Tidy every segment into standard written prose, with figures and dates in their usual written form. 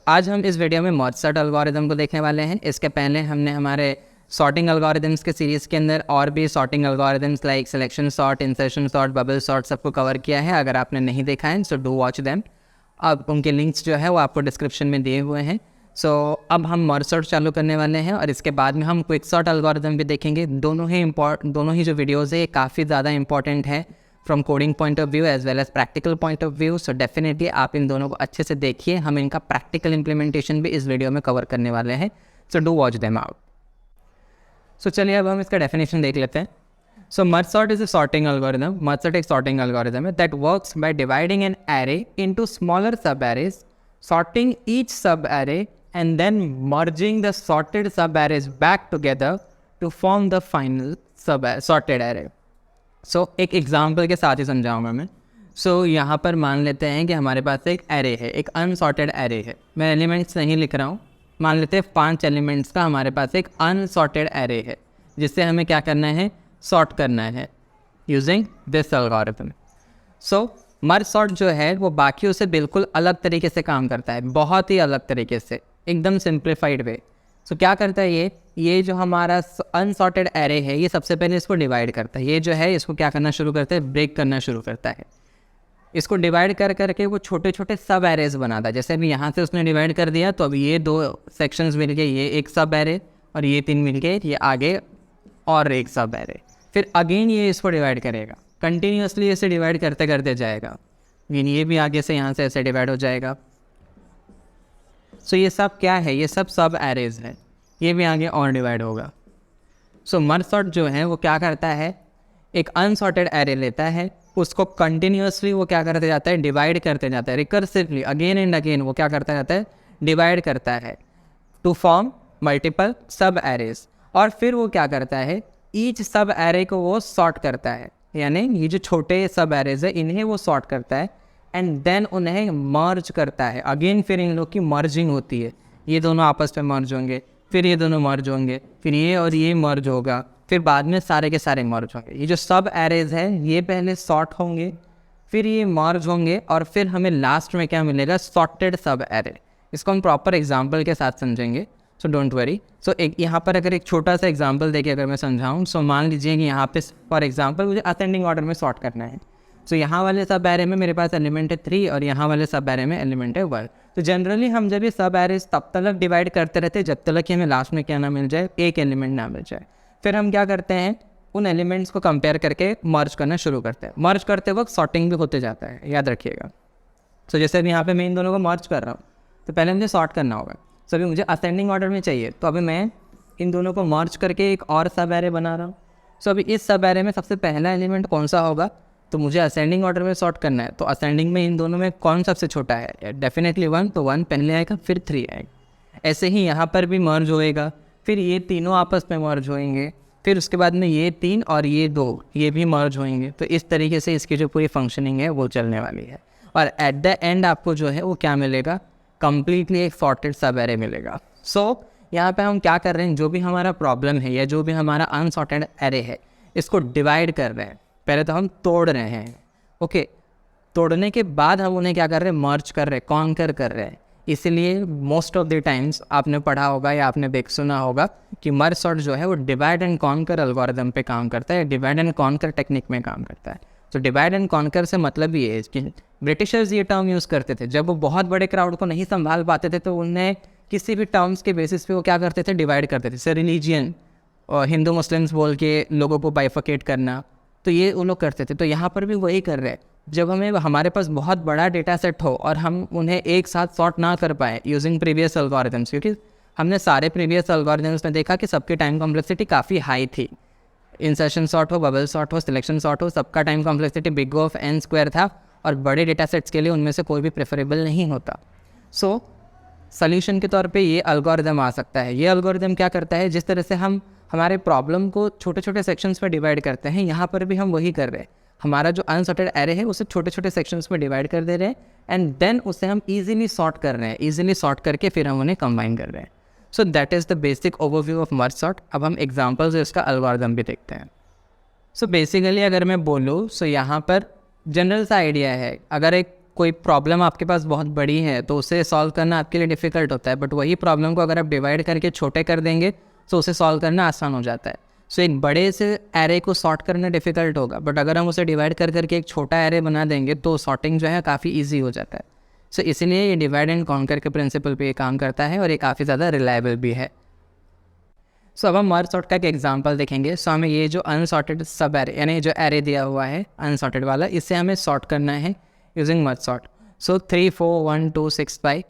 आज हम इस वीडियो में मर्ज सॉर्ट एल्गोरिदम को देखने वाले हैं। इसके पहले हमने हमारे सॉर्टिंग एल्गोरिदम्स के सीरीज़ के अंदर और भी sorting algorithms like selection sort, insertion sort, bubble sort सबको कवर किया है। अगर आपने नहीं देखा है सो डू वॉच देम। अब उनके लिंक्स जो है वो आपको डिस्क्रिप्शन में दिए हुए हैं। सो अब हम मर्ज सॉर्ट चालू करने वाले हैं और इसके बाद में हम क्विक सॉर्ट एल्गोरिदम भी देखेंगे। दोनों ही जो वीडियोज़ है काफ़ी ज़्यादा इंपॉर्टेंट है from coding point of view as well as practical point of view. So definitely आप इन दोनों को अच्छे से देखिए। हम इनका प्रैक्टिकल इंप्लीमेंटेशन भी इस वीडियो में कवर करने वाले हैं। So do watch them out. So चलिए अब हम इसका डेफिनेशन देख लेते हैं। So merge sort is a sorting algorithm. Merge sort एक सॉर्टिंग एल्गोरिदम है that works by dividing an array into smaller sub arrays, sorting each sub array and then merging the sorted sub arrays back together to form the final sub sorted array. So एक example के साथ ही समझाऊंगा मैं। सो यहाँ पर मान लेते हैं कि हमारे पास एक एरे है, एक अनसॉर्टेड एरे है। मैं एलिमेंट्स नहीं लिख रहा हूँ। मान लेते हैं 5 एलिमेंट्स का हमारे पास एक अनसॉर्टेड एरे है जिससे हमें क्या करना है, सॉर्ट करना है using this algorithm. So merge sort जो है वो बाकियों से बिल्कुल अलग तरीके से काम करता है, बहुत ही अलग तरीके से, एकदम सिंप्लीफाइड वे। सो क्या करता है ये जो हमारा अनसॉर्टेड एरे है ये सबसे पहले इसको डिवाइड करता है। ये जो है इसको क्या करना शुरू करता है, ब्रेक करना शुरू करता है। इसको डिवाइड कर करके वो छोटे छोटे सब एरेज बनाता है। जैसे अभी यहाँ से उसने डिवाइड कर दिया तो अभी ये 2 सेक्शंस मिल गए, ये एक सब एरे और ये 3 मिल गए, ये आगे और एक सब एरे। फिर अगेन ये इसको डिवाइड करेगा, कंटिन्यूसली इसे डिवाइड करते करते जाएगा। ये भी आगे से यहाँ से ऐसे डिवाइड हो जाएगा। सो ये सब क्या है, ये सब एरेज है। ये भी आगे और डिवाइड होगा। सो मर्ज सॉर्ट जो है वो क्या करता है, एक अनसॉर्टेड एरे लेता है, उसको कंटिन्यूसली वो क्या करते जाता है, डिवाइड करते जाता है। रिकर्सिवली अगेन एंड अगेन वो क्या करता जाता है, डिवाइड करता है टू फॉर्म मल्टीपल सब एरेज। और फिर वो क्या करता है, ईच सब एरे को वो सॉर्ट करता है, यानी ये जो छोटे सब एरेज है इन्हें वो सॉर्ट करता है एंड देन उन्हें मर्ज करता है। अगेन फिर इन लोग की मर्जिंग होती है, ये दोनों आपस में मर्ज होंगे, फिर ये दोनों मर्ज होंगे, फिर ये और ये मर्ज होगा, फिर बाद में सारे के सारे मर्ज होंगे। ये जो सब एरेज है ये पहले सॉर्ट होंगे, फिर ये मर्ज होंगे और फिर हमें लास्ट में क्या मिलेगा, सॉर्टेड सब एरे। इसको हम प्रॉपर एग्जांपल के साथ समझेंगे, सो डोंट वरी। सो एक यहाँ पर अगर एक छोटा सा एग्जांपल देके अगर मैं समझाऊँ, सो मान लीजिए कि यहाँ पे फॉर एग्जांपल मुझे असेंडिंग ऑर्डर में सॉर्ट करना है। सो यहाँ वाले सब एरे में मेरे पास एलिमेंट है 3 और यहाँ वाले सब एरे में एलिमेंट है 1। तो जनरली हम जब ये सब एरेज तब तक डिवाइड करते रहते हैं जब तक कि हमें लास्ट में क्या ना मिल जाए, एक एलिमेंट ना मिल जाए। फिर हम क्या करते हैं, उन एलिमेंट्स को कंपेयर करके मर्ज करना शुरू करते हैं। मर्ज करते वक्त सॉर्टिंग भी होते जाता है, याद रखिएगा। सो जैसे अभी यहाँ पे मैं इन दोनों को मर्ज कर रहा हूँ तो पहले मुझे सॉर्ट करना होगा। सो अभी मुझे असेंडिंग ऑर्डर में चाहिए, तो अभी मैं इन दोनों को मर्ज करके एक और सब एरे बना रहा हूँ। सो अभी इस सब एरे में सबसे पहला एलिमेंट कौन सा होगा, तो मुझे असेंडिंग ऑर्डर में सॉर्ट करना है। तो असेंडिंग में इन दोनों में कौन सबसे छोटा है, डेफिनेटली 1, तो 1 पहले आएगा फिर 3 आएगा। ऐसे ही यहाँ पर भी मर्ज होएगा, फिर ये तीनों आपस में मर्ज होएंगे, फिर उसके बाद में ये 3 और ये 2 ये भी मर्ज होएंगे। तो इस तरीके से इसकी जो पूरी फंक्शनिंग है वो चलने वाली है और एट द एंड आपको जो है वो क्या मिलेगा, कम्प्लीटली एक सॉर्टेड सब एरे मिलेगा। सो यहाँ पे हम क्या कर रहे हैं, जो भी हमारा प्रॉब्लम है या जो भी हमारा अनसॉर्टेड एरे है इसको डिवाइड कर रहे हैं। पहले तो हम तोड़ रहे हैं, ओके। तोड़ने के बाद हम उन्हें क्या कर रहे हैं, मर्ज कर रहे हैं, कॉन्कर कर रहे हैं। इसीलिए मोस्ट ऑफ द टाइम्स आपने पढ़ा होगा या आपने देख सुना होगा कि मर्ज सॉर्ट जो है वो डिवाइड एंड कॉन्कर एल्गोरिथम पे काम करता है, डिवाइड एंड कॉन्कर टेक्निक में काम करता है। तो डिवाइड एंड कॉन्कर से मतलब ये है कि ब्रिटिशर्स ये टर्म यूज़ करते थे जब वो बहुत बड़े क्राउड को नहीं संभाल पाते थे, तो उन्हें किसी भी टर्म्स के बेसिस पे वो क्या करते थे, डिवाइड करते थे। जैसे रिलीजियन और हिंदू मुस्लिम्स बोल के लोगों को बाइफिकेट करना, तो ये वो लोग करते थे। तो यहाँ पर भी वही कर रहे हैं। जब हमारे पास बहुत बड़ा डेटा सेट हो और हम उन्हें एक साथ सॉर्ट ना कर पाए यूजिंग प्रीवियस एल्गोरिथम्स, क्योंकि हमने सारे प्रीवियस एल्गोरिथम्स में देखा कि सबकी टाइम कॉम्प्लेक्सिटी काफ़ी हाई थी। इंसर्शन सॉर्ट हो, बबल सॉर्ट हो, सिलेक्शन सॉर्ट हो, सबका time complexity big of n square था और बड़े डेटा सेट्स के लिए उनमें से कोई भी प्रेफरेबल नहीं होता। सो सॉल्यूशन के तौर पे ये एल्गोरिथम आ सकता है। ये एल्गोरिथम क्या करता है, जिस तरह से हम हमारे प्रॉब्लम को छोटे छोटे सेक्शंस में डिवाइड करते हैं, यहाँ पर भी हम वही कर रहे हैं। हमारा जो अनसॉर्टेड एरे है उसे छोटे छोटे सेक्शंस में डिवाइड कर दे रहे हैं एंड देन उसे हम इजीली सॉर्ट कर रहे हैं। इजीली सॉर्ट करके फिर हम उन्हें कंबाइन कर रहे हैं। सो that is the basic overview of merge sort. अब हम एग्जांपल्स इसका एल्गोरिथम भी देखते हैं। सो बेसिकली अगर मैं बोलूँ, सो यहाँ पर जनरल सा आइडिया है। अगर एक कोई प्रॉब्लम आपके पास बहुत बड़ी है तो उसे सॉल्व करना आपके लिए डिफ़िकल्ट होता है, बट वही प्रॉब्लम को अगर आप डिवाइड करके छोटे कर देंगे तो उसे सॉल्व करना आसान हो जाता है। सो एक बड़े से एरे को सॉर्ट करना डिफ़िकल्ट होगा, बट अगर हम उसे डिवाइड कर करके एक छोटा एरे बना देंगे तो सॉर्टिंग जो है काफ़ी ईजी हो जाता है। सो इसीलिए ये डिवाइड एंड कॉन्कर के प्रिंसिपल पे ये काम करता है और ये काफ़ी ज़्यादा रिलायबल भी है। सो अब हम मर्ज सॉर्ट का एक एग्जांपल देखेंगे। सो हमें ये जो अनसॉर्टेड सब एरे यानी जो एरे दिया हुआ है अनसॉर्टेड वाला, इससे हमें सॉर्ट करना है यूजिंग मर्ज सॉर्ट। सो 3 4 1 2 6 5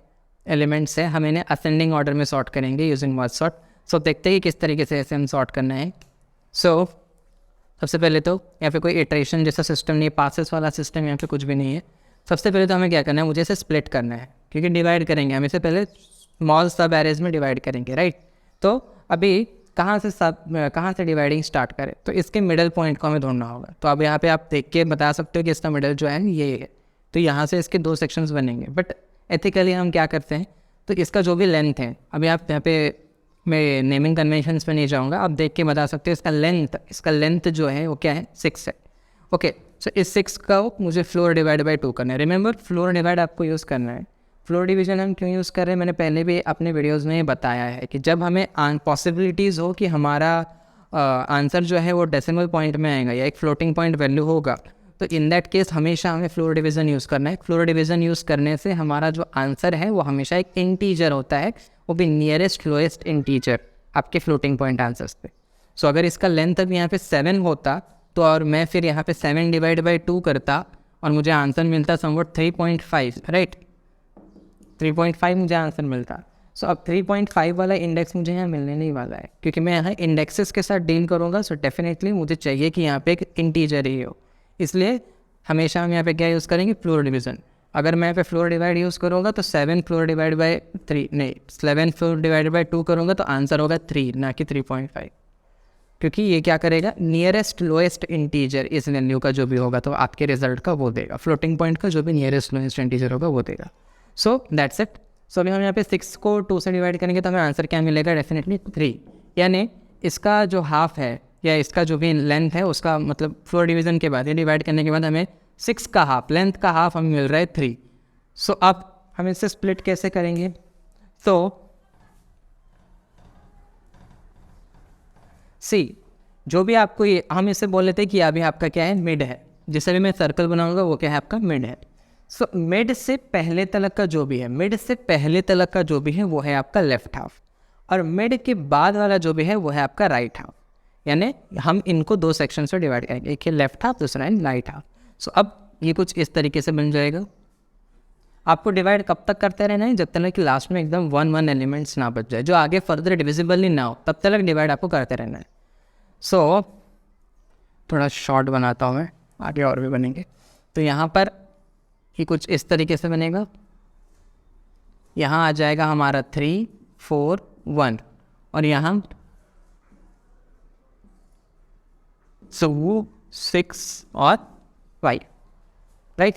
एलिमेंट्स है, हम इन्हें असेंडिंग ऑर्डर में सॉर्ट करेंगे यूजिंग मर्ज सॉर्ट। सो देखते हैं किस तरीके से ऐसे हम सॉर्ट करना है। सो सबसे पहले तो यहाँ पे कोई इटरेशन जैसा सिस्टम नहीं है, पासेस वाला सिस्टम यहाँ पे कुछ भी नहीं है। सबसे पहले तो हमें क्या करना है, मुझे इसे स्प्लिट करना है, क्योंकि डिवाइड करेंगे हम इसे पहले स्मॉल सब एरेज में डिवाइड करेंगे, राइट। तो अभी कहाँ से डिवाइडिंग स्टार्ट करें, तो इसके मिडल पॉइंट को हमें ढूंढना होगा। तो अब यहाँ पे आप देख के बता सकते हो कि इसका मिडल जो है ये है, तो यहाँ से इसके 2 सेक्शंस बनेंगे। बट एथिकली हम क्या करते हैं, तो इसका जो भी लेंथ है, अभी आप यहाँ पे मैं नेमिंग कन्वेंशंस पे नहीं जाऊँगा, आप देख के बता सकते हो इसका लेंथ जो है वो क्या है, 6 है। ओके, सो इस 6 का मुझे फ्लोर डिवाइड बाई 2 करना है। रिमेंबर फ्लोर डिवाइड आपको यूज़ करना है। फ्लोर डिवीजन हम क्यों यूज़ कर रहे हैं, मैंने पहले भी अपने वीडियोस में बताया है कि जब हमें पॉसिबिलिटीज़ हो कि हमारा आंसर जो है वो डेसिमल पॉइंट में आएगा या एक फ्लोटिंग पॉइंट वैल्यू होगा, तो इन दैट केस हमेशा हमें फ्लोर डिवीज़न यूज़ करना है। फ्लोर डिवीज़न यूज़ करने से हमारा जो आंसर है वो हमेशा एक इंटीजर होता है, वो भी नियरेस्ट लोएस्ट इंटीजर आपके फ्लोटिंग पॉइंट आंसर्स पे। सो अगर इसका लेंथ अभी यहाँ पे 7 होता तो और मैं फिर यहाँ पे 7 डिवाइड बाई 2 करता और मुझे आंसर मिलता समवट 3.5, राइट। 3.5 मुझे आंसर मिलता। सो अब 3.5 वाला इंडेक्स मुझे यहाँ मिलने नहीं वाला है, क्योंकि मैं यहाँ इंडेक्सेस के साथ डील करूँगा। सो डेफिनेटली मुझे चाहिए कि यहाँ पे एक इंटीजर ही हो, इसलिए हमेशा हम यहाँ पे क्या यूज़ करेंगे, फ्लोर डिवीज़न। अगर मैं यहाँ पे फ्लोर डिवाइड यूज़ करूँगा तो 7 फ्लोर डिवाइड बाई 3 नहीं 11 फ्लोर डिवाइड बाई 2 करूँगा तो आंसर होगा 3, ना कि 3.5, क्योंकि ये क्या करेगा, नियरेस्ट लोएस्ट इंटीजर इस वैल्यू का जो भी होगा तो आपके रिजल्ट का वो देगा, फ्लोटिंग पॉइंट का जो भी नियरेस्ट लोएस्ट इंटीजर होगा वो देगा। सो दैट्स इट। सो अभी हम यहाँ पे 6 को 2 से डिवाइड करेंगे तो हमें आंसर क्या मिलेगा, डेफिनेटली 3। यानी इसका जो हाफ है या इसका जो भी लेंथ है उसका मतलब फ्लोर डिवीज़न के बाद या डिवाइड करने के बाद हमें 6 का हाफ, लेंथ का हाफ हमें मिल रहा है 3। सो अब हम इसे स्प्लिट कैसे करेंगे, तो सी जो भी आपको ये हम इसे बोल लेते हैं कि अभी आपका क्या है, मिड है। जिसे भी मैं सर्कल बनाऊंगा वो क्या है, आपका मिड है। सो मिड से पहले तलक का जो भी है, मिड से पहले तलक का जो भी है वो है आपका लेफ्ट हाफ, और मिड के बाद वाला जो भी है वो है आपका राइट हाफ। यानी हम इनको 2 सेक्शन से डिवाइड करेंगे, एक है लेफ्ट हाफ, दूसरा है राइट हाफ। सो अब ये कुछ इस तरीके से बन जाएगा। आपको डिवाइड कब तक करते रहना है, जब तक कि लास्ट में एकदम 1 एलिमेंट्स ना बच जाए, जो आगे फर्दर डिविजिबल ही ना हो, तब तक डिवाइड आपको करते रहना है। सो थोड़ा शॉर्ट बनाता हूँ मैं, आगे और भी बनेंगे। तो यहाँ पर ये कुछ इस तरीके से बनेगा। यहाँ आ जाएगा हमारा 3 4 1 और यहाँ 6 और 5, राइट।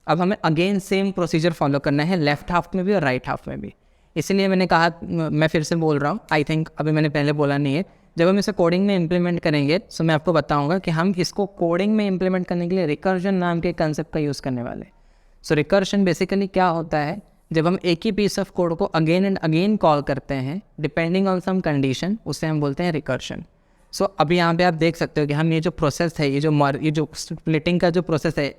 अब हमें अगेन सेम प्रोसीजर फॉलो करना है लेफ्ट हाफ में भी और राइट हाफ में भी। इसलिए मैंने कहा, मैं फिर से बोल रहा हूँ, आई थिंक अभी मैंने पहले बोला नहीं है। जब हम इसे कोडिंग में इम्प्लीमेंट करेंगे तो मैं आपको बताऊंगा कि हम इसको कोडिंग में इम्प्लीमेंट करने के लिए रिकर्जन नाम के कंसेप्ट का यूज़ करने वाले। सो रिकर्जन बेसिकली क्या होता है, जब हम एक ही पीस ऑफ कोड को अगेन एंड अगेन कॉल करते हैं डिपेंडिंग ऑन सम कंडीशन, उसे हम बोलते हैं रिकर्जन। सो अभी यहाँ पे आप देख सकते हो कि हम ये जो प्रोसेस है, ये जो स्प्लिटिंग का जो प्रोसेस है,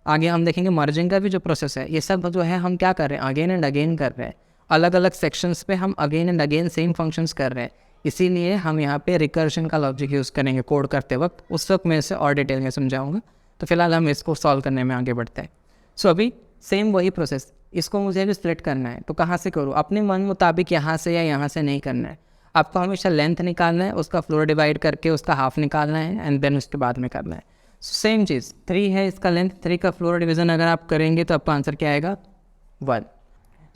आगे हम देखेंगे मर्जिंग का भी जो प्रोसेस है, ये सब जो है हम क्या कर रहे हैं, अगेन एंड अगेन कर रहे हैं। अलग अलग सेक्शंस पे हम again and again same functions कर रहे हैं, इसीलिए हम यहाँ पे रिकर्जन का लॉजिक यूज़ करेंगे कोड करते वक्त। उस वक्त मैं इसे और डिटेल में समझाऊंगा। तो फिलहाल हम इसको सॉल्व करने में आगे बढ़ते हैं। सो अभी सेम वही प्रोसेस, इसको मुझे भी स्प्लिट करना है, तो कहाँ से करूँ, अपने मन मुताबिक यहाँ से या यहाँ से नहीं करना है। आपको हमेशा लेंथ निकालना है, उसका फ्लोर डिवाइड करके उसका हाफ निकालना है एंड देन उसके बाद में करना है। सेम चीज़ 3 है इसका लेंथ, 3 का फ्लोर डिवीज़न अगर आप करेंगे तो आपका आंसर क्या आएगा, 1।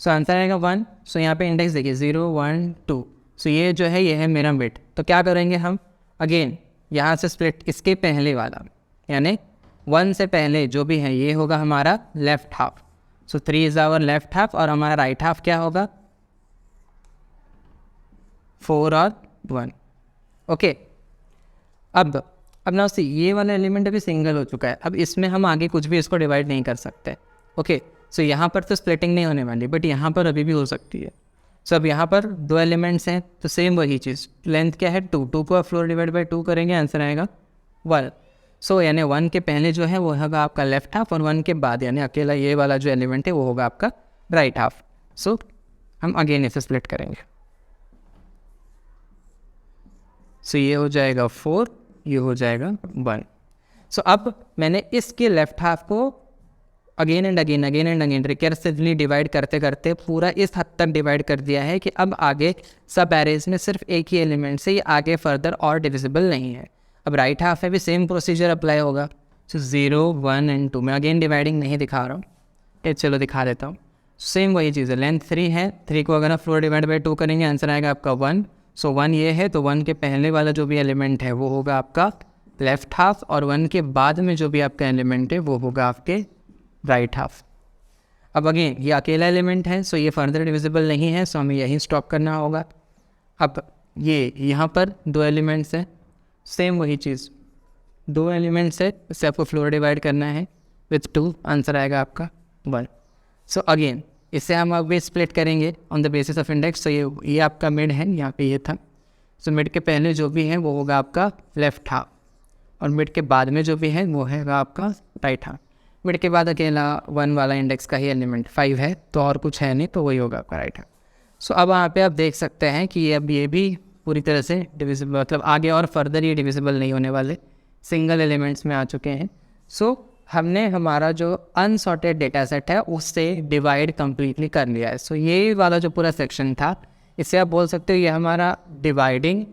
सो आंसर आएगा 1। सो यहाँ पे इंडेक्स देखिए 0 1 2। सो ये जो है ये है मेरा मिड। तो क्या करेंगे हम, अगेन यहाँ से स्प्लिट इसके पहले वाला, यानी 1 से पहले जो भी है ये होगा हमारा left half. So 3 is our left half और हमारा राइट हाफ क्या होगा, 4 और 1। ओके, अब अब ना सी ये वाला एलिमेंट अभी सिंगल हो चुका है, अब इसमें हम आगे कुछ भी इसको डिवाइड नहीं कर सकते। ओके, सो यहाँ पर तो स्प्लिटिंग नहीं होने वाली, बट यहाँ पर अभी भी हो सकती है। सो अब यहाँ पर 2 एलिमेंट्स हैं, तो सेम वही चीज़, लेंथ क्या है 2, 2 को आप फ्लोर डिवाइड बाई 2 करेंगे, आंसर आएगा 1। सो यानी 1 के पहले जो है वो होगा आपका लेफ्ट हाफ, और 1 के बाद यानी अकेला ये वाला जो एलिमेंट है वो होगा आपका राइट हाफ। सो हम अगेन इसे स्प्लिट करेंगे। सो ये हो जाएगा 4, ये हो जाएगा 1। सो अब मैंने इसके लेफ्ट हाफ को again and again recursively divide करते करते पूरा इस हद तक डिवाइड कर दिया है कि अब आगे सब एरेज में सिर्फ एक ही एलिमेंट से ये आगे फर्दर और डिविजिबल नहीं है। अब राइट हाफ में भी सेम प्रोसीजर अप्लाई होगा। सो 0, 1 एंड 2 में अगेन डिवाइडिंग नहीं दिखा रहा हूँ, ये चलो दिखा देता हूँ। सेम वही चीज़ है, लेंथ 3 है, 3 को अगर आप फ्लोर डिवाइड बाई 2 करेंगे आंसर आएगा आपका 1। सो 1 ये है, तो 1 के पहले वाला जो भी एलिमेंट है वो होगा आपका लेफ्ट हाफ, और 1 के बाद में जो भी आपका एलिमेंट है वो होगा आपके राइट हाफ। अब अगेन ये अकेला एलिमेंट है, सो ये फर्दर डिविजिबल नहीं है, सो हमें यहीं स्टॉप करना होगा। अब ये यहाँ पर 2 एलिमेंट्स हैं, सेम वही चीज़, 2 एलिमेंट्स है, इससे आपको फ्लोर डिवाइड करना है विथ 2, आंसर आएगा आपका 1। सो अगेन इससे हम अभी स्प्लिट करेंगे on the basis of index. तो ये आपका मिड है, यहाँ पे ये था। सो मिड के पहले जो भी है वो होगा आपका लेफ्ट हाफ, और मिड के बाद में जो भी है वो है आपका राइट हाफ। मिड के बाद अकेला 1 वाला इंडेक्स का ही एलिमेंट 5 है, तो और कुछ है नहीं, तो वही होगा आपका राइट हाफ। सो अब यहाँ पे आप देख सकते हैं कि ये भी पूरी तरह से डिविजिबल, मतलब आगे और फर्दर ये डिविजिबल नहीं होने वाले, सिंगल एलिमेंट्स में आ चुके हैं। सो हमने हमारा जो अनसॉर्टेड डेटा सेट है उससे डिवाइड कम्प्लीटली कर लिया है। सो ये वाला जो पूरा सेक्शन था, इससे आप बोल सकते हो ये हमारा डिवाइडिंग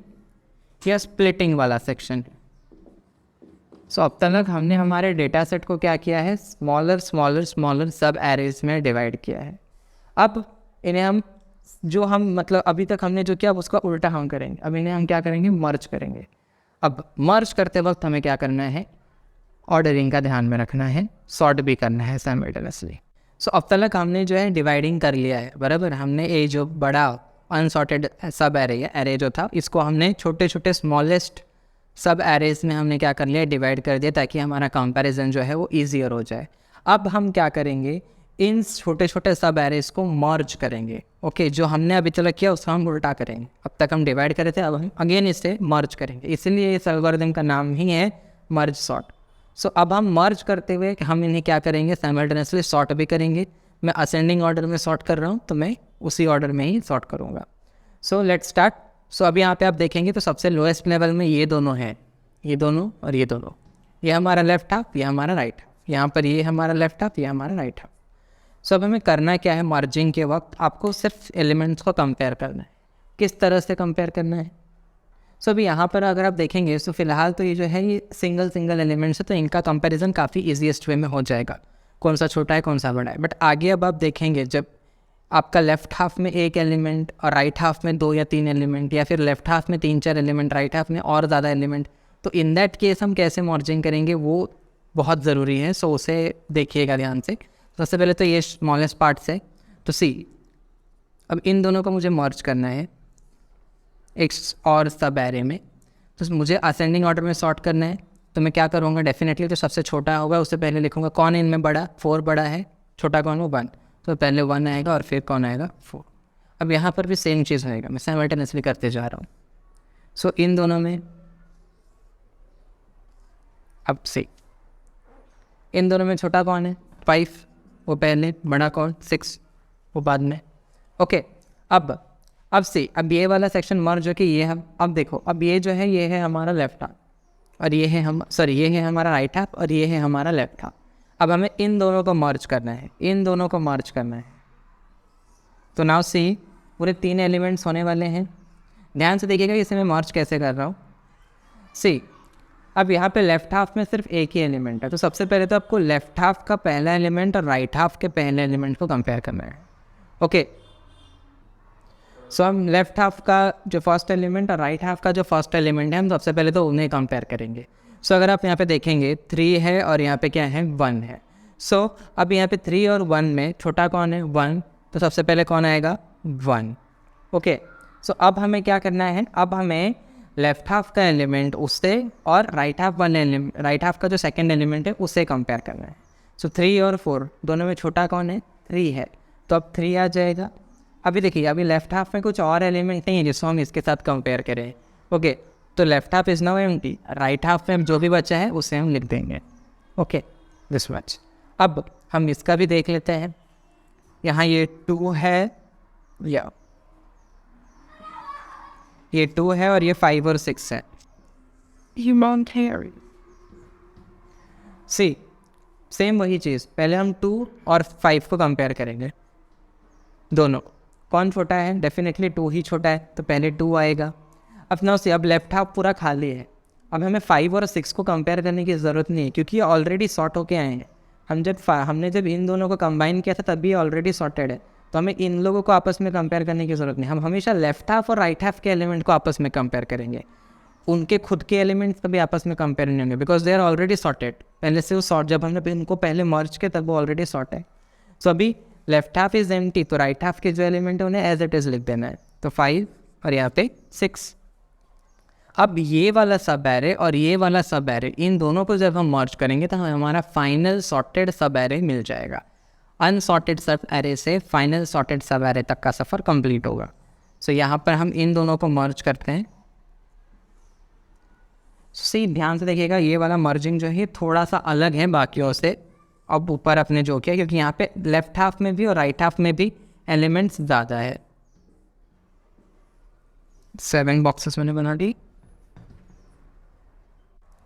या स्प्लिटिंग वाला सेक्शन है। सो अब तक हमने हमारे डेटा सेट को क्या किया है, स्मॉलर सब एरेज में डिवाइड किया है। अब इन्हें हम मतलब अभी तक हमने जो किया उसका उल्टा हम करेंगे। अब इन्हें हम क्या करेंगे, मर्ज करेंगे। अब मर्ज करते वक्त हमें क्या करना है, ऑर्डरिंग का ध्यान में रखना है, सॉर्ट भी करना है साइमल्टेनियसली। सो अब तक हमने जो है डिवाइडिंग कर लिया है, बराबर। हमने ये जो बड़ा अनसॉर्टेड सब एरे जो था, इसको हमने छोटे छोटे स्मॉलेस्ट सब एरेज में हमने क्या कर लिया, डिवाइड कर दिया, ताकि हमारा कंपैरिजन जो है वो ईजियर हो जाए। अब हम क्या करेंगे, इन छोटे छोटे सब एरेज को मर्ज करेंगे। ओके, जो हमने अभी तक किया उसका हम उल्टा करेंगे। अब तक हम डिवाइड करे थे, अब हम अगेन इसे मर्ज करेंगे, इसलिए इस एल्गोरिथम का नाम ही है मर्ज सॉर्ट। सो अब हम मर्ज करते हुए हम इन्हें क्या करेंगे, साइमल्टेनियसली सॉर्ट भी करेंगे। मैं असेंडिंग ऑर्डर में सॉर्ट कर रहा हूँ, तो मैं उसी ऑर्डर में ही सॉर्ट करूँगा। सो लेट्स स्टार्ट। सो अभी यहाँ पे आप देखेंगे तो सबसे लोएस्ट लेवल में ये दोनों हैं, ये दोनों और ये दोनों, ये हमारा लेफ्ट हाफ, ये हमारा राइट हाफ। यहाँ पर ये हमारा लेफ्ट हाफ, ये हमारा राइट हाफ। सो अब हमें करना क्या है, मर्जिंग के वक्त आपको सिर्फ एलिमेंट्स को कंपेयर करना है। किस तरह से कंपेयर करना है, सो अभी यहाँ पर अगर आप देखेंगे तो फिलहाल तो ये जो है ये सिंगल एलिमेंट्स है, तो इनका कंपैरिजन काफ़ी ईजीएस्ट वे में हो जाएगा, कौन सा छोटा है कौन सा बड़ा है। बट आगे अब आप देखेंगे जब आपका लेफ्ट हाफ में एक एलिमेंट और राइट हाफ में 2 या 3 एलिमेंट, या फिर लेफ्ट हाफ में 3-4 एलिमेंट, राइट हाफ में और ज़्यादा एलिमेंट, तो इन दैट केस हम कैसे मर्जिंग करेंगे वो बहुत ज़रूरी है। सो उसे देखिएगा ध्यान से। सबसे पहले तो ये स्मॉलेस्ट पार्ट्स है, तो सी अब इन दोनों को मुझे मर्ज करना है एक और सब एरे में, तो मुझे असेंडिंग ऑर्डर में सॉर्ट करना है। तो मैं क्या करूँगा, डेफिनेटली जो सबसे छोटा होगा उससे पहले लिखूँगा कौन है इनमें बड़ा, 4 बड़ा है, छोटा कौन वो 1, तो पहले 1 आएगा और फिर कौन आएगा 4। अब यहाँ पर भी सेम चीज़ होएगा, मैं साइमल्टेनियसली करते जा रहा हूँ। सो इन दोनों में अब से इन दोनों में छोटा कौन है, 5 वो पहले, बड़ा कौन 6 वो बाद में। ओके, अब से अब ये वाला सेक्शन मर्ज हो कि ये हम अब देखो, अब ये जो है ये है हमारा लेफ्ट हाफ, और ये है ये है हमारा राइट हाफ, और ये है हमारा लेफ्ट हाफ। अब हमें इन दोनों को मर्ज करना है, इन दोनों को मर्ज करना है। तो नाउ सी पूरे 3 एलिमेंट्स होने वाले हैं। ध्यान से देखिएगा इसे मैं मर्ज कैसे कर रहा हूँ। सी अब यहाँ पे लेफ्ट हाफ में सिर्फ एक ही एलिमेंट है, तो सबसे पहले तो आपको लेफ्ट हाफ का पहला एलिमेंट और राइट हाफ के पहले एलिमेंट को कंपेयर करना है। ओके, सो हम लेफ्ट हाफ का जो फर्स्ट एलिमेंट और राइट हाफ का जो फर्स्ट एलिमेंट है, हम सबसे पहले तो उन्हें कंपेयर करेंगे। सो अगर आप यहाँ पे देखेंगे 3 है और यहाँ पे क्या है 1 है। सो अब यहाँ पे 3 और 1 में छोटा कौन है 1, तो सबसे पहले कौन आएगा 1। ओके, सो अब हमें क्या करना है, अब हमें लेफ्ट हाफ का एलिमेंट उससे और राइट हाफ का जो सेकंड एलिमेंट है उससे कंपेयर करना है। सो 3 और 4 दोनों में छोटा कौन है? 3 है, तो अब 3 आ जाएगा। अभी देखिए, अभी लेफ्ट हाफ में कुछ और एलिमेंट नहीं है जिसको हम इसके साथ कंपेयर करें। ओके, तो left half is now empty, right half में जो भी बचा है उसे हम लिख देंगे। Okay, this much. अब हम इसका भी देख लेते हैं। यहाँ ये 2 है, या ये 2 है और ये 5 और 6 है। सी सेम वही चीज़, पहले हम 2 और 5 को कंपेयर करेंगे। दोनों कौन छोटा है? डेफिनेटली 2 ही छोटा है, तो पहले 2 आएगा। अब ना से अब लेफ्ट हाफ पूरा खाली है, अब हमें 5 और 6 को कंपेयर करने की ज़रूरत नहीं है क्योंकि ये ऑलरेडी सॉर्ट होके आए हैं। हमने जब इन दोनों को कंबाइन किया था तब भी ऑलरेडी सॉर्टेड है, तो हमें इन लोगों को आपस में कंपेयर करने की ज़रूरत नहीं। हम हमेशा लेफ्ट हाफ और राइट हाफ के एलिमेंट को आपस में कंपेयर करेंगे, उनके खुद के एलिमेंट्स कभी आपस में कंपेयर नहीं होंगे because they are already sorted. पहले से वो सॉर्ट, जब हमने इनको पहले मर्ज किया तब वो ऑलरेडी सॉर्ट है। सो अभी लेफ्ट हाफ इज एम्प्टी, तो राइट हाफ के जो एलिमेंट है उन्हें एज इट इज़ लिख देना है, तो 5 और यहाँ पे 6। अब ये वाला सब एरे और ये वाला सब एरे, इन दोनों को जब हम मर्ज करेंगे तो हमें हमारा फाइनल सॉर्टेड सब एरे मिल जाएगा। अनसॉर्टेड सब एरे से फाइनल सॉर्टेड सब एरे तक का सफ़र कंप्लीट होगा। सो यहाँ पर हम इन दोनों को मर्ज करते हैं। सी ध्यान से देखिएगा, ये वाला मर्जिंग जो है थोड़ा सा अलग है बाकियों से। अब ऊपर अपने जो किया, क्योंकि यहाँ पे लेफ्ट हाफ में भी और राइट हाफ में भी एलिमेंट्स ज़्यादा है। 7 बॉक्सेस मैंने बना दी।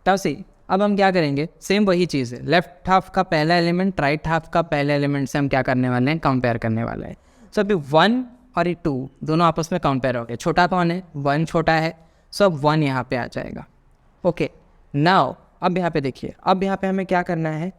तब से अब हम क्या करेंगे, सेम वही चीज़ है, लेफ्ट हाफ का पहला एलिमेंट राइट हाफ का पहला एलिमेंट से हम क्या करने वाले हैं? कंपेयर करने वाले हैं। सो अभी 1 और ये 2 दोनों आपस में कंपेयर हो गए। छोटा कौन है? 1 छोटा है, सो अब 1 यहाँ पे आ जाएगा। ओके, नाउ अब यहाँ पे देखिए, अब यहाँ पे हमें क्या करना है?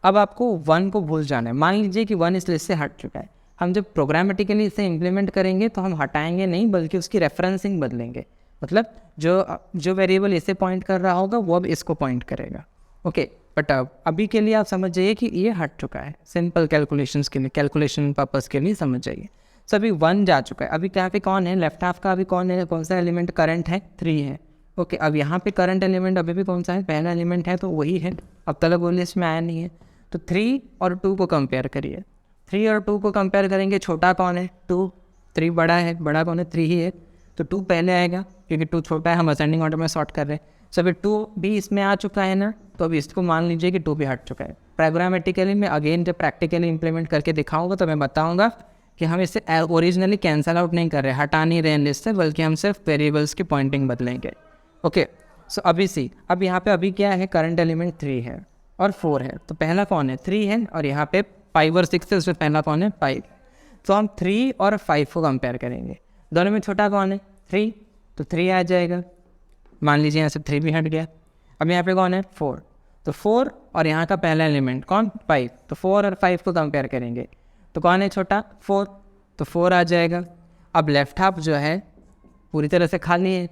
अब आपको 1 को भूल जाना है। मान लीजिए कि 1 इस लिस्ट से हट चुका है, हम जब प्रोग्रामेटिकली इसे इम्प्लीमेंट करेंगे तो हम हटाएंगे नहीं बल्कि उसकी रेफरेंसिंग बदलेंगे। मतलब जो वेरिएबल इसे पॉइंट कर रहा होगा वो अब इसको पॉइंट करेगा। ओके, बट अभी के लिए आप समझ जाइए कि ये हट चुका है, सिंपल कैलकुलेशंस के लिए, कैलकुलेशन पर्पस के लिए समझ जाइए। सो अभी 1 जा चुका है। अभी यहाँ पे कौन है? लेफ्ट हाफ का अभी कौन है? कौन सा एलिमेंट करंट है? 3 है। ओके, अब यहाँ पे करंट एलिमेंट अभी भी कौन सा है? पहला एलिमेंट है, तो वही है। अब तक वो लिस्ट में आया नहीं है, तो 3 और 2 को कंपेयर करिए। 3 और 2 को कंपेयर करेंगे, छोटा कौन है? 2। 3 बड़ा है, बड़ा कौन है? 3 ही है, तो 2 पहले आएगा क्योंकि 2 छोटा है, हम असेंडिंग ऑर्डर में सॉर्ट कर रहे हैं। सो अभी 2 भी इसमें आ चुका है ना, तो अभी इसको मान लीजिए कि 2 भी हट चुका है। प्रोग्रामेटिकली मैं अगेन जब प्रैक्टिकली इंप्लीमेंट करके दिखाऊंगा तो मैं बताऊंगा कि हम इसे ओरिजिनली कैंसल आउट नहीं कर रहे, हटा नहीं रहे हैं लिस्ट से, बल्कि हम सिर्फ वेरिएबल्स की पॉइंटिंग बदलेंगे। ओके, सो अभी सी, अब यहाँ पे अभी क्या है? करंट एलिमेंट 3 है और 4 है, तो पहला कौन है? 3 है, और यहाँ पे 5 और 6 है, उसमें पहला कौन है? 5। तो हम 3 और 5 को कंपेयर करेंगे, दोनों में छोटा कौन है? 3, तो 3 आ जाएगा। मान लीजिए यहाँ से 3 भी हट गया। अब यहाँ पे कौन है? 4, तो 4 और यहाँ का पहला एलिमेंट कौन? 5, तो 4 और 5 को कंपेयर करेंगे, तो कौन है छोटा? 4, तो 4 आ जाएगा। अब लेफ्ट हाफ जो है पूरी तरह से खाली है,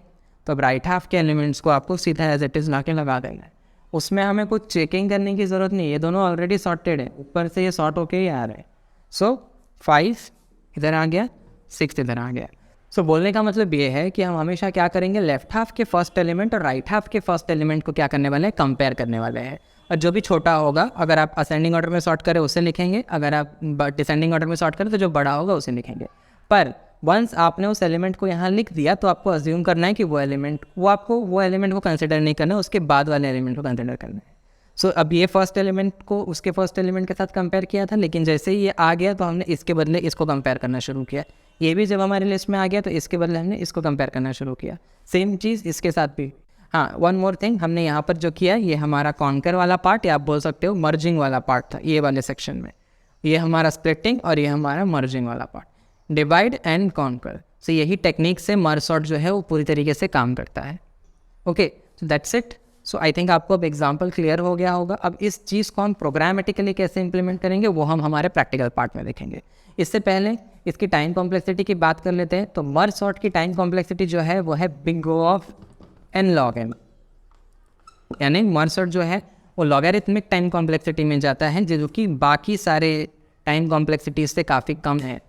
तो अब राइट हाफ के एलिमेंट्स को आपको सीधा एज इट इज़ ला के लगा देना है। उसमें हमें कुछ चेकिंग करने की ज़रूरत नहीं है, ये दोनों ऑलरेडी सॉर्टेड है, ऊपर से ये सॉर्ट होके ही आ रहे हैं। सो 5 इधर आ गया, 6 इधर आ गया। सो बोलने का मतलब ये है कि हम हमेशा क्या करेंगे? लेफ्ट हाफ के फर्स्ट एलिमेंट और राइट हाफ के फर्स्ट एलिमेंट को क्या करने वाले हैं? कंपेयर करने वाले हैं। और जो भी छोटा होगा, अगर आप असेंडिंग ऑर्डर में सॉर्ट करें उसे लिखेंगे, अगर आप डिसेंडिंग ऑर्डर में सॉर्ट करें तो जो बड़ा होगा उसे लिखेंगे। पर वंस आपने उस एलिमेंट को यहाँ लिख दिया तो आपको अज्यूम करना है कि वो एलिमेंट को कंसिडर नहीं करना है, उसके बाद वाले एलिमेंट को कंसिडर करना है। सो अब ये फर्स्ट एलिमेंट को उसके फर्स्ट एलिमेंट के साथ कंपेयर किया था, लेकिन जैसे ही ये आ गया तो हमने इसके बदले इसको कंपेयर करना शुरू किया। ये भी जब हमारे लिस्ट में आ गया तो इसके बदले हमने इसको कंपेयर करना शुरू किया। सेम चीज़ इसके साथ भी। हाँ, वन मोर थिंग, हमने यहाँ पर जो किया ये हमारा कॉन्कर वाला पार्ट, या आप बोल सकते हो मर्जिंग वाला पार्ट था ये वाले सेक्शन में। ये हमारा स्प्लिटिंग और ये हमारा मर्जिंग वाला पार्ट, डिवाइड एंड कॉन्कर। सो यही टेक्निक से मर्ज सॉर्ट जो है वो पूरी तरीके से काम करता है। Okay, so that's it. So I think आपको अब एग्जाम्पल क्लियर हो गया होगा। अब इस चीज़ को हम प्रोग्रामेटिकली कैसे इंप्लीमेंट करेंगे वो हम हमारे प्रैक्टिकल पार्ट में देखेंगे। इससे पहले इसकी टाइम कॉम्प्लेक्सिटी की बात कर लेते हैं। तो मर्ज सॉर्ट की टाइम कॉम्प्लेक्सिटी जो है वो है big O of n log n, यानी मर्ज सॉर्ट जो है वो लॉगरिथमिक टाइम कॉम्प्लेक्सिटी में जाता है, जो कि बाकी सारे टाइम कॉम्प्लेक्सिटी से काफ़ी कम है।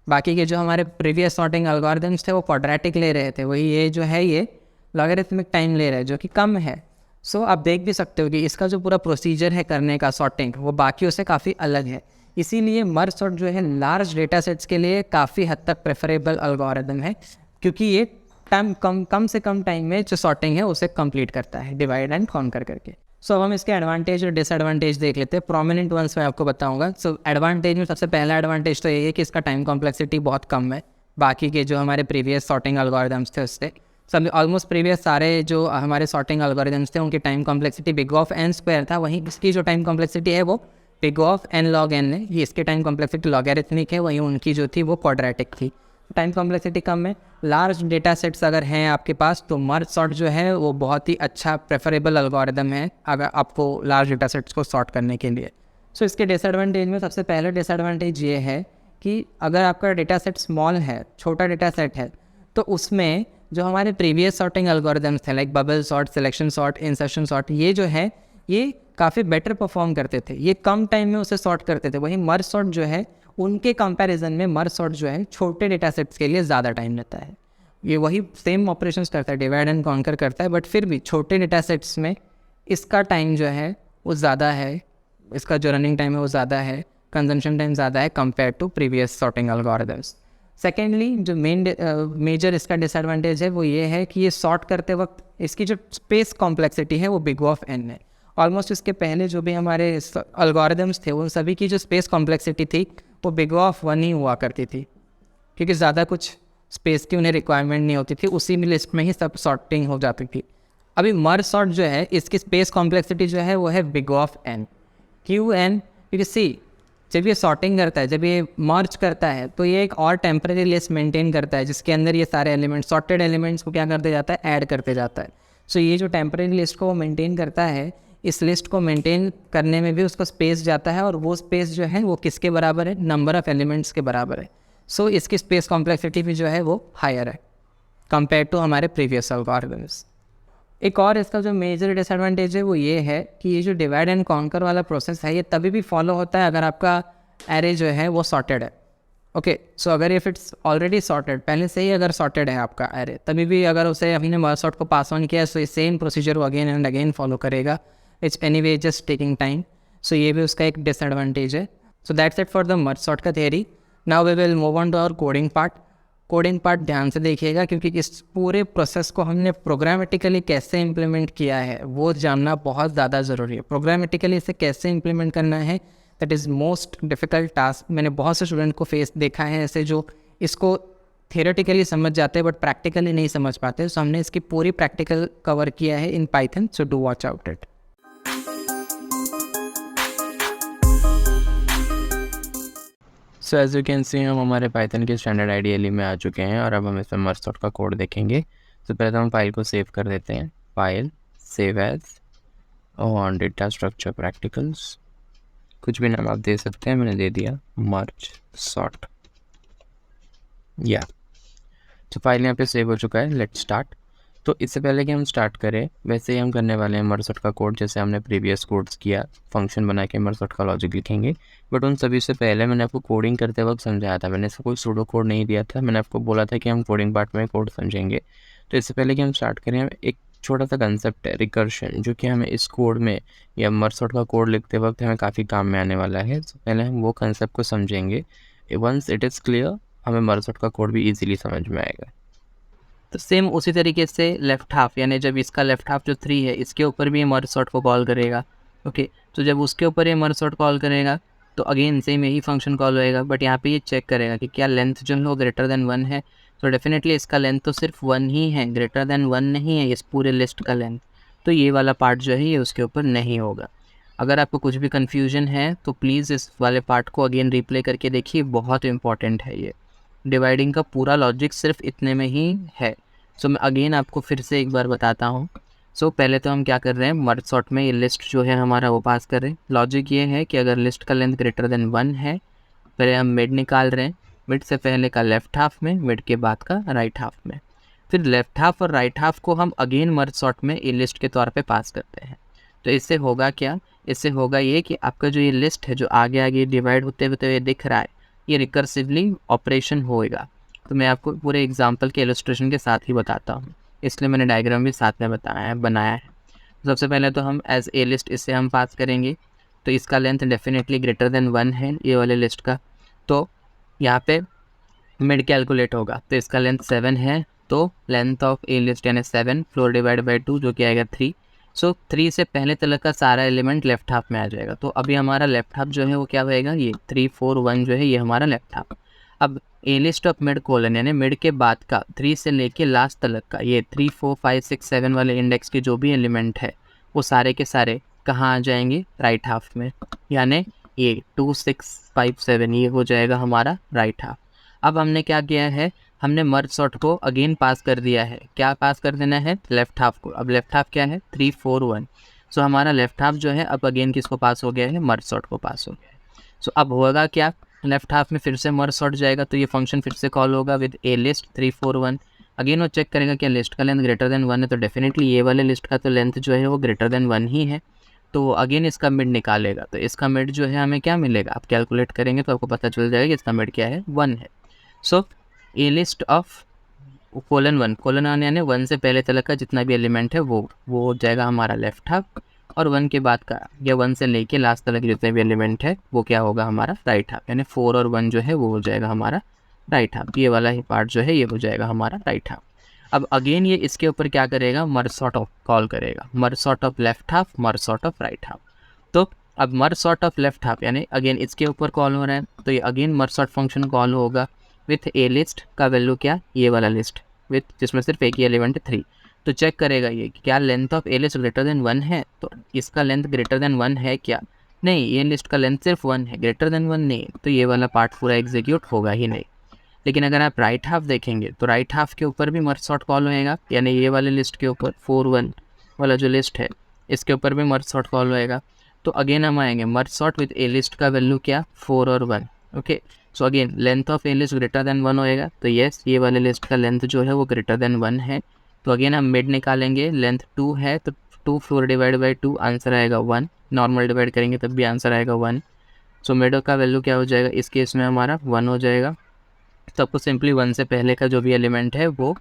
बाकी के जो हमारे प्रीवियस सॉर्टिंग एल्गोरिथम्स थे वो क्वाड्रेटिक ले रहे थे, वही ये जो है ये लॉगरिथमिक टाइम ले रहा है जो कि कम है। सो आप देख भी सकते हो कि इसका जो पूरा प्रोसीजर है करने का सॉर्टिंग वो बाकियों से काफ़ी अलग है। इसीलिए मर्ज सॉर्ट जो है लार्ज डेटा सेट्स के लिए काफ़ी हद तक प्रेफरेबल एल्गोरिदम है, क्योंकि ये टाइम कम से कम टाइम में जो सॉर्टिंग है उसे कंप्लीट करता है डिवाइड एंड कॉन्कर करके। सो अब हम इसके एडवांटेज और डिसएडवांटेज देख लेते हैं। प्रोमिनेंट वंस मैं आपको बताऊंगा। सो एडवांटेज में सबसे पहला एडवांटेज तो ये है कि इसका टाइम कॉम्प्लेक्सिटी बहुत कम है बाकी के जो हमारे प्रीवियस सॉर्टिंग एल्गोरिदम्स थे उससे। सब ऑलमोस्ट प्रीवियस सारे जो हमारे सॉर्टिंग एल्गोरिदम्स थे उनकी time complexity big of N square था, वहीं इसकी जो टाइम कॉम्प्लेक्सिटी है वो big of N log N है। ये इसकी टाइम कॉम्प्लेक्सिटी लॉगरिथमिक है, वहीं उनकी जो थी वो क्वाड्रेटिक थी। टाइम कॉम्प्लेक्सिटी कम है। लार्ज डेटा सेट्स अगर हैं आपके पास तो मर्ज सॉर्ट जो है वो बहुत ही अच्छा प्रेफरेबल एल्गोरिदम है अगर आपको लार्ज डेटा सेट्स को सॉर्ट करने के लिए। सो इसके डिसएडवांटेज में सबसे पहला डिसएडवांटेज ये है कि अगर आपका डेटा सेट स्मॉल है, छोटा डेटा सेट है, तो उसमें जो हमारे प्रीवियस सॉर्टिंग एल्गोरिदम्स थे like bubble sort, selection sort, insertion sort, ये जो है ये काफ़ी बेटर परफॉर्म करते थे, ये कम टाइम में उसे सॉर्ट करते थे। वहीं मर्ज सॉर्ट जो है उनके कंपैरिजन में मर्ज सॉर्ट जो है छोटे डेटा सेट्स के लिए ज़्यादा टाइम लेता है। ये वही सेम ऑपरेशंस करता है, डिवाइड एंड कॉन्कर करता है, बट फिर भी छोटे डेटा सेट्स में इसका टाइम जो है वो ज़्यादा है, इसका जो रनिंग टाइम है वो ज़्यादा है, कंजम्पशन टाइम ज़्यादा है compare to previous sorting algorithms. Secondly जो मेजर इसका डिसएडवांटेज है वो ये है कि ये सॉर्ट करते वक्त इसकी जो स्पेस कॉम्प्लेक्सिटी है वो बिग ऑफ एन है। ऑलमोस्ट इसके पहले जो भी हमारे एल्गोरिदम्स थे उन सभी की जो स्पेस कॉम्प्लेक्सिटी थी वो बिग ऑफ वन ही हुआ करती थी, क्योंकि ज़्यादा कुछ स्पेस की उन्हें रिक्वायरमेंट नहीं होती थी, उसी में लिस्ट में ही सब सॉर्टिंग हो जाती थी। अभी मर्ज सॉर्ट जो है इसकी स्पेस कॉम्प्लेक्सिटी जो है वो है big of N, Q N, क्योंकि सी जब ये सॉर्टिंग करता है, जब ये मर्ज करता है तो ये एक और टेम्परेरी लिस्ट मेंटेन करता है जिसके अंदर ये सारे एलिमेंट्स, सॉर्टेड एलिमेंट्स को क्या करते जाता है, ऐड करते जाता है। सो ये जो टेम्परेरी लिस्ट को वो मेंटेन करता है, इस लिस्ट को मेंटेन करने में भी उसको स्पेस जाता है, और वो स्पेस जो है वो किसके बराबर है, नंबर ऑफ़ एलिमेंट्स के बराबर है। सो इसकी स्पेस कॉम्प्लेक्सिटी भी जो है वो हायर है कंपेयर टू हमारे प्रीवियस एल्गोरिदम्स। एक और इसका जो मेजर डिसएडवांटेज है वो ये है कि ये जो डिवाइड एंड कॉन्कर वाला प्रोसेस है ये तभी भी फॉलो होता है अगर आपका एरे जो है वो सॉर्टेड है। ओके, सो अगर इफ इट्स ऑलरेडी सॉर्टेड, पहले से ही अगर सॉर्टेड है आपका एरे, तभी भी अगर उसे अभी ने मर्ज सॉर्ट को पास ऑन किया सो ये सेम प्रोसीजर वो अगेन एंड अगेन फॉलो करेगा। It's anyway just taking time. So ये भी उसका एक डिसएडवांटेज है। So that's it for the merge sort का theory. Now we will move on to our coding part. Coding part ध्यान से देखिएगा क्योंकि इस पूरे प्रोसेस को हमने प्रोग्रामेटिकली कैसे इम्प्लीमेंट किया है वो जानना बहुत ज़्यादा ज़रूरी है। प्रोग्रामेटिकली इसे कैसे इम्प्लीमेंट करना है that is most difficult task. मैंने बहुत से स्टूडेंट को देखा है ऐसे जो इसको थियोरेटिकली समझ जाते हैं बट प्रैक्टिकली नहीं समझ पाते। सो हमने इसकी पूरी प्रैक्टिकल कवर किया है in Python, so do watch out it. So as you can see हम हमारे पाइथन के स्टैंडर्ड आईडीएल में आ चुके हैं और अब हम इसमें मर्ज सॉर्ट का कोड देखेंगे। तो पहले तो हम फाइल को सेव कर देते हैं। File, save as, on data structure practicals, कुछ भी नाम आप दे सकते हैं, मैंने दे दिया मर्ज सॉर्ट। या तो फाइल यहाँ पे सेव हो चुका है। Let's start. तो इससे पहले कि हम स्टार्ट करें वैसे ही हम करने वाले हैं मर्ज सॉर्ट का कोड जैसे हमने प्रीवियस कोड्स किया। फंक्शन बना के मर्ज सॉर्ट का लॉजिक लिखेंगे, बट उन सभी से पहले मैंने आपको कोडिंग करते वक्त समझाया था। मैंने इसका कोई सूडो कोड नहीं दिया था, मैंने आपको बोला था कि हम कोडिंग पार्ट में कोड समझेंगे। तो इससे पहले कि हम स्टार्ट करें, एक छोटा सा कंसेप्ट है रिकर्शन, जो कि हमें इस कोड में या मर्ज सॉर्ट का कोड लिखते वक्त हमें काफ़ी काम में आने वाला है। तो पहले हम वो कंसेप्ट को समझेंगे। वंस इट इज़ क्लियर हमें मर्ज सॉर्ट का कोड भी ईजिली समझ में आएगा। तो सेम उसी तरीके से लेफ़्ट हाफ, यानी जब इसका लेफ़्ट हाफ जो 3 है इसके ऊपर भी ये मर्ज सॉर्ट को कॉल करेगा। ओके, तो जब उसके ऊपर ये मर्ज सॉर्ट कॉल करेगा तो अगेन सेम यही फंक्शन कॉल होएगा, बट यहाँ पे ये चेक करेगा कि क्या लेंथ जो है वो ग्रेटर देन 1 है। तो डेफिनेटली इसका लेंथ तो सिर्फ 1 ही है, ग्रेटर देन 1 नहीं है इस पूरे लिस्ट का लेंथ। तो ये वाला पार्ट जो है ये उसके ऊपर नहीं होगा। अगर आपको कुछ भी कन्फ्यूजन है तो प्लीज़ इस वाले पार्ट को अगेन रिप्ले करके देखिए, बहुत इंपॉर्टेंट है ये। डिवाइडिंग का पूरा लॉजिक सिर्फ इतने में ही है। सो मैं अगेन आपको फिर से एक बार बताता हूँ। सो पहले तो हम क्या कर रहे हैं, मर्ज सॉर्ट में ये लिस्ट जो है हमारा वो पास कर रहे हैं। लॉजिक ये है कि अगर लिस्ट का लेंथ ग्रेटर देन 1 है, पहले हम मिड निकाल रहे हैं, मिड से पहले का लेफ़्ट हाफ में, मिड के बाद का राइट हाफ में। फिर लेफ़्ट हाफ और राइट हाफ को हम अगेन मर्ज सॉर्ट में ये लिस्ट के तौर पे पास करते हैं। तो इससे होगा क्या, इससे होगा ये कि आपका जो ये लिस्ट है जो आगे आगे डिवाइड होते होते ये दिख रहा है, ये रिकर्सिवली ऑपरेशन होएगा। तो मैं आपको पूरे एग्जांपल के इलस्ट्रेशन के साथ ही बताता हूँ। इसलिए मैंने डायग्राम भी साथ में बनाया है। सबसे पहले तो हम एज ए लिस्ट इसे हम पास करेंगे, तो इसका लेंथ डेफिनेटली ग्रेटर देन 1 है ये वाले लिस्ट का। तो यहाँ पे मिड कैलकुलेट होगा, तो इसका लेंथ 7 है, तो लेंथ ऑफ ए लिस्ट यानी 7 4 डिवाइड बाई 2 जो कि आएगा 3। सो 3 से पहले तक का सारा एलिमेंट लेफ्ट हाफ में आ जाएगा। तो अभी हमारा लेफ्ट हाफ जो है वो क्या होएगा, ये 3 4 1 जो है ये हमारा लेफ्ट हाफ। अब ए लिस्ट ऑफ मिड कोलन यानी मिड के बाद का 3 से लेके लास्ट तक का ये 3 4 5 6 7 वाले इंडेक्स के जो भी एलिमेंट है वो सारे के सारे कहाँ आ जाएंगे, राइट हाफ में, यानी ये 2 6 5 7 ये हो जाएगा हमारा राइट हाफ। अब हमने क्या किया है, हमने मर्ज सॉर्ट को अगेन पास कर दिया है। क्या पास कर देना है, लेफ्ट हाफ को। अब लेफ्ट हाफ क्या है, 3 4 1। सो हमारा लेफ्ट हाफ जो है अब अगेन किसको पास हो गया है, मर्ज सॉर्ट को पास हो गया है। सो अब होगा क्या, लेफ्ट हाफ में फिर से मर्ज सॉर्ट जाएगा, तो ये फंक्शन फिर से कॉल होगा विद ए लिस्ट 3 4 1। अगेन वो चेक करेगा कि लिस्ट का लेंथ ग्रेटर देन 1 है, तो डेफिनेटली ये वाले लिस्ट का तो लेंथ जो है वो ग्रेटर देन 1 ही है। तो अगेन इसका मिड निकालेगा, तो इसका मिड जो है हमें क्या मिलेगा, आप कैलकुलेट करेंगे तो आपको पता चल जाएगा कि इसका मिड क्या है, 1 है। सो A list of colon 1, colon 1 यानी 1 से पहले तक का जितना भी एलिमेंट है वो हो जाएगा हमारा लेफ्ट हाफ, और 1 के बाद का या 1 से लेके लास्ट तक जितने भी एलिमेंट है वो क्या होगा हमारा राइट हाफ, यानी 4 और 1 जो है वो हो जाएगा हमारा राइट हाफ। ये वाला ही पार्ट जो है ये हो जाएगा हमारा राइट हाफ। अब अगेन ये इसके ऊपर क्या करेगा, मर्ज सॉर्ट ऑफ कॉल करेगा, मर्ज sort of left half, merge sort of right half. तो अब मर्ज सॉर्ट ऑफ लेफ्ट हाफ यानी अगेन इसके ऊपर कॉल हो रहा है, तो ये again merge sort function call होगा विथ ए लिस्ट का वैल्यू क्या, ये वाला लिस्ट विथ जिसमें सिर्फ एक ही एलिमेंट है 3। तो चेक करेगा ये कि क्या length of A list greater than 1 है, तो इसका लेंथ ग्रेटर देन 1 है क्या, नहीं, ये लिस्ट का लेंथ सिर्फ 1 है, ग्रेटर देन 1 नहीं, तो ये वाला पार्ट पूरा एग्जीक्यूट होगा ही नहीं। लेकिन अगर आप राइट हाफ देखेंगे तो राइट हाफ के ऊपर भी मर्ज सॉर्ट कॉल होएगा, यानी ये वाले लिस्ट के ऊपर 4 1 वाला जो लिस्ट है इसके ऊपर भी मर्ज सॉर्ट कॉल होएगा। तो अगेन हम आएंगे merge sort with a list का वैल्यू क्या, 4 और 1। Okay, so again length of A list greater than 1 होएगा, तो येस ये वाले लिस्ट का लेंथ जो है वो ग्रेटर देन 1 है। तो अगेन हम मिड निकालेंगे, लेंथ 2 है तो 2 4 डिवाइड बाई 2 आंसर आएगा 1, नॉर्मल डिवाइड करेंगे तब भी आंसर आएगा 1। सो मिड का वैल्यू क्या हो जाएगा, इस केस में हमारा 1 हो जाएगा। तो आपको सिंपली 1 से पहले का जो भी एलिमेंट है वो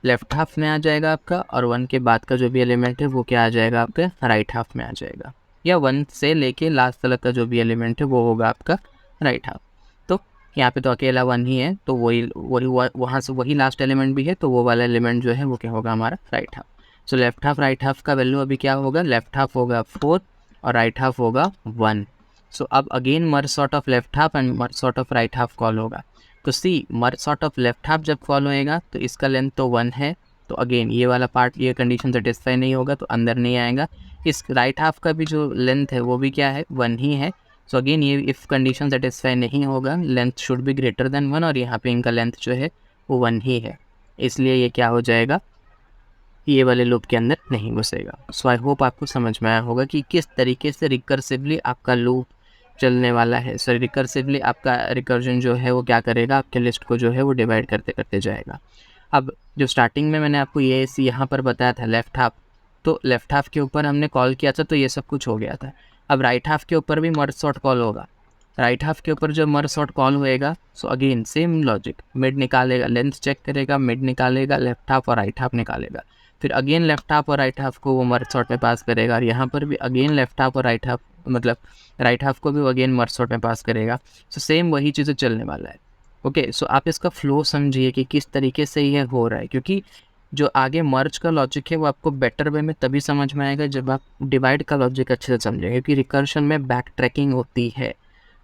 लेफ्ट हाफ में आ जाएगा आपका, और 1 के बाद का जो भी एलिमेंट है वो क्या आ जाएगा आपके राइट हाफ में आ जाएगा, या 1 से लेके लास्ट तक का जो भी एलिमेंट है वो होगा आपका राइट हाफ। तो यहाँ पे तो अकेला 1 ही है, तो वहाँ से वही लास्ट एलिमेंट भी है, तो वो वाला एलिमेंट जो है वो क्या होगा हमारा राइट हाफ। सो लेफ्ट हाफ राइट हाफ का वैल्यू अभी क्या होगा, लेफ्ट हाफ होगा 4 और राइट हाफ होगा 1। सो अब again merge sort of left half and merge sort of right half call होगा। तो see merge sort of left half जब कॉल होएगा तो इसका लेंथ तो 1 है, तो अगेन ये वाला पार्ट ये कंडीशन सेटिस्फाई नहीं होगा तो अंदर नहीं आएगा। इस राइट हाफ का भी जो लेंथ है वो भी क्या है, 1 ही है। सो अगेन ये इफ़ कंडीशन सेटिस्फाई नहीं होगा, length should be greater than 1, और यहाँ पे इनका लेंथ जो है वो 1 ही है, इसलिए ये क्या हो जाएगा, ये वाले लूप के अंदर नहीं घुसेगा। सो आई होप आपको समझ में आया होगा कि किस तरीके से रिकर्सिवली आपका लूप चलने वाला है। सो रिकर्सिवली आपका रिकर्जन जो है वो क्या करेगा, आपके लिस्ट को जो है वो डिवाइड करते करते जाएगा। अब जो स्टार्टिंग में मैंने आपको ये यहाँ पर बताया था लेफ़्ट हाफ, तो लेफ़्ट हाफ के ऊपर हमने कॉल किया था तो ये सब कुछ हो गया था। अब राइट हाफ के ऊपर भी मर्ज सॉर्ट कॉल होगा, राइट हाफ के ऊपर जब मर्ज सॉर्ट कॉल होएगा so again same logic, mid निकालेगा, लेंथ चेक करेगा, मिड निकालेगा, लेफ्ट हाफ और राइट हाफ निकालेगा, फिर अगेन लेफ्ट हाफ और राइट हाफ को वो मर्ज सॉर्ट में पास करेगा, और यहाँ पर भी अगेन लेफ्ट हाफ और राइट हाफ मतलब राइट हाफ को भी अगेन मर्ज सॉर्ट में पास करेगा। सो सेम वही चीज़ें चलने वाला है। ओके, सो आप इसका फ्लो समझिए कि किस तरीके से ये हो रहा है, क्योंकि जो आगे मर्ज का लॉजिक है वो आपको बेटर वे में तभी समझ में आएगा जब आप डिवाइड का लॉजिक अच्छे से समझेंगे, क्योंकि रिकर्शन में बैक ट्रैकिंग होती है।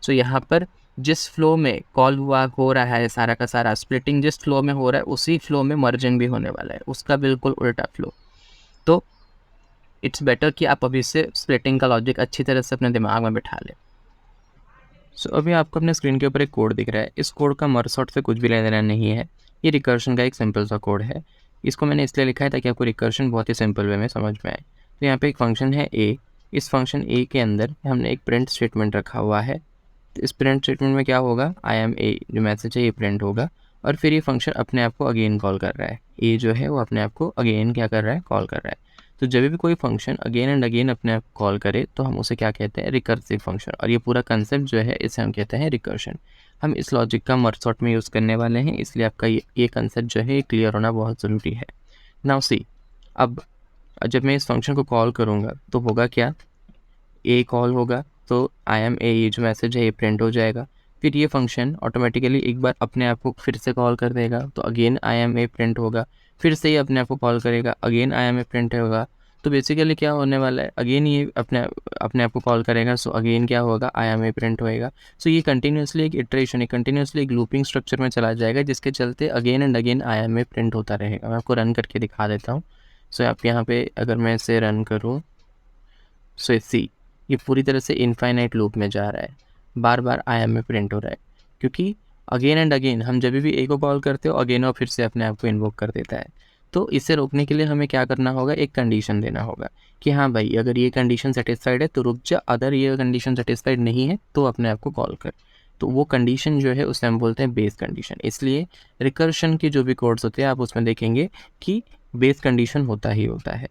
सो यहाँ पर जिस फ्लो में कॉल हो रहा है सारा का सारा, स्प्लिटिंग जिस फ्लो में हो रहा है उसी फ्लो में मर्जिंग भी होने वाला है, उसका बिल्कुल उल्टा फ्लो। तो इट्स बेटर कि आप अभी से स्प्लिटिंग का लॉजिक अच्छी तरह से अपने दिमाग में बिठा लें। सो अभी आपको अपने स्क्रीन के ऊपर एक कोड दिख रहा है, इस कोड का मर्ज सॉर्ट से कुछ भी लेना देना नहीं है, ये रिकर्शन का एक सिंपल सा कोड है। इसको मैंने इसलिए लिखा है ताकि आपको रिकर्शन बहुत ही सिंपल वे में समझ में आए। तो यहाँ पे एक फंक्शन है ए, इस फंक्शन ए के अंदर हमने एक प्रिंट स्टेटमेंट रखा हुआ है। तो इस प्रिंट स्टेटमेंट में क्या होगा, आई एम ए जो मैसेज है ये प्रिंट होगा, और फिर ये फंक्शन अपने आप को अगेन कॉल कर रहा है, ए जो है वो अपने आप को अगेन क्या कर रहा है, कॉल कर रहा है। तो जब भी कोई फंक्शन अगेन एंड अगेन अपने आप कॉल करे तो हम उसे क्या कहते हैं, रिकर्सिव फंक्शन, और ये पूरा कंसेप्ट जो है इसे हम कहते हैं रिकर्शन। हम इस लॉजिक का मर्ज सॉर्ट में यूज़ करने वाले हैं, इसलिए आपका ये कंसेप्ट जो है क्लियर होना बहुत ज़रूरी है। नाउ सी, अब जब मैं इस फंक्शन को कॉल करूँगा तो होगा क्या, ए कॉल होगा तो आई एम ए, ये जो मैसेज है ये प्रिंट हो जाएगा। फिर ये फंक्शन ऑटोमेटिकली एक बार अपने आप को फिर से कॉल कर देगा तो again I am a print होगा, फिर से ये अपने आप को कॉल करेगा, again I am a print होगा। तो बेसिकली क्या होने वाला है, अगेन ये अपने आप को कॉल करेगा, सो अगेन क्या होगा, आई एम ए प्रिंट होएगा। सो ये कंटिन्यूसली एक इटरेशन है, कंटिन्यूसली एक लूपिंग स्ट्रक्चर में चला जाएगा, जिसके चलते again and again I am a print होता रहेगा। मैं आपको रन करके दिखा देता हूँ। सो आप यहाँ पे अगर मैं इसे रन करूँ, सो सी, ये पूरी तरह से इनफाइनाइट लूप में जा रहा है, बार बार आई एम ए प्रिंट हो रहा है, क्योंकि अगेन एंड अगेन हम जब भी ए को कॉल करते हो अगेन और फिर से अपने आप को इन्वोक कर देता है। तो इसे रोकने के लिए हमें क्या करना होगा, एक कंडीशन देना होगा कि हाँ भाई अगर ये कंडीशन सेटिस्फाइड है तो रुक जा, अगर ये कंडीशन सेटिस्फाइड नहीं है तो अपने आप को कॉल कर। तो वो कंडीशन जो है उसे हम बोलते हैं बेस कंडीशन। इसलिए रिकर्शन के जो भी कोड्स होते हैं आप उसमें देखेंगे कि बेस कंडीशन होता ही होता है।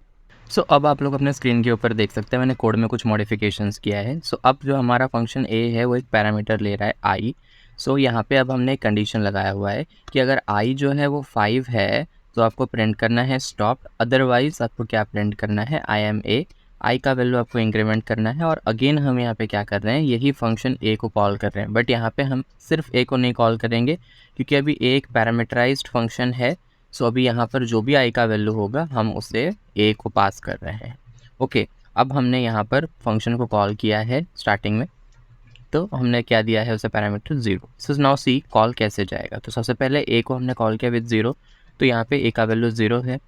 सो अब आप लोग अपने स्क्रीन के ऊपर देख सकते हैं मैंने कोड में कुछ मॉडिफिकेशंस किया है। सो अब जो हमारा फंक्शन ए है वो एक पैरामीटर ले रहा है आई। सो यहाँ पे अब हमने एक कंडीशन लगाया हुआ है कि अगर आई जो है वो 5 है तो आपको प्रिंट करना है स्टॉप, अदरवाइज आपको क्या प्रिंट करना है, आई एम ए। आई का वैल्यू आपको इंक्रीमेंट करना है और अगेन हम यहाँ पे क्या कर रहे हैं, यही फंक्शन ए को कॉल कर रहे हैं, बट यहाँ पे हम सिर्फ ए को नहीं कॉल करेंगे क्योंकि अभी ए एक पैरामीटराइज्ड फंक्शन है। सो अभी यहाँ पर जो भी आई का वैल्यू होगा हम उसे ए को पास कर रहे हैं। ओके, अब हमने यहाँ पर फंक्शन को कॉल किया है स्टार्टिंग में, तो हमने क्या दिया है उसे parameter 0। So now see call कैसे जाएगा। तो सबसे पहले ए को हमने कॉल किया विद 0, तो यहाँ पे ए का वैल्यू 0 है।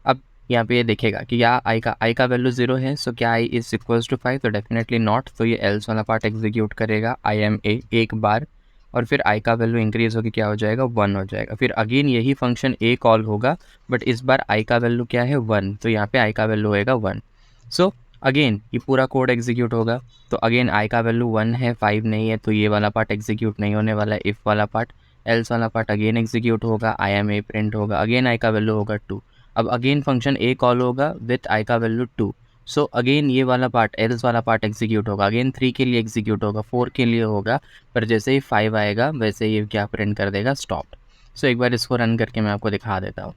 अब यहाँ पे ये देखेगा कि या आई का वैल्यू 0 है, सो क्या आई इज इक्वल्स टू 5, तो डेफिनेटली नॉट। तो ये एल्स वाला पार्ट एग्जीक्यूट करेगा आई एम ए एक बार, और फिर आई का वैल्यू इंक्रीज़ होकर क्या हो जाएगा, 1 हो जाएगा। फिर अगेन यही फंक्शन ए कॉल होगा, बट इस बार आई का वैल्यू क्या है, 1, तो यहाँ पे आई का वैल्यू होएगा 1। सो अगेन ये पूरा कोड एग्जीक्यूट होगा। तो अगेन आई का वैल्यू 1 है, 5 नहीं है, तो ये वाला पार्ट एग्जीक्यूट नहीं होने वाला है, इफ़ वाला पार्ट। एल्स वाला पार्ट अगेन एग्जीक्यूट होगा, आई एम ए प्रिंट होगा, अगेन आई का वैल्यू होगा 2। अब अगेन फंक्शन ए कॉल होगा विथ आई का वैल्यू 2। सो अगेन ये वाला पार्ट, एल्स वाला पार्ट एग्जीक्यूट होगा, अगेन 3 के लिए एग्जीक्यूट होगा, 4 के लिए होगा, पर जैसे ही 5 आएगा वैसे ये क्या प्रिंट कर देगा, स्टॉप। सो एक बार इसको रन करके मैं आपको दिखा देता हूँ।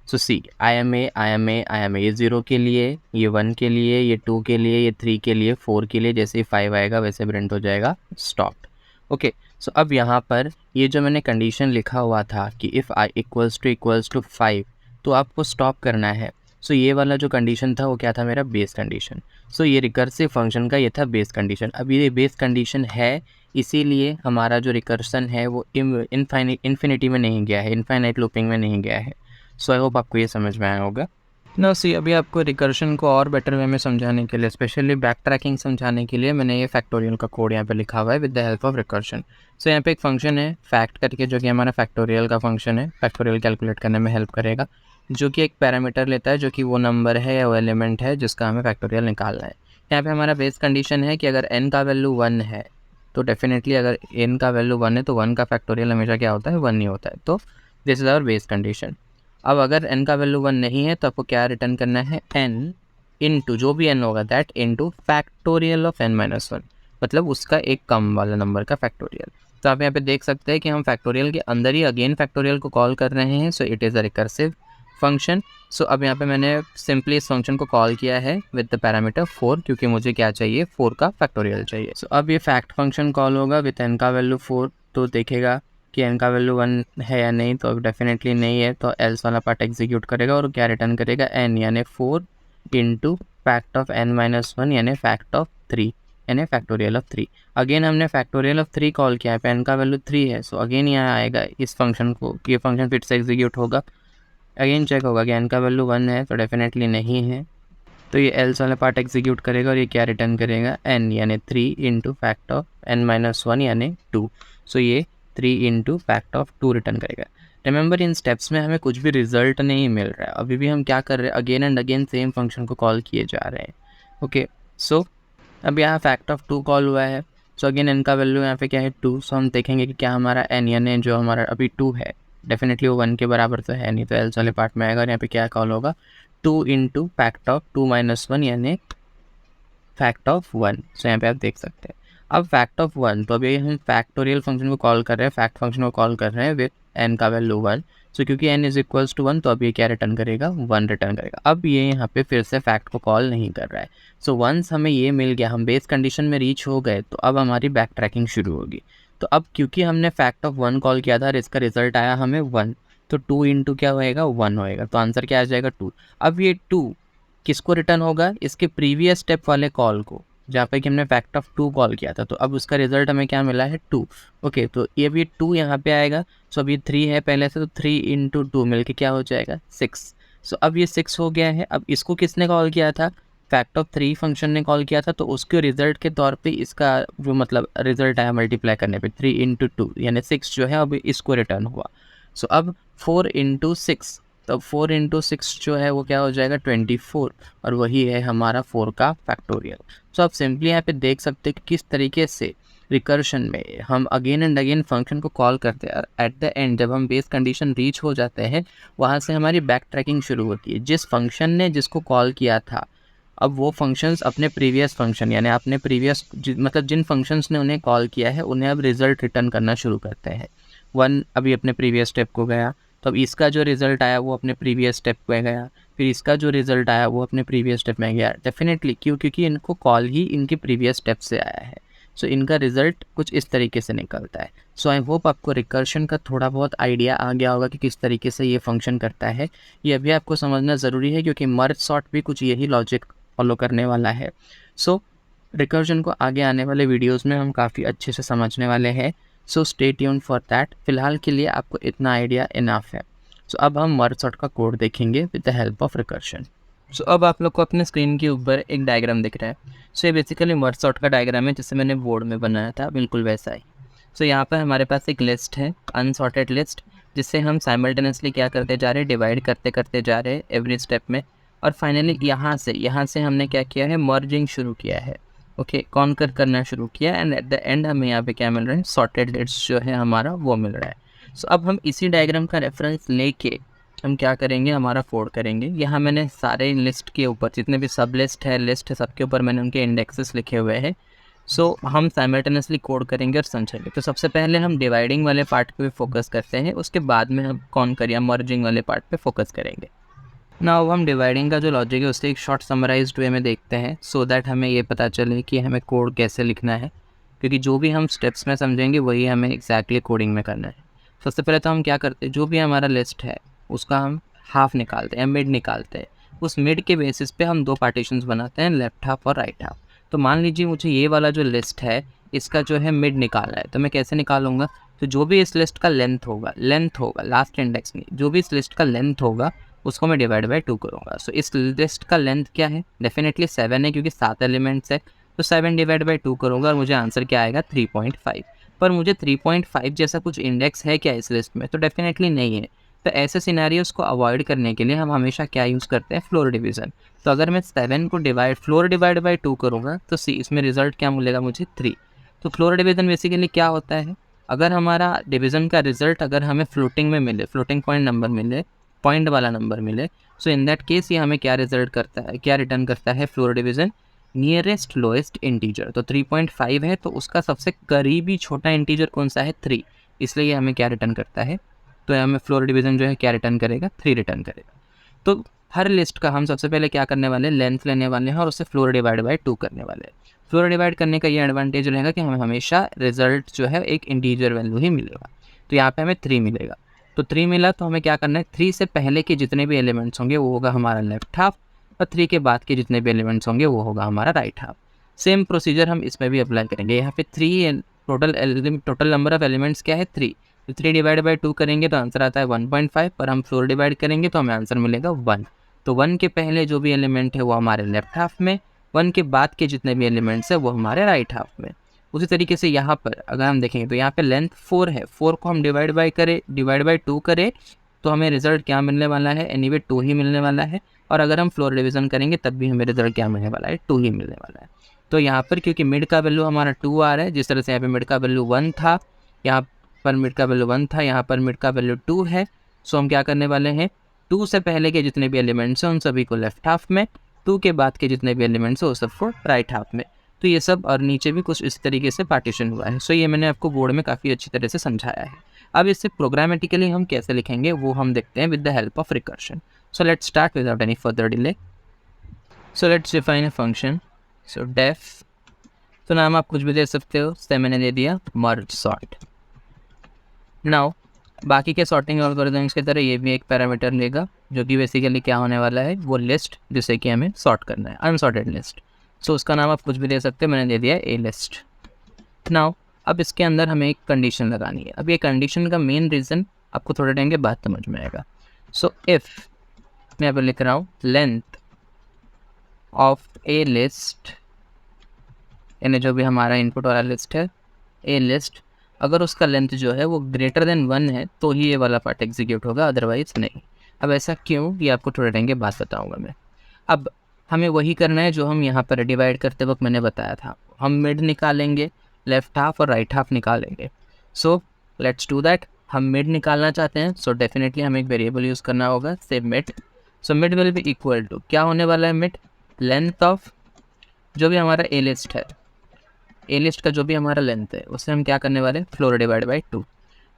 So see, I am a I am a I am a, ये 0 के लिए, ये 1 के लिए, ये 2 के लिए, ये 3 के लिए, 4 के लिए, जैसे ही 5 आएगा वैसे प्रिंट हो जाएगा स्टॉप। ओके, सो अब यहाँ पर ये जो मैंने कंडीशन लिखा हुआ था कि इफ़ आई इक्वल्स टू 5, तो आपको स्टॉप करना है। सो ये वाला जो कंडीशन था वो क्या था, मेरा बेस कंडीशन। सो ये रिकर्सिव फंक्शन का ये था बेस कंडीशन। अब ये बेस कंडीशन है, इसीलिए हमारा जो रिकर्सन है वो इन्फिनिटी में नहीं गया है, इनफाइनाइट लूपिंग में नहीं गया है। सो आई होप आपको ये समझ में आया होगा। नो सी, अभी आपको रिकर्शन को और बेटर वे में समझाने के लिए, स्पेशली बैक ट्रैकिंग समझाने के लिए, मैंने ये फैक्टोरियल का कोड यहाँ पे लिखा हुआ है with the help of recursion. So यहाँ पे एक फंक्शन है फैक्ट करके, जो कि हमारा फैक्टोरियल का फंक्शन है, फैक्टोरियल कैलकुलेट करने में हेल्प करेगा, जो कि एक पैरामीटर लेता है जो कि वो नंबर है या वो एलिमेंट है जिसका हमें फैक्टोरियल निकालना है। यहाँ पे हमारा बेस कंडीशन है कि अगर n का वैल्यू 1 है तो डेफिनेटली अगर n का वैल्यू 1 है तो 1 का फैक्टोरियल हमेशा क्या होता है, 1 ही होता है। तो this is our base condition. अब अगर n का वैल्यू 1 नहीं है तो आपको क्या रिटर्न करना है, n इंटू जो भी n होगा that into factorial of n-1, मतलब उसका एक कम वाला नंबर का फैक्टोरियल। तो आप यहाँ पे देख सकते हैं कि हम फैक्टोरियल के अंदर ही अगेन फैक्टोरियल को कॉल कर रहे हैं। So it is a recursive function. So अब यहाँ पे मैंने सिंपली इस फंक्शन को कॉल किया है विद द पैरामीटर 4, क्योंकि मुझे क्या चाहिए, 4 का फैक्टोरियल चाहिए। सो अब ये फैक्ट फंक्शन कॉल होगा विद n का वैल्यू 4, तो देखेगा कि n का वैल्यू 1 है या नहीं, तो अब डेफिनेटली नहीं है, तो एल्स वाला पार्ट एग्जीक्यूट करेगा और क्या रिटर्न करेगा, n यानी 4 इंटू फैक्ट ऑफ n-1 यानी फैक्ट ऑफ 3 यानी फैक्टोरियल ऑफ 3। अगेन हमने फैक्टोरियल ऑफ 3 कॉल किया है, n का वैल्यू 3 है, सो अगेन यहाँ आएगा इस फंक्शन को, ये फंक्शन फिर से एग्जीक्यूट होगा, अगेन चेक होगा कि n का वैल्यू 1 है तो डेफिनेटली नहीं है, तो ये एल्स वाला पार्ट एग्जीक्यूट करेगा और ये क्या रिटर्न करेगा, n यानी 3 इंटू फैक्ट ऑफ n-1 यानी 2। सो ये 3 इंटू फैक्ट ऑफ 2 रिटर्न करेगा। रिमेंबर इन स्टेप्स में हमें कुछ भी रिजल्ट नहीं मिल रहा है, अभी भी हम क्या कर रहे हैं, again and again same function को कॉल किए जा रहे हैं। ओके, सो अब यहाँ फैक्ट ऑफ 2 कॉल हुआ है, सो अगेन n का वैल्यू यहाँ पे क्या है, 2। सो हम देखेंगे कि क्या हमारा n यानी जो हमारा अभी 2 है, डेफिनेटली वो 1 के बराबर तो है नहीं, तो एल्स वाले पार्ट में आएगा और यहाँ पे क्या कॉल होगा, 2 इंटू फैक्ट ऑफ 2-1 यानी फैक्ट ऑफ 1। सो यहाँ पे आप देख सकते हैं अब फैक्ट ऑफ 1, तो अभी हम फैक्टोरियल फंक्शन को कॉल कर रहे हैं, फैक्ट फंक्शन को कॉल कर रहे हैं विथ n का वैल्यू 1। सो क्योंकि n इज इक्वल्स टू 1 तो अब ये क्या रिटर्न करेगा, 1 रिटर्न करेगा। अब ये यहाँ पे फिर से फैक्ट को कॉल नहीं कर रहा है। सो वंस हमें ये मिल गया, हम बेस कंडीशन में रीच हो गए, तो अब हमारी बैक ट्रैकिंग शुरू होगी। तो अब क्योंकि हमने फैक्ट ऑफ 1 कॉल किया था और इसका रिजल्ट आया हमें 1, तो 2 इंटू क्या होएगा, 1 होएगा, तो आंसर क्या आ जाएगा, 2। अब ये 2 किसको रिटर्न होगा, इसके प्रीवियस स्टेप वाले कॉल को, जहाँ पे कि हमने फैक्ट ऑफ 2 कॉल किया था। तो अब उसका रिजल्ट हमें क्या मिला है, 2। ओके, तो ये भी 2 यहाँ पे आएगा। सो अब ये 3 है पहले से, तो 3 इंटू 2 मिल के क्या हो जाएगा, 6। सो अब ये 6 हो गया है। अब इसको किसने कॉल किया था, फैक्ट ऑफ 3 फंक्शन ने कॉल किया था, तो उसके रिजल्ट के तौर पे इसका जो मतलब रिजल्ट आया मल्टीप्लाई करने पे 3 इंटू 2 यानी 6 जो है अब इसको रिटर्न हुआ। सो अब 4 इंटू 6, तो 4 इंटू 6 जो है वो क्या हो जाएगा, 24, और वही है हमारा 4 का फैक्टोरियल। सो आप सिंपली यहाँ पे देख सकते हैं कि किस तरीके से रिकर्शन में हम अगेन एंड अगेन फंक्शन को कॉल करते हैं, और एट द एंड जब हम बेस कंडीशन रीच हो जाते हैं वहाँ से हमारी बैक ट्रैकिंग शुरू होती है। जिस फंक्शन ने जिसको कॉल किया था, अब वो फंक्शंस अपने प्रीवियस फंक्शन यानी अपने प्रीवियस मतलब जिन फंक्शंस ने उन्हें कॉल किया है उन्हें अब रिजल्ट रिटर्न करना शुरू करते हैं। 1 अभी अपने प्रीवियस स्टेप को गया, तो अब इसका जो रिज़ल्ट आया वो अपने प्रीवियस स्टेप में गया, फिर इसका जो रिज़ल्ट आया वो अपने प्रीवियस स्टेप में गया। डेफिनेटली क्योंकि इनको कॉल ही इनके प्रीवियस स्टेप से आया है। सो इनका रिज़ल्ट कुछ इस तरीके से निकलता है। सो आई होप आपको रिकर्शन का थोड़ा बहुत आइडिया आ गया होगा कि किस तरीके से ये फंक्शन करता है। ये अभी आपको समझना ज़रूरी है क्योंकि मर्ज सॉर्ट भी कुछ यही लॉजिक फॉलो करने वाला है। सो रिकर्शन को आगे आने वाले वीडियोज़ में हम काफ़ी अच्छे से समझने वाले हैं। So stay tune for that. फ़िलहाल के लिए आपको इतना आइडिया इनफ है। सो अब हम मर्ज सॉर्ट का कोड देखेंगे with the help of recursion. So अब आप लोग को अपने स्क्रीन के ऊपर एक डायग्राम दिख रहा है। सो ये बेसिकली मर्ज सॉर्ट का डायग्राम है जिसे मैंने बोर्ड में बनाया था, बिल्कुल वैसा ही। सो यहाँ पर हमारे पास एक लिस्ट है, अनसॉर्टेड लिस्ट, जिससे हम साइमल्टेनियसली क्या करते जा रहे हैं, डिवाइड करते जा रहे हैं एवरी स्टेप में। और फाइनली यहाँ से हमने क्या किया है, मर्जिंग शुरू किया है। ओके, कॉन्कर करना शुरू किया, एंड एट द एंड हमें यहाँ पे क्या मिल रहा है, सॉर्टेड लिस्ट जो है हमारा वो मिल रहा है। सो अब हम इसी डायग्राम का रेफरेंस लेके हम क्या करेंगे, हमारा फोल्ड करेंगे। यहाँ मैंने सारे लिस्ट के ऊपर जितने भी सब लिस्ट है, सबके ऊपर मैंने उनके इंडेक्सेस लिखे हुए हैं। सो हम साइमल्टेनियसली कोड करेंगे और समझेंगे। तो सबसे पहले हम डिवाइडिंग वाले पार्ट पे फोकस करते हैं, उसके बाद में हम कॉन्कर या मर्जिंग वाले पार्ट पे फोकस करेंगे। नाउ हम डिवाइडिंग का जो लॉजिक है उससे एक शॉर्ट समराइज्ड वे में देखते हैं, सो दैट हमें ये पता चले कि हमें कोड कैसे लिखना है, क्योंकि जो भी हम स्टेप्स में समझेंगे वही हमें एग्जैक्टली कोडिंग में करना है। सबसे पहले तो हम क्या करते हैं, जो भी हमारा लिस्ट है उसका हम हाफ निकालते हैं, मिड निकालते हैं। उस मिड के बेसिस पे हम 2 पार्टीशंस बनाते हैं, लेफ्ट हाफ और राइट हाफ। तो मान लीजिए मुझे ये वाला जो लिस्ट है इसका जो है मिड निकालना है, तो मैं कैसे निकालूंगा, तो जो भी इस लिस्ट का लेंथ होगा लास्ट इंडेक्स नहीं, जो भी इस लिस्ट का लेंथ होगा उसको मैं डिवाइड बाय 2 करूँगा। सो इस लिस्ट का लेंथ क्या है, डेफिनेटली 7 है क्योंकि 7 एलिमेंट्स है, तो 7 डिवाइड बाय 2 करूँगा और मुझे आंसर क्या आएगा, 3.5। पर मुझे 3.5 जैसा कुछ इंडेक्स है क्या इस लिस्ट में, तो डेफिनेटली नहीं है। तो ऐसे सिनेरियोस को अवॉइड करने के लिए हम हमेशा क्या यूज़ करते हैं, फ्लोर डिवीज़न। तो अगर मैं 7 को फ्लोर डिवाइड बाय 2 करूँगा तो इसमें रिजल्ट क्या मिलेगा मुझे, 3। तो फ्लोर डिवीज़न बेसिकली क्या होता है, अगर हमारा डिवीज़न का रिजल्ट अगर हमें फ्लोटिंग में मिले, फ्लोटिंग पॉइंट नंबर मिले, पॉइंट वाला नंबर मिले, सो इन दैट केस ये हमें क्या रिजल्ट करता है, क्या रिटर्न करता है, floor division nearest lowest integer. तो 3.5 है तो उसका सबसे करीबी छोटा इंटीजर कौन सा है, 3, इसलिए ये हमें क्या रिटर्न करता है, तो हमें फ्लोर डिवीज़न जो है क्या रिटर्न करेगा, 3 रिटर्न करेगा। तो हर लिस्ट का हम सबसे पहले क्या करने वाले हैं, लेंथ लेने वाले हैं और उससे फ्लोर डिवाइड बाय 2 करने वाले हैं। फ्लोर डिवाइड करने का ये एडवांटेज रहेगा कि हमें हमेशा रिजल्ट जो है एक इंटीजर वैल्यू ही मिलेगा। तो यहाँ पे हमें 3 मिलेगा, तो 3 मिला तो हमें क्या करना है, 3 से पहले के जितने भी एलिमेंट्स होंगे वो होगा हमारा लेफ्ट हाफ, और 3 के बाद के जितने भी एलिमेंट्स होंगे वो होगा हमारा राइट हाफ। सेम प्रोसीजर हम इसमें भी अप्लाई करेंगे। यहाँ पे 3 टोटल नंबर ऑफ एलिमेंट्स क्या है, 3, तो 3 डिवाइड बाय 2 करेंगे तो आंसर आता है 1.5, पर हम फ्लोर डिवाइड करेंगे तो हमें आंसर मिलेगा 1। तो 1 के पहले जो भी एलिमेंट है वो हमारे लेफ्ट हाफ में, 1 के बाद के जितने भी एलिमेंट्स है वो हमारे राइट हाफ में। उसी तरीके से यहाँ पर अगर हम देखेंगे तो यहाँ पे लेंथ 4 है, 4 को हम डिवाइड बाय 2 करें तो हमें रिजल्ट क्या मिलने वाला है, एनीवे 2 ही मिलने वाला है। और अगर हम फ्लोर डिवीज़न करेंगे तब भी हमें रिजल्ट क्या मिलने वाला है, 2 ही मिलने वाला है। तो यहाँ पर क्योंकि मिड का वैल्यू हमारा 2 आ रहा है, जिस तरह से यहाँ पे मिड का वैल्यू 1 था, यहाँ पर मिड का वैल्यू 1 था, यहाँ पर मिड का वैल्यू 2 है। सो हम क्या करने वाले हैं, 2 से पहले के जितने भी एलिमेंट्स हैं उन सभी को लेफ्ट हाफ में, 2 के बाद के जितने भी एलिमेंट्स हैं वो सबको राइट हाफ में। तो ये सब और नीचे भी कुछ इस तरीके से पार्टीशन हुआ है। सो ये मैंने आपको बोर्ड में काफ़ी अच्छी तरह से समझाया है। अब इसे प्रोग्रामेटिकली हम कैसे लिखेंगे वो हम देखते हैं with the help of recursion. So let's start without any further delay. So let's define a function. So def, तो नाम आप कुछ भी दे सकते हो, से मैंने दे दिया मर्ज सॉर्ट. नाउ बाकी के सॉर्टिंग एल्गोरिथम्स की तरह ये भी एक पैरामीटर लेगा जो कि बेसिकली क्या होने वाला है, वो लिस्ट जिसे कि हमें सॉर्ट करना है, अनसॉर्टेड लिस्ट. सो उसका नाम आप कुछ भी दे सकते हो, मैंने दे दिया ए लिस्ट. नाउ अब इसके अंदर हमें एक कंडीशन लगानी है. अब ये कंडीशन का मेन रीज़न आपको थोड़े टाइम के बाद समझ में आएगा. सो इफ़ मैं यहाँ पर लिख रहा हूँ लेंथ ऑफ ए लिस्ट, यानी जो भी हमारा इनपुट वाला लिस्ट है ए लिस्ट, अगर उसका लेंथ जो है वो ग्रेटर देन 1 है तो ही ये वाला पार्ट एग्जीक्यूट होगा, अदरवाइज नहीं. अब ऐसा क्यों, ये आपको थोड़े टाइम के बाद बताऊंगा मैं. अब हमें वही करना है जो हम यहाँ पर डिवाइड करते वक्त मैंने बताया था. हम मिड निकालेंगे, लेफ्ट हाफ और राइट हाफ निकालेंगे. So let's do that. हम मिड निकालना चाहते हैं, सो डेफिनेटली हमें एक वेरिएबल यूज़ करना होगा, से mid. So mid will be equal to, क्या होने वाला है मिड, लेंथ ऑफ जो भी हमारा ए लिस्ट है, ए लिस्ट का जो भी हमारा लेंथ है उसे हम क्या करने वाले हैं, फ्लोर डिवाइड बाई 2.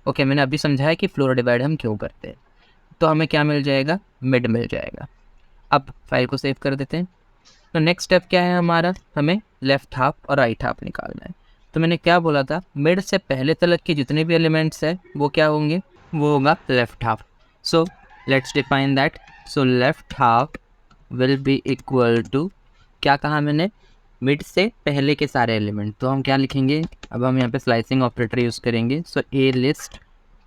ओके, मैंने अभी समझाया कि फ्लोर डिवाइड हम क्यों करते हैं. तो हमें क्या मिल जाएगा, मिड मिल जाएगा. अब फाइल को सेव कर देते हैं. तो नेक्स्ट स्टेप क्या है हमारा, हमें लेफ्ट हाफ और राइट हाफ निकालना है. तो मैंने क्या बोला था, मिड से पहले तलक के जितने भी एलिमेंट्स हैं वो क्या होंगे, वो होगा left half. So let's define that. So left half will be equal to, क्या कहा मैंने, मिड से पहले के सारे एलिमेंट. तो हम क्या लिखेंगे, अब हम यहाँ पे स्लाइसिंग ऑपरेटर यूज़ करेंगे. सो ए लिस्ट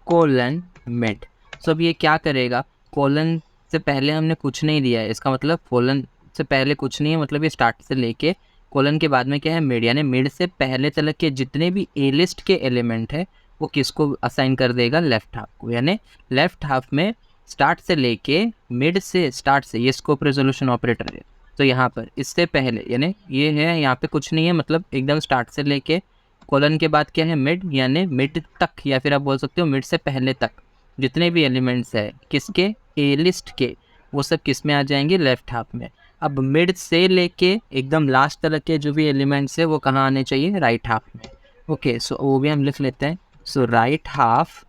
कोलन मिड. सो अब ये क्या करेगा, कोलन से पहले हमने कुछ नहीं दिया है, इसका मतलब कोलन से पहले कुछ नहीं है, मतलब ये स्टार्ट से लेके कोलन के बाद में क्या है, मिड, यानी मिड से पहले तलक के जितने भी ए लिस्ट के एलिमेंट है वो किसको असाइन कर देगा, लेफ्ट हाफ को. यानी लेफ्ट हाफ में स्टार्ट से लेके मिड से, स्टार्ट से, ये स्कोप रेजोल्यूशन ऑपरेटर है. तो यहाँ पर इससे पहले यानी ये है, यहाँ पे कुछ नहीं है, मतलब एकदम स्टार्ट से लेके कोलन के बाद क्या है, मिड, यानी मिड तक, या फिर आप बोल सकते हो मिड से पहले तक जितने भी एलिमेंट्स है किसके, ए लिस्ट के, वो सब किस में आ जाएंगे, लेफ्ट हाफ में. अब मिड से लेके एकदम लास्ट तक के जो भी एलिमेंट्स है वो कहाँ आने चाहिए, राइट हाफ में. ओके, सो वो भी हम लिख लेते हैं. So right half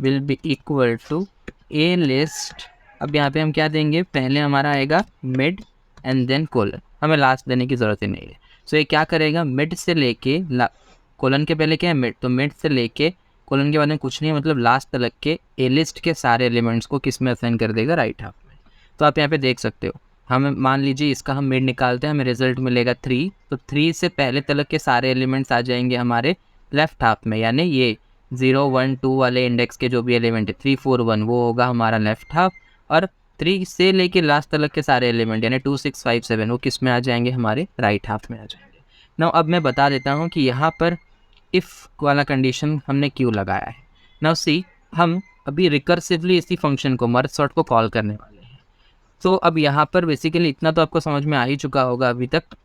will be equal to A list. अब यहाँ पे हम क्या देंगे, पहले हमारा आएगा मिड एंड देन कोलन, हमें लास्ट देने की ज़रूरत ही नहीं है. सो ये क्या करेगा, मिड से लेके कोलन के पहले क्या है, मिड, तो मिड से लेके कोलन के बाद में कुछ नहीं है, मतलब लास्ट तक के ए लिस्ट के सारे एलिमेंट्स को किस में असाइन कर देगा, राइट हाफ में. तो आप यहाँ पे देख सकते हो, हम मान लीजिए इसका हम मिड निकालते हैं, हमें रिजल्ट मिलेगा 3. तो 3 से पहले तलक के सारे एलिमेंट्स आ जाएंगे हमारे लेफ्ट हाफ में, यानी ये 0 1 2 वाले इंडेक्स के जो भी एलिमेंट है 3 4 1 वो होगा हमारा लेफ्ट हाफ. और 3 से लेके लास्ट तलक के सारे एलिमेंट यानी 2 6 5 7 वो किस में आ जाएंगे, हमारे राइट हाफ में आ जाएंगे. नाउ अब मैं बता देता हूँ कि यहाँ पर इफ़ वाला कंडीशन हमने क्यों लगाया है. नाउ सी, हम अभी रिकर्सिवली इसी फंक्शन को, मर्ज सॉर्ट को कॉल करने वाले हैं. तो अब यहाँ पर बेसिकली इतना तो आपको समझ में आ ही चुका होगा अभी तक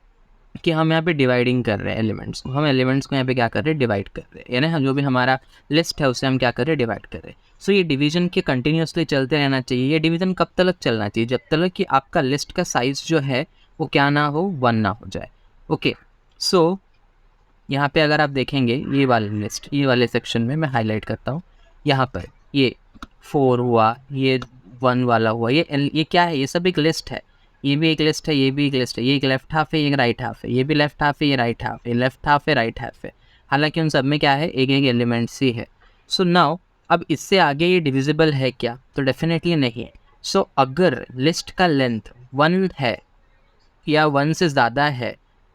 कि हम यहाँ पे डिवाइडिंग कर रहे हैं एलिमेंट्स को. हम एलिमेंट्स को यहाँ पे क्या कर रहे हैं, डिवाइड कर रहे हैं, यानी हम जो भी हमारा लिस्ट है उसे हम क्या कर रहे हैं, डिवाइड कर रहे हैं. सो ये डिवीजन के कंटिन्यूसली चलते रहना चाहिए. ये डिवीजन कब तक चलना चाहिए, जब तक कि आपका लिस्ट का साइज़ जो है वो क्या ना हो, 1 ना हो जाए. ओके, सो यहाँ पे अगर आप देखेंगे ये वाली लिस्ट, ये वाले सेक्शन में मैं हाईलाइट करता हूँ, यहाँ पर ये 4 हुआ, ये 1 वाला हुआ, ये क्या है, ये सब एक लिस्ट है. ये भी एक लिस्ट है, ये भी एक लिस्ट है, ये एक लेफ्ट हाफ है, ये राइट हाफ है, ये भी लेफ्ट हाफ है, ये राइट हाफ है, लेफ्ट हाफ है, राइट हाफ है. हालांकि उन सब में क्या है, एक एक एलिमेंट्स ही है. सो नाउ अब इससे आगे ये डिविजिबल है क्या, तो डेफिनेटली नहीं है. सो अगर लिस्ट का लेंथ 1 है या 1 से ज़्यादा है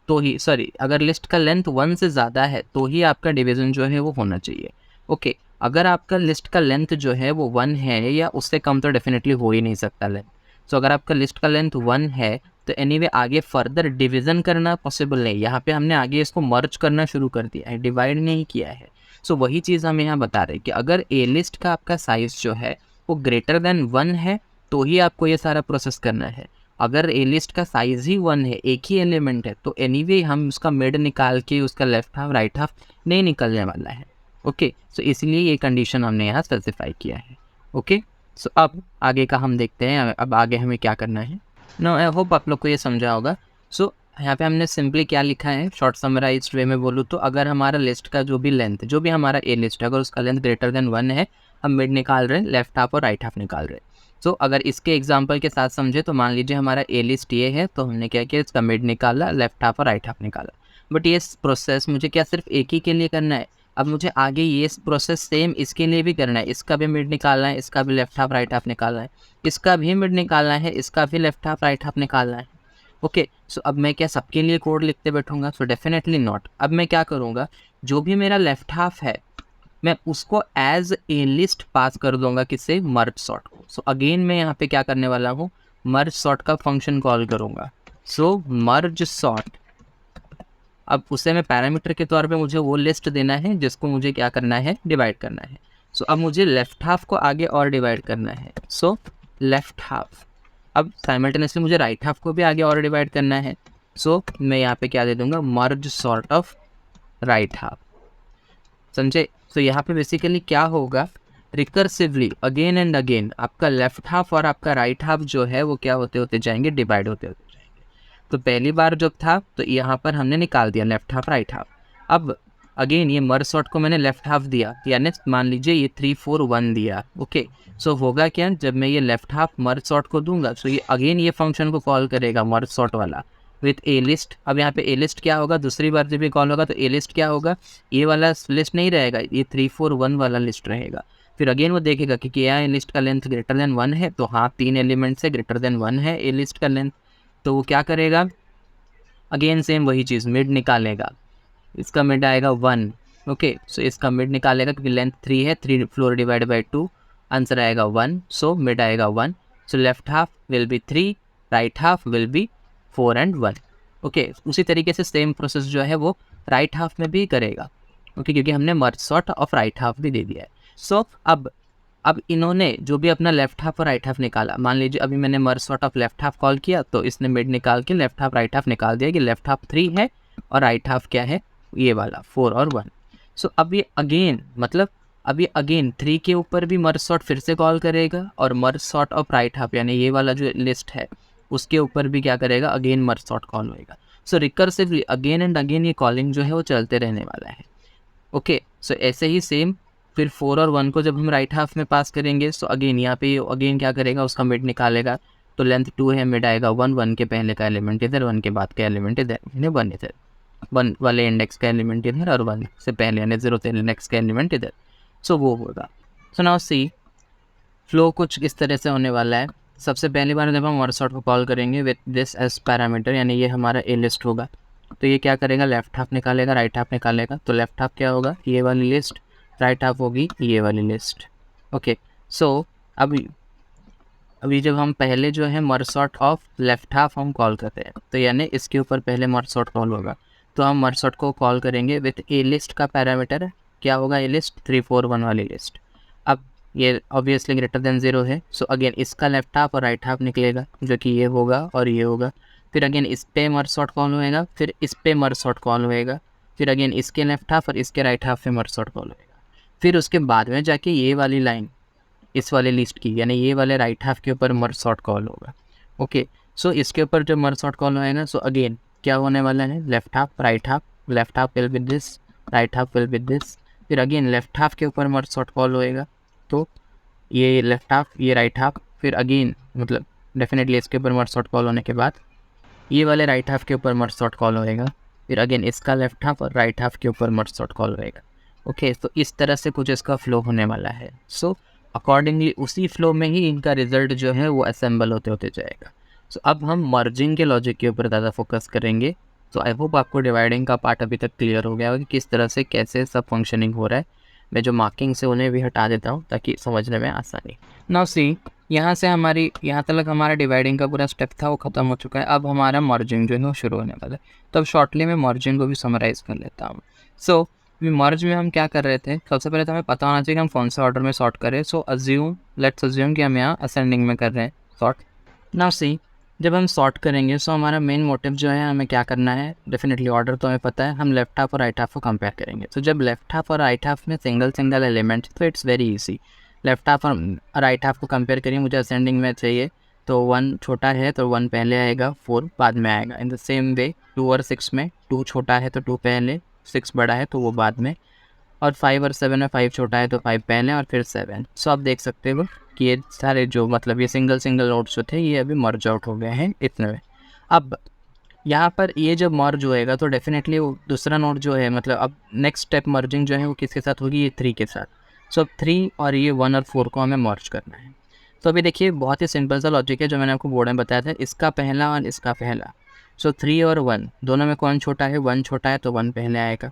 तो ही, सॉरी, अगर लिस्ट का लेंथ 1 से ज़्यादा है तो ही आपका डिवीज़न जो है वो होना चाहिए. ओके, अगर आपका लिस्ट का लेंथ जो है वो 1 है या उससे कम तो डेफिनेटली हो ही नहीं सकता लेंथ. सो अगर आपका लिस्ट का लेंथ 1 है तो एनीवे आगे फर्दर डिवीज़न करना पॉसिबल नहीं. यहाँ पे हमने आगे इसको मर्ज करना शुरू कर दिया है, डिवाइड नहीं किया है. सो वही चीज़ हम यहाँ बता रहे हैं कि अगर ए लिस्ट का आपका साइज़ जो है वो ग्रेटर देन 1 है तो ही आपको ये सारा प्रोसेस करना है. अगर ए लिस्ट का साइज़ ही 1 है, एक ही एलिमेंट है, तो एनीवे हम उसका मिड निकाल के उसका लेफ्ट हाफ राइट हाफ नहीं निकलने वाला है. ओके, सो इसलिए ये कंडीशन हमने यहाँ स्पेसिफाई किया है. ओके, सो अब आगे का हम देखते हैं. अब आगे हमें क्या करना है. नो, आई होप आप लोग को ये समझा होगा. सो यहाँ पे हमने सिंपली क्या लिखा है, शॉर्ट समराइज्ड वे में बोलूँ तो, अगर हमारा लिस्ट का जो भी लेंथ, जो भी हमारा ए लिस्ट है, अगर उसका लेंथ ग्रेटर देन 1 है, हम मिड निकाल रहे हैं, लेफ्ट हाफ और राइट हाफ निकाल रहे हैं। तो अगर इसके एग्जांपल के साथ समझे तो मान लीजिए हमारा ए लिस्ट ये है, तो हमने क्या किया, इसका मिड निकाला, लेफ्ट हाफ और राइट हाफ निकाला। बट ये प्रोसेस मुझे क्या सिर्फ एक ही के लिए करना है? अब मुझे आगे ये प्रोसेस सेम इसके लिए भी करना है, इसका भी मिड निकालना है, इसका भी लेफ्ट हाफ राइट हाफ निकालना है, इसका भी मिड निकालना है, इसका भी लेफ्ट हाफ राइट हाफ निकालना है। ओके, सो अब मैं क्या सबके लिए कोड लिखते बैठूंगा? So definitely not. अब मैं क्या करूँगा, जो भी मेरा लेफ्ट हाफ है मैं उसको एज ए लिस्ट पास कर दूंगा, किससे? मर्ज सॉर्ट को। सो अगेन मैं यहाँ पे क्या करने वाला हूँ, मर्ज सॉर्ट का फंक्शन कॉल करूँगा। सो मर्ज सॉर्ट, अब उसे मैं पैरामीटर के तौर पे मुझे वो लिस्ट देना है जिसको मुझे क्या करना है, डिवाइड करना है। सो अब मुझे लेफ्ट हाफ को आगे और डिवाइड करना है। सो लेफ्ट हाफ, अब साइमल्टेनियसली मुझे राइट हाफ को भी आगे और डिवाइड करना है। सो मैं यहाँ पे क्या दे दूँगा, मर्ज सॉर्ट ऑफ राइट हाफ। समझे? तो यहाँ पे बेसिकली क्या होगा, रिकर्सिवली अगेन एंड अगेन आपका लेफ्ट हाफ और आपका राइट हाफ जो है वो क्या होते होते जाएंगे, डिवाइड होते होते जाएंगे। तो पहली बार जब था तो यहाँ पर हमने निकाल दिया लेफ्ट हाफ राइट हाफ। अब अगेन ये मर्ज सॉर्ट को मैंने लेफ्ट हाफ दिया, यानी मान लीजिए ये 3 4 1 दिया। ओके, सो होगा क्या, जब मैं ये लेफ्ट हाफ मर्ज सॉर्ट को दूंगा तो ये अगेन ये फंक्शन को कॉल करेगा मर्ज सॉर्ट वाला विथ ए लिस्ट। अब यहाँ पे ए लिस्ट क्या होगा, दूसरी बार जब ये कॉल होगा तो ए लिस्ट क्या होगा, ये वाला लिस्ट नहीं रहेगा, ये 3 4 1 वाला लिस्ट रहेगा। फिर अगेन वो देखेगा कि क्या ए लिस्ट का लेंथ ग्रेटर देन 1 है, तो हाँ 3 एलिमेंट से ग्रेटर देन 1 है ए लिस्ट का लेंथ। तो वो क्या करेगा, अगेन सेम वही चीज़, मिड निकालेगा, इसका मिड आएगा 1। ओके, सो इसका मिड निकालेगा क्योंकि लेंथ 3 है, 3 फ्लोर डिवाइड बाई 2, आंसर आएगा 1। सो मिड आएगा 1। सो left half will B 3, right half will B 4 and 1। Okay, उसी तरीके से सेम प्रोसेस जो है वो राइट हाफ में भी करेगा। ओके, क्योंकि हमने मर्ज सॉर्ट ऑफ राइट हाफ भी दे दिया है। सो अब इन्होंने जो भी अपना लेफ्ट हाफ और राइट हाफ निकाला, मान लीजिए अभी मैंने मर्ज sort of left half call किया तो इसने मिड निकाल के लेफ्ट हाफ राइट हाफ निकाल दिया कि लेफ्ट हाफ 3 है और राइट हाफ क्या है, ये वाला 4 और 1। सो अब ये अगेन, मतलब अब ये अगेन 3 के ऊपर भी मर्ज सॉर्ट फिर से कॉल करेगा और merge sort of right half यानी ये वाला जो लिस्ट है उसके ऊपर भी क्या करेगा, अगेन मर्ज सॉर्ट कॉल होएगा। सो रिकर्सिवली अगेन एंड अगेन ये कॉलिंग जो है वो चलते रहने वाला है। ओके, सो ऐसे ही सेम फिर 4 और 1 को जब हम राइट हाफ में पास करेंगे सो अगेन यहाँ पे अगेन क्या करेगा, उसका मिड निकालेगा। तो लेंथ 2 है, मिड आएगा 1, 1 के पहले का एलिमेंट इधर, 1 के बाद का एलिमेंट इधर, 1 इधर, 1 वाले इंडेक्स का एलिमेंट इधर और 1 से पहले यानी 0 से इंडेक्स का एलिमेंट इधर। सो वो होगा। सो नाउ सी फ्लो कुछ इस तरह से होने वाला है। सबसे पहली बार जब हम मर्ज सॉर्ट को कॉल करेंगे विथ दिस एज पैरामीटर, यानी ये हमारा ए लिस्ट होगा, तो ये क्या करेगा, लेफ्ट हाफ निकालेगा, राइट हाफ निकालेगा। तो लेफ्ट हाफ क्या होगा, ये वाली लिस्ट, राइट हाफ होगी ये वाली लिस्ट। ओके, सो अभी जब हम पहले जो है मर्ज सॉर्ट ऑफ लेफ्ट हाफ हम कॉल करते हैं, तो यानी इसके ऊपर पहले मर्ज सॉर्ट कॉल होगा, तो हम मर्ज सॉर्ट को कॉल करेंगे विथ ए लिस्ट का पैरामीटर क्या होगा, ए लिस्ट 3 4 1 वाली लिस्ट। अब ये ऑब्वियसली ग्रेटर देन 0 है, सो अगेन इसका लेफ्ट हाफ और राइट हाफ निकलेगा जो कि ये होगा और ये होगा। फिर अगेन इस पे मर्ज सॉर्ट कॉल होएगा, फिर इस पे मर्ज सॉर्ट कॉल होएगा, फिर अगेन इसके लेफ्ट हाफ और इसके राइट हाफ पे मर्ज सॉर्ट कॉल होएगा। फिर उसके बाद में जाके ये वाली लाइन इस वाले लिस्ट की यानी ये वाले राइट हाफ के ऊपर मर्ज सॉर्ट कॉल होगा। ओके, सो इसके ऊपर जब मर्ज सॉर्ट कॉल होएगा सो अगेन क्या होने वाला है, left half right half, left half will with this, right half will with this. फिर अगेन लेफ्ट हाफ के ऊपर मर्ज सॉर्ट कॉल होएगा, तो ये लेफ्ट हाफ ये राइट हाफ, फिर अगेन मतलब डेफिनेटली इसके ऊपर मर्ज सॉर्ट कॉल होने के बाद ये वाले राइट हाफ के ऊपर मर्ज सॉर्ट कॉल होएगा, फिर अगेन इसका लेफ्ट हाफ और राइट हाफ के ऊपर मर्ज सॉर्ट कॉल होएगा। ओके, तो इस तरह से कुछ इसका फ्लो होने वाला है। सो अकॉर्डिंगली उसी फ्लो में ही इनका रिजल्ट जो है वो असेंबल होते होते जाएगा। सो अब हम मर्जिंग के लॉजिक के ऊपर ज़्यादा फोकस करेंगे। तो आई होप आपको डिवाइडिंग का पार्ट अभी तक क्लियर हो गया होगा कि किस तरह से कैसे सब फंक्शनिंग हो रहा है। मैं जो मार्किंग से उन्हें भी हटा देता हूँ ताकि समझने में आसानी। नाउ सी, यहाँ से हमारी यहाँ तक हमारा डिवाइडिंग का पूरा स्टेप था वो ख़त्म हो चुका है। अब हमारा मर्जिंग जो है वो शुरू होने वाला है। तो अब शॉर्टली मैं मर्जिंग को भी समराइज़ कर लेता हूँ। सो मर्ज में हम क्या कर रहे थे, सबसे पहले तो हमें पता होना चाहिए कि हम कौन से ऑर्डर में सॉर्ट करें। सो लेट्स अज्यूम कि हम यहाँ असेंडिंग में कर रहे हैं सॉर्ट। नाउ सी, जब हम सॉर्ट करेंगे सो हमारा मेन मोटिव जो है हमें क्या करना है, डेफिनेटली ऑर्डर तो हमें पता है, हम लेफ्ट हाफ और राइट हाफ को कंपेयर करेंगे। तो जब लेफ्ट हाफ और राइट हाफ में सिंगल एलिमेंट तो it's very easy, left half और राइट हाफ को कंपेयर करिए, मुझे असेंडिंग में चाहिए तो 1 छोटा है तो 1 पहले आएगा, 4 बाद में आएगा। इन द सेम वे 2 और 6 में 2 छोटा है तो 2 पहले, 6 बड़ा है तो वो बाद में, और 5 और 7 में 5 छोटा है तो 5 पहले और फिर 7। सो आप देख सकते हो कि ये सारे जो मतलब ये सिंगल नोट्स जो थे ये अभी मर्ज आउट हो गए हैं इतने में। अब यहाँ पर ये जब मर्ज होएगा तो डेफिनेटली वो दूसरा नोट जो है मतलब अब नेक्स्ट स्टेप मर्जिंग जो है वो किसके साथ होगी, ये 3 के साथ। सो अब 3 और ये 1 और 4 को हमें मर्ज करना है। तो अभी देखिए बहुत ही सिंपल सा लॉजिक है जो मैंने आपको बोर्ड में बताया था, इसका पहला और इसका पहला। सो 3 और 1 दोनों में कौन छोटा है, 1 छोटा है तो 1 पहले आएगा।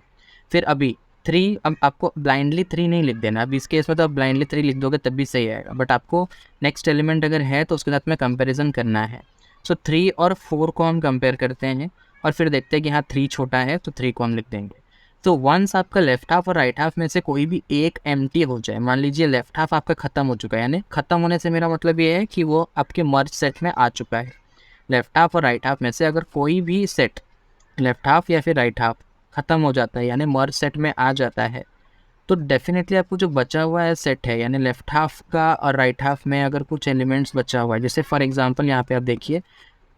फिर अभी 3, अब आपको ब्लाइंडली 3 नहीं लिख देना। अब इस केस में तो आप ब्लाइंडली 3 लिख दोगे तब भी सही आएगा, बट आपको नेक्स्ट एलिमेंट अगर है तो उसके साथ में कंपैरिजन करना है। सो 3 और 4 को हम कंपेयर करते हैं और फिर देखते हैं कि हाँ 3 छोटा है तो 3 को हम लिख देंगे। तो वंस आपका लेफ्ट हाफ और राइट हाफ में से कोई भी एक एम्प्टी हो जाए, मान लीजिए लेफ्ट हाफ आपका ख़त्म हो चुका है, यानी ख़त्म होने से मेरा मतलब ये है कि वो आपके मर्ज सेट में आ चुका है। लेफ्ट हाफ और राइट हाफ में से अगर कोई भी सेट लेफ्ट हाफ या फिर राइट हाफ ख़त्म हो जाता है यानी मर्ज सेट में आ जाता है, तो डेफिनेटली आपको जो बचा हुआ है सेट है यानी लेफ्ट हाफ का और राइट हाफ में अगर कुछ एलिमेंट्स बचा हुआ है, जैसे फॉर एग्जांपल यहाँ पे आप देखिए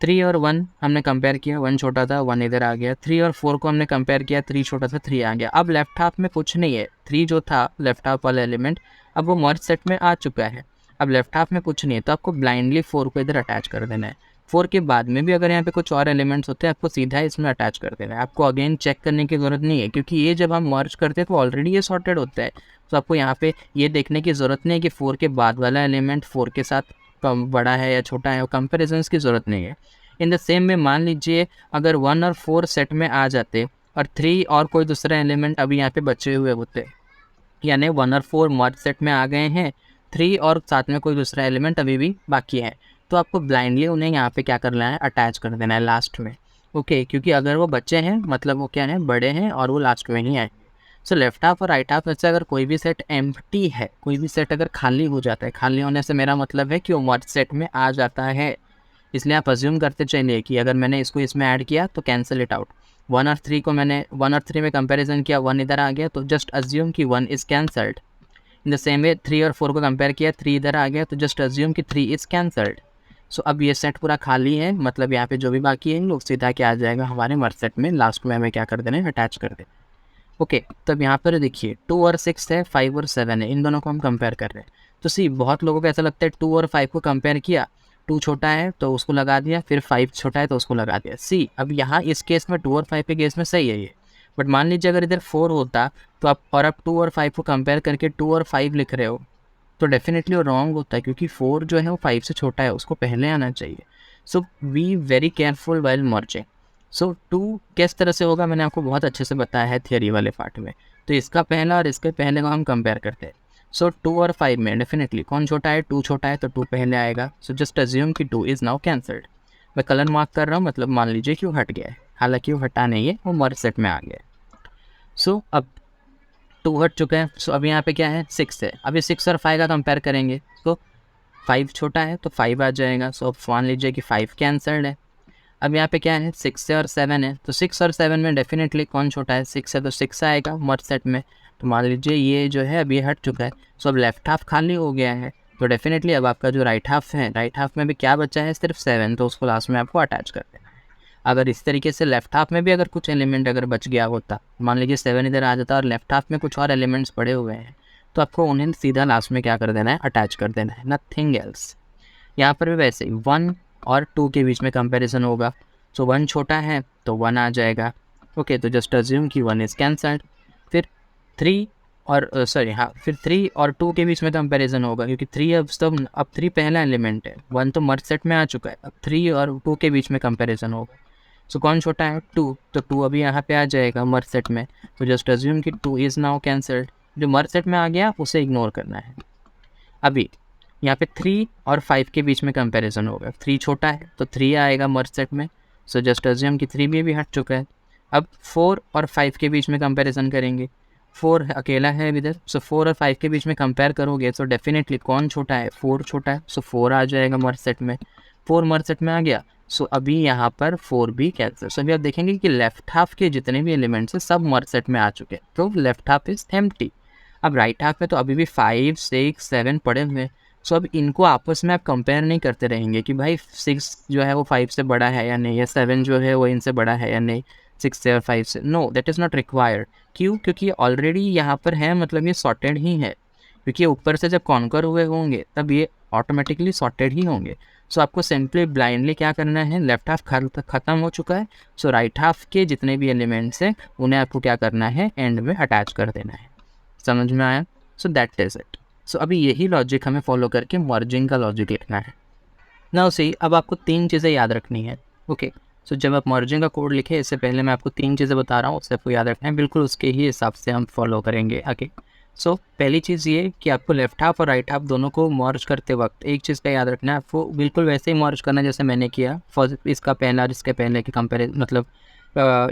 3 और 1 हमने कंपेयर किया, 1 छोटा था 1 इधर आ गया। 3 और 4 को हमने कंपेयर किया, 3 छोटा था 3 आ गया। अब लेफ्ट हाफ में कुछ नहीं है, 3 जो था लेफ्ट हाफ वाला एलिमेंट अब वो मर्ज सेट में आ चुका है। अब लेफ्ट हाफ में कुछ नहीं है तो आपको ब्लाइंडली 4 को इधर अटैच कर देना है। 4 के बाद में भी अगर यहाँ पे कुछ और एलिमेंट्स होते हैं आपको सीधा इसमें अटैच कर देना है, आपको अगेन चेक करने की ज़रूरत नहीं है, क्योंकि ये जब हम मर्ज करते हैं तो ऑलरेडी ये सॉर्टेड होता है। तो आपको यहाँ पे ये देखने की ज़रूरत नहीं है कि 4 के बाद वाला एलिमेंट 4 के साथ बड़ा है या छोटा है, कंपेरिजन की ज़रूरत नहीं है। इन द सेम में मान लीजिए अगर 1 और 4 सेट में आ जाते और 3 और कोई दूसरा एलिमेंट अभी यहाँ पे बचे हुए होते, यानी 1 और 4 मर्ज सेट में आ गए हैं, 3 और साथ में कोई दूसरा एलिमेंट अभी भी बाकी है, तो आपको ब्लाइंडली उन्हें यहाँ पे क्या करना है, अटैच कर देना है लास्ट में। ओके, क्योंकि अगर वो बच्चे हैं मतलब वो क्या है, बड़े हैं और वो लास्ट में ही आएंगे। सो लेफ्ट हाफ और राइट हाफ में से अगर कोई भी सेट एम्प्टी है, कोई भी सेट अगर खाली हो जाता है, खाली होने से मेरा मतलब है कि वो मर्ज सेट में आ जाता है, इसलिए आप अज्यूम करते चलिए कि अगर मैंने इसको इसमें ऐड किया तो कैंसिल इट आउट। 1 और 3 को मैंने 1 और 3 में कंपैरिजन किया, 1 इधर आ गया तो जस्ट अज्यूम कि 1 is cancelled. In the same way 3 और 4 को कंपेयर किया, 3 इधर आ गया तो जस्ट अज्यूम कि 3 इज़ कैंसल्ड। सो अब ये सेट पूरा खाली है, मतलब यहाँ पे जो भी बाकी है लोग सीधा क्या आ जाएगा हमारे मर्ज सेट में, लास्ट में हमें क्या कर देना है, अटैच कर देना। ओके, तब यहाँ पर देखिए 2 और 6 है, 5 और 7 है, इन दोनों को हम कंपेयर कर रहे हैं। तो सी बहुत लोगों को ऐसा लगता है 2 और 5 को कंपेयर किया, 2 छोटा है तो उसको लगा दिया, फिर 5 छोटा है तो उसको लगा दिया। सी अब यहाँ इस केस में 2 और 5 के केस में सही है ये, बट मान लीजिए अगर इधर 4 होता तो आप 2 और 5 को कंपेयर करके 2 और 5 लिख रहे हो तो डेफिनेटली वो रॉन्ग होता है, क्योंकि 4 जो है वो 5 से छोटा है, उसको पहले आना चाहिए। So we very careful while merging. So 2 किस तरह से होगा मैंने आपको बहुत अच्छे से बताया है थियरी वाले पार्ट में। तो इसका पहला और इसके पहले को हम कंपेयर करते हैं। सो 2 और 5 में डेफिनेटली कौन छोटा है, 2 छोटा है तो 2 पहले आएगा। सो जस्ट अज्यूम कि 2 इज़ नाउ कैंसल्ड। मैं कलर मार्क कर रहा हूँ, मतलब मान लीजिए कि वो हट गया है, हालांकि वो हटा नहीं है, वो मर्ज सेट में आ गया है। सो अब 2 हट चुका है। सो अब यहाँ पे क्या है, 6 है। अभी 6 और 5 का कंपेयर करेंगे तो 5 छोटा है तो 5 आ जाएगा। सो अब मान लीजिए कि 5 कैंसल्ड है। अब यहाँ पे क्या है, 6 और 7 है, तो 6 और 7 में डेफिनेटली कौन छोटा है, 6 है तो 6 आएगा मर्ज सेट में। तो मान लीजिए ये जो है अभी हट चुका है। सो अब लेफ्ट हाफ खाली हो गया है, तो डेफिनेटली अब आपका जो राइट हाफ है, राइट हाफ में भी क्या बचा है, सिर्फ 7, तो उसको लास्ट में आपको अटैच कर देना है। अगर इस तरीके से लेफ्ट हाफ में भी अगर कुछ एलिमेंट अगर बच गया होता, मान लीजिए 7 इधर आ जाता और लेफ्ट हाफ में कुछ और एलिमेंट्स पड़े हुए हैं, तो आपको उन्हें सीधा लास्ट में क्या कर देना है, अटैच कर देना है, नथिंग एल्स। यहाँ पर भी वैसे ही 1 और 2 के बीच में कंपैरिजन होगा। सो 1 छोटा है तो 1 आ जाएगा। ओके, तो जस्ट अज्यूम कि 1 इज़ कैंसल्ड। फिर 3 और फिर 3 और 2 के बीच में कंपैरिजन होगा, क्योंकि 3 अब 3 पहला एलिमेंट है, 1 तो मर्ज सेट में आ चुका है, अब 3 और 2 के बीच में कंपैरिजन होगा। सो कौन छोटा है, 2, तो 2 अभी यहाँ पे आ जाएगा मर्ज सेट में। तो जस्ट अज्यूम कि 2 इज़ नाउ कैंसल्ड। जो मर्ज सेट में आ गया उसे इग्नोर करना है। अभी यहाँ पे 3 और 5 के बीच में कंपैरिजन होगा, 3 छोटा है तो 3 आएगा मर्ज सेट में। सो जस्ट अज्यूम कि 3 भी हट चुका है। अब 4 और 5 के बीच में कंपैरिजन करेंगे, 4 अकेला है इधर। सो 4 और 5 के बीच में कंपेयर करोगे तो डेफिनेटली कौन छोटा है, 4 छोटा है। सो 4 आ जाएगा मर्ज सेट में, 4 मर्ज सेट में आ गया। सो अभी यहाँ पर 4 भी कैंसिल। सो अभी आप देखेंगे कि लेफ्ट हाफ के जितने भी एलिमेंट्स हैं सब मर्ज सेट में आ चुके हैं, तो लेफ्ट हाफ इज एम्प्टी। अब राइट हाफ में तो अभी भी 5, 6, 7 पड़े हुए हैं। सो अब इनको आपस में आप कंपेयर नहीं करते रहेंगे कि भाई 6 जो है वो 5 से बड़ा है या नहीं, या 7 जो है वो इनसे बड़ा है या नहीं 6 से और 5 से। No, that is not required. क्यों? क्योंकि ये ऑलरेडी यहाँ पर है, मतलब ये सॉर्टेड ही है, क्योंकि ऊपर से जब कॉन्कर हुए होंगे तब ये ऑटोमेटिकली सॉर्टेड ही होंगे। सो आपको सिंपली ब्लाइंडली क्या करना है, लेफ्ट हाफ ख़त्म हो चुका है, सो राइट हाफ के जितने भी एलिमेंट्स हैं उन्हें आपको क्या करना है, एंड में अटैच कर देना है। समझ में आया? So that is it. So अभी यही लॉजिक हमें फॉलो करके मर्जिंग का लॉजिक लिखना है। नाउ सी, अब आपको 3 चीज़ें याद रखनी है। ओके, सो जब आप मर्जिंग का कोड लिखे, इससे पहले मैं आपको 3 चीज़ें बता रहा हूँ, उससे आपको याद रखना है, बिल्कुल उसके ही हिसाब से हम फॉलो करेंगे आगे। सो पहली चीज़ ये कि आपको लेफ्ट हाफ और राइट हाफ दोनों को मर्ज करते वक्त एक चीज़ का याद रखना है, आपको बिल्कुल वैसे ही मर्ज करना है जैसे मैंने किया। फर्स्ट इसका पहला और इसके पहले की कंपेयर, मतलब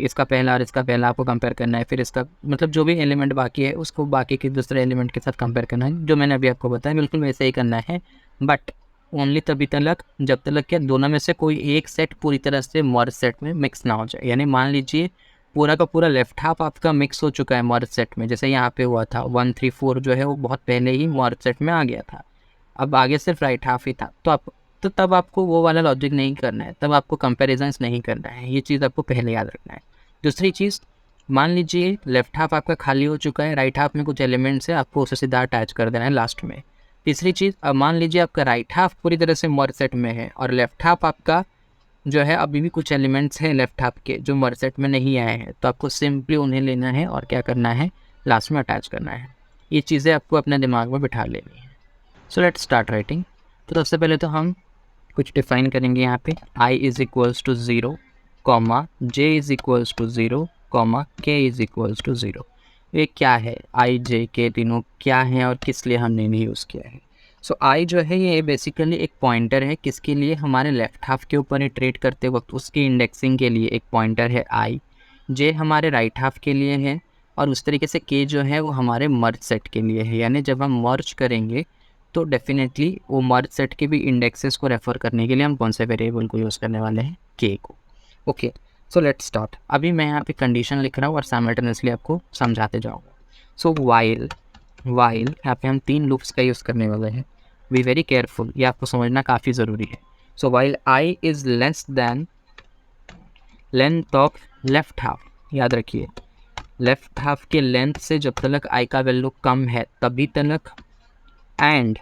इसका पहला और इसका पहला आपको कंपेयर करना है, फिर इसका मतलब जो भी एलिमेंट बाकी है उसको बाकी के दूसरे एलिमेंट के साथ कंपेयर करना है, जो मैंने अभी आपको बताया बिल्कुल वैसे ही करना है। बट ओनली तभी तक जब तक क्या दोनों में से कोई एक सेट पूरी तरह से मर्ज सेट में मिक्स ना हो जाए। यानी मान लीजिए पूरा का पूरा लेफ्ट हाफ आपका मिक्स हो चुका है मर्ज सेट में, जैसे यहाँ पे हुआ था 1 3 4 जो है वो बहुत पहले ही मर्ज सेट में आ गया था, अब आगे सिर्फ राइट हाफ ही था, तो तब आपको वो वाला लॉजिक नहीं करना है, तब आपको कंपेरिजन्स नहीं करना है, ये चीज़ आपको पहले याद रखना है। दूसरी चीज़, मान लीजिए लेफ्ट हाफ आपका खाली हो चुका है, राइट हाफ में कुछ एलिमेंट्स है, आपको उसे सीधा अटैच कर देना है लास्ट में। तीसरी चीज़, अब मान लीजिए आपका राइट हाफ पूरी तरह से मर्ज सेट में है और लेफ्ट हाफ आपका जो है अभी भी कुछ एलिमेंट्स हैं लेफ्ट हाफ के जो मर्ज सेट में नहीं आए हैं, तो आपको सिंपली उन्हें लेना है और क्या करना है, लास्ट में अटैच करना है। ये चीज़ें आपको अपने दिमाग में बिठा लेनी है। So let's start writing. तो सबसे पहले तो हम कुछ डिफाइन करेंगे यहाँ पे, i is equals to 0, comma j is equals to 0, comma k is equals to 0। ये क्या है, i j k तीनों क्या हैं और किस लिए हमने इन्हें यूज़ किया है? सो i जो है ये बेसिकली एक पॉइंटर है, किसके लिए, हमारे लेफ्ट हाफ के ऊपर इटरेट करते वक्त उसकी इंडेक्सिंग के लिए एक पॉइंटर है i। j हमारे राइट हाफ के लिए है, और उस तरीके से k जो है वो हमारे मर्ज सेट के लिए है। यानी जब हम मर्ज करेंगे तो डेफिनेटली वो मर्ज सेट के भी इंडेक्सेस को रेफ़र करने के लिए हम कौन से वेरिएबल को यूज़ करने वाले हैं, k को। Okay, so let's start. अभी मैं यहाँ पे कंडीशन लिख रहा हूँ और साइमल्टेनियसली आपको समझाते जाऊँगा। सो वाइल यहाँ पे हम 3 लूप्स का यूज़ करने वाले हैं। बी वेरी केयरफुल, ये आपको समझना काफ़ी ज़रूरी है। So while i is less than length of left half, याद रखिए लेफ्ट हाफ के लेंथ से जब तक i का वैल्यू कम है तभी तक, एंड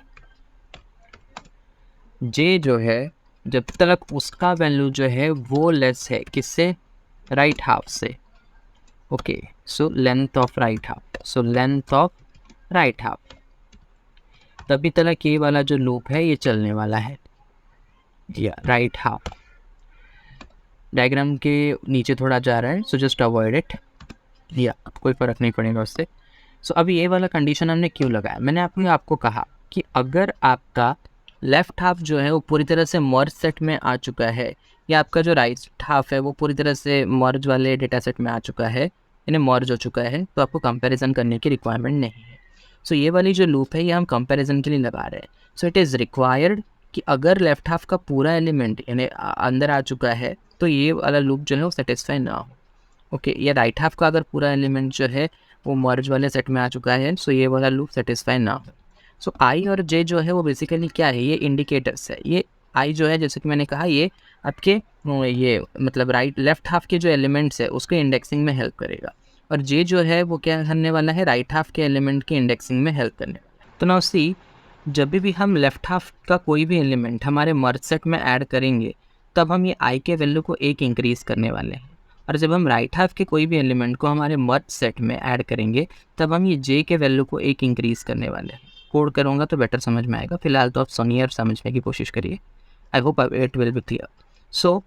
j जो है जब तक उसका वैल्यू जो है वो लेस है किससे, राइट हाफ से। Okay, so length of right half, so length of right half, तभी तक ये वाला जो लूप है ये चलने वाला है, या राइट हाफ। डायग्राम के नीचे थोड़ा जा रहा है, सो जस्ट अवॉइड इट, या कोई फ़र्क नहीं पड़ेगा उससे। सो अभी ये वाला कंडीशन हमने क्यों लगाया, मैंने आपको कहा कि अगर आपका लेफ़्ट हाफ जो है वो पूरी तरह से मर्ज सेट में आ चुका है, या आपका जो राइट हाफ है वो पूरी तरह से मर्ज वाले डेटा सेट में आ चुका है, यानी मर्ज हो चुका है, तो आपको कंपैरिजन करने की रिक्वायरमेंट नहीं है। सो ये वाली जो लूप है ये हम कंपैरिजन के लिए लगा रहे हैं। सो इट इज़ रिक्वायर्ड कि अगर लेफ़्ट हाफ का पूरा एलिमेंट यानी अंदर आ चुका है तो ये वाला लूप जो है वो सेटिस्फाई ना हो। ओके, ये राइट हाफ का अगर पूरा एलिमेंट जो है वो मर्ज वाले सेट में आ चुका है, सो ये वाला लूप सेटिस्फाई ना हो। सो आई और जे जो है वो बेसिकली क्या है, ये इंडिकेटर्स है। ये आई जो है जैसे कि मैंने कहा ये आपके ये मतलब लेफ्ट हाफ के जो एलिमेंट्स है उसके इंडेक्सिंग में हेल्प करेगा, और जे जो है वो क्या करने वाला है, राइट हाफ के एलिमेंट के इंडेक्सिंग में हेल्प करने वाला है। तो नाउ सी, जब भी हम लेफ्ट हाफ का कोई भी एलिमेंट हमारे मर्ज सेट में ऐड करेंगे तब हम ये आई के वैल्यू को 1 इंक्रीज़ करने वाले हैं, और जब हम राइट हाफ के कोई भी एलिमेंट को हमारे मर्ज सेट में ऐड करेंगे तब हम ये जे के वैल्यू को 1 इंक्रीज़ करने वाले हैं। कोड करूँगा तो बेटर समझ में आएगा, फिलहाल तो आप सुनिए और समझने की कोशिश करिए। I hope it will be clear. So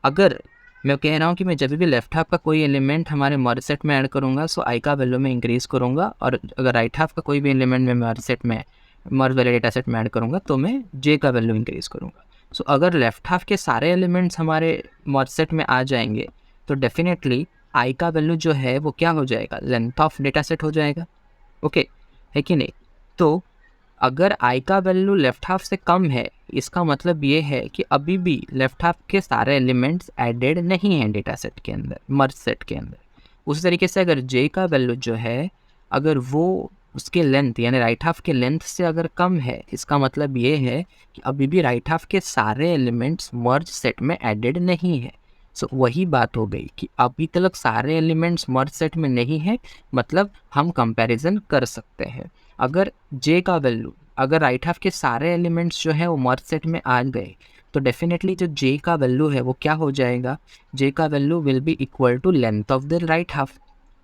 अगर मैं कह रहा हूँ कि मैं जब भी लेफ्ट हाफ का कोई एलिमेंट हमारे मर्ज सेट में ऐड करूँगा सो आई का वैल्यू में इंक्रीज़ करूँगा, और अगर राइट हाफ का कोई भी एलिमेंट मैं मर्ज वाले डेटा सेट में ऐड करूँगा तो मैं जे का वैल्यू इंक्रीज़ करूँगा। सो अगर लेफ्ट हाफ के सारे एलिमेंट्स हमारे मर्ज सेट में आ जाएंगे तो डेफिनेटली आई का वैल्यू जो है वो क्या हो जाएगा, लेंथ ऑफ डेटा सेट हो जाएगा। ओके, है कि नहीं? तो अगर आई का वैल्यू लेफ्ट हाफ से कम है इसका मतलब ये है कि अभी भी लेफ्ट हाफ के सारे एलिमेंट्स एडेड नहीं हैं डेटा सेट के अंदर, मर्ज सेट के अंदर। उसी तरीके से अगर जे का वैल्यू जो है अगर वो उसके लेंथ यानी राइट हाफ के लेंथ से अगर कम है, इसका मतलब ये है कि अभी भी राइट हाफ के सारे एलिमेंट्स मर्ज सेट में एडेड नहीं है। सो वही बात हो गई कि अभी तक सारे एलिमेंट्स मर्ज सेट में नहीं है, मतलब हम कंपैरिजन कर सकते हैं। अगर जे का वैल्यू, अगर राइट हाफ के सारे एलिमेंट्स जो है वो मर्ज सेट में आ गए, तो डेफिनेटली जो जे का वैल्यू है वो क्या हो जाएगा, जे का value will be equal to length of the right half.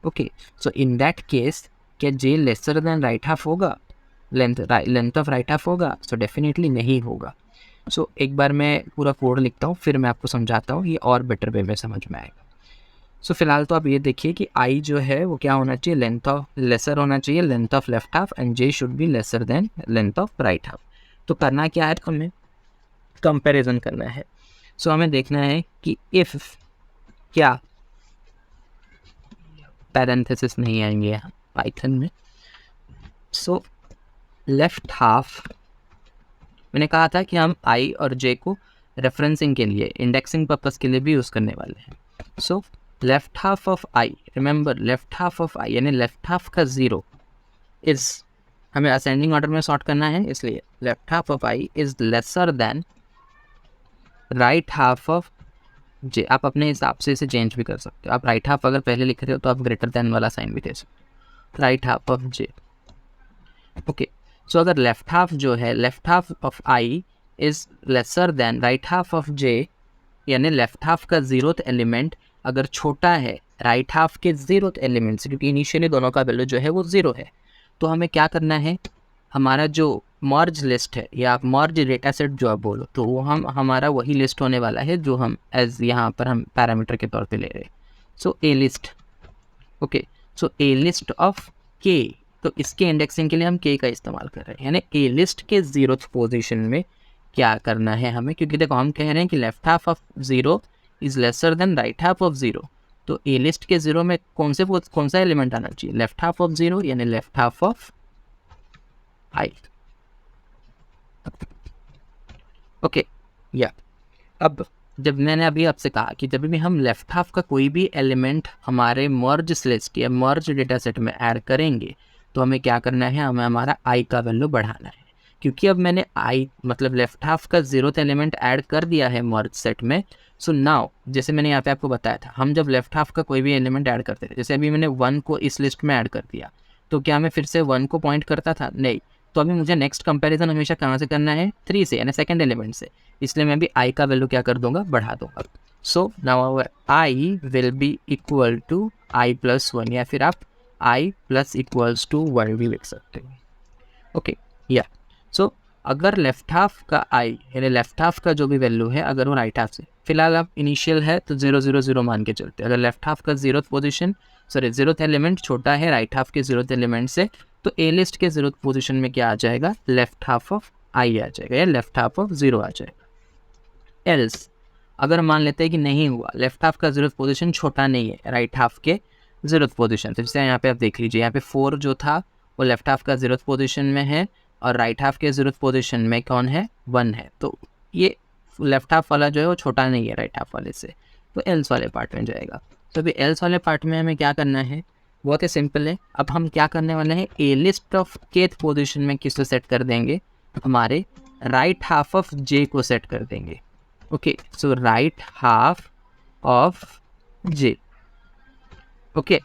Okay, so in that case क्या J lesser than right half होगा, लेंथ ऑफ राइट हाफ होगा? सो डेफिनेटली नहीं होगा। सो एक बार मैं पूरा कोड लिखता हूँ, फिर मैं आपको समझाता हूँ, ये और बेटर वे में समझ में आएगा। सो फिलहाल तो आप ये देखिए कि आई जो है वो क्या होना चाहिए, लेंथ ऑफ लेसर होना चाहिए length of left half, and J should be lesser than length of right half. तो करना क्या है, तो हमें कंपैरिजन करना है। सो हमें देखना है कि इफ क्या, पैरेंथेसिस नहीं आएंगे यहाँ पाइथन में। सो लेफ्ट हाफ, मैंने कहा था कि हम आई और जे को रेफरेंसिंग के लिए, इंडेक्सिंग पर्पस के लिए भी यूज़ करने वाले हैं। So left half of I, remember left half of I यानी लेफ्ट हाफ का ज़ीरो इज़, हमें असेंडिंग ऑर्डर में सॉर्ट करना है, इसलिए left half of I is lesser than right half of J. आप अपने हिसाब से इसे चेंज भी कर सकते हो। आप राइट हाफ अगर पहले लिख रहे हो तो आप ग्रेटर देन वाला साइन भी दे सकते हो, right half of J. Okay, so अगर लेफ्ट हाफ जो है, left half of I is lesser than right half of J, यानी लेफ्ट हाफ का ज़ीरोथ एलिमेंट अगर छोटा है राइट हाफ के ज़ीरोथ एलिमेंट से, क्योंकि इनिशियली दोनों का वैल्यू जो है वो ज़ीरो है, तो हमें क्या करना है, हमारा जो मर्ज लिस्ट है या आप मर्ज डेटा सेट जो आप बोलो, तो वो हमारा वही लिस्ट होने वाला है जो हम एज यहाँ पर हम पैरामीटर के तौर पे ले रहे हैं। So A list, okay, so A list of K, तो इसके इंडेक्सिंग के लिए हम के का इस्तेमाल कर रहे हैं, यानी ए लिस्ट के ज़ीरोथ पोजीशन में क्या करना है हमें, क्योंकि देखो हम कह रहे हैं कि left half of zero is lesser than right half of zero, तो ए लिस्ट के ज़ीरो में कौन सा एलिमेंट आना चाहिए, लेफ्ट हाफ ऑफ ज़ीरो यानी left half of I. Okay, या अब जब मैंने अभी आपसे कहा कि जब भी हम लेफ्ट हाफ का कोई भी एलिमेंट हमारे मर्ज लिस्ट या मर्ज डेटा सेट में ऐड करेंगे, तो हमें क्या करना है, हमें हमारा आई का वैल्यू बढ़ाना है, क्योंकि अब मैंने आई मतलब लेफ्ट हाफ का ज़ीरोथ एलिमेंट ऐड कर दिया है मर्ज सेट में। सो नाउ जैसे मैंने यहाँ पे आपको बताया था, हम जब लेफ्ट हाफ का कोई भी एलिमेंट ऐड करते थे, जैसे अभी मैंने 1 को इस लिस्ट में ऐड कर दिया, तो क्या मैं फिर से 1 को पॉइंट करता था? नहीं। तो अभी मुझे नेक्स्ट कंपैरिजन हमेशा कहाँ से करना है, 3 से, यानी सेकंड एलिमेंट से, इसलिए मैं भी आई का वैल्यू क्या कर दूंगा, बढ़ा दूंगा। So now I will be equal to I plus 1, या फिर आप आई प्लस इक्वल्स टू 1 भी लिख सकते हो। ओके, या सो अगर लेफ्ट हाफ का आई यानी लेफ्ट हाफ का जो भी वैल्यू है, अगर वो राइट हाफ से, फिलहाल आप इनिशियल है तो 0 0 0 मान के चलते हैं। अगर लेफ्ट हाफ का ज़ीरोथ एलिमेंट छोटा है राइट हाफ के ज़ीरोथ एलिमेंट से, तो ए लिस्ट के ज़ीरोथ पोजीशन में क्या आ जाएगा, लेफ्ट हाफ ऑफ आई आ जाएगा या लेफ्ट हाफ ऑफ ज़ीरो आ जाएगा। एल्स अगर मान लेते हैं कि नहीं हुआ, लेफ्ट हाफ का ज़ीरोथ पोजीशन छोटा नहीं है राइट हाफ के ज़ीरोथ पोजीशन, तो जैसे यहाँ पे आप देख लीजिए, यहाँ पे 4 जो था वो लेफ्ट हाफ का ज़ीरोथ पोजीशन में है और राइट हाफ के ज़ीरोथ पोजीशन में कौन है, 1 है, तो ये लेफ्ट हाफ वाला जो है वो छोटा नहीं है राइट हाफ वाले से, तो एल्स वाले पार्ट में जाएगा। तो अभी एल्स वाले पार्ट में हमें क्या करना है, बहुत ही सिंपल है। अब हम क्या करने वाले हैं, A list of kth position में किसको सेट कर देंगे, हमारे राइट हाफ ऑफ जे को सेट कर देंगे। Okay, so right half of J. Okay,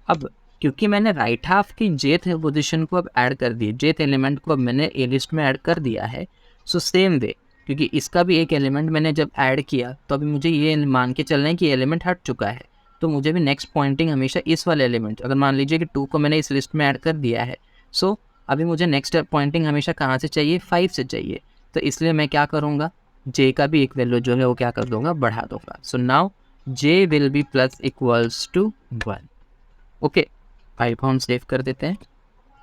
अब क्योंकि मैंने राइट हाफ की जेथ पोजीशन को अब ऐड कर दी, जेथ एलिमेंट को अब मैंने ए लिस्ट में ऐड कर दिया है, सो सेम वे, क्योंकि इसका भी एक एलिमेंट मैंने जब ऐड किया तो अभी मुझे ये मान के चलना है कि एलिमेंट हट चुका है, तो मुझे भी नेक्स्ट पॉइंटिंग हमेशा इस वाले एलिमेंट, अगर मान लीजिए कि 2 को मैंने इस लिस्ट में ऐड कर दिया है, सो अभी मुझे नेक्स्ट पॉइंटिंग हमेशा कहाँ से चाहिए, 5 से चाहिए, तो इसलिए मैं क्या करूँगा, जे का भी एक वैल्यू जो है वो क्या कर दूँगा, बढ़ा दूँगा। So now J will be plus equals to 1। ओके, 5 को हम सेव कर देते हैं।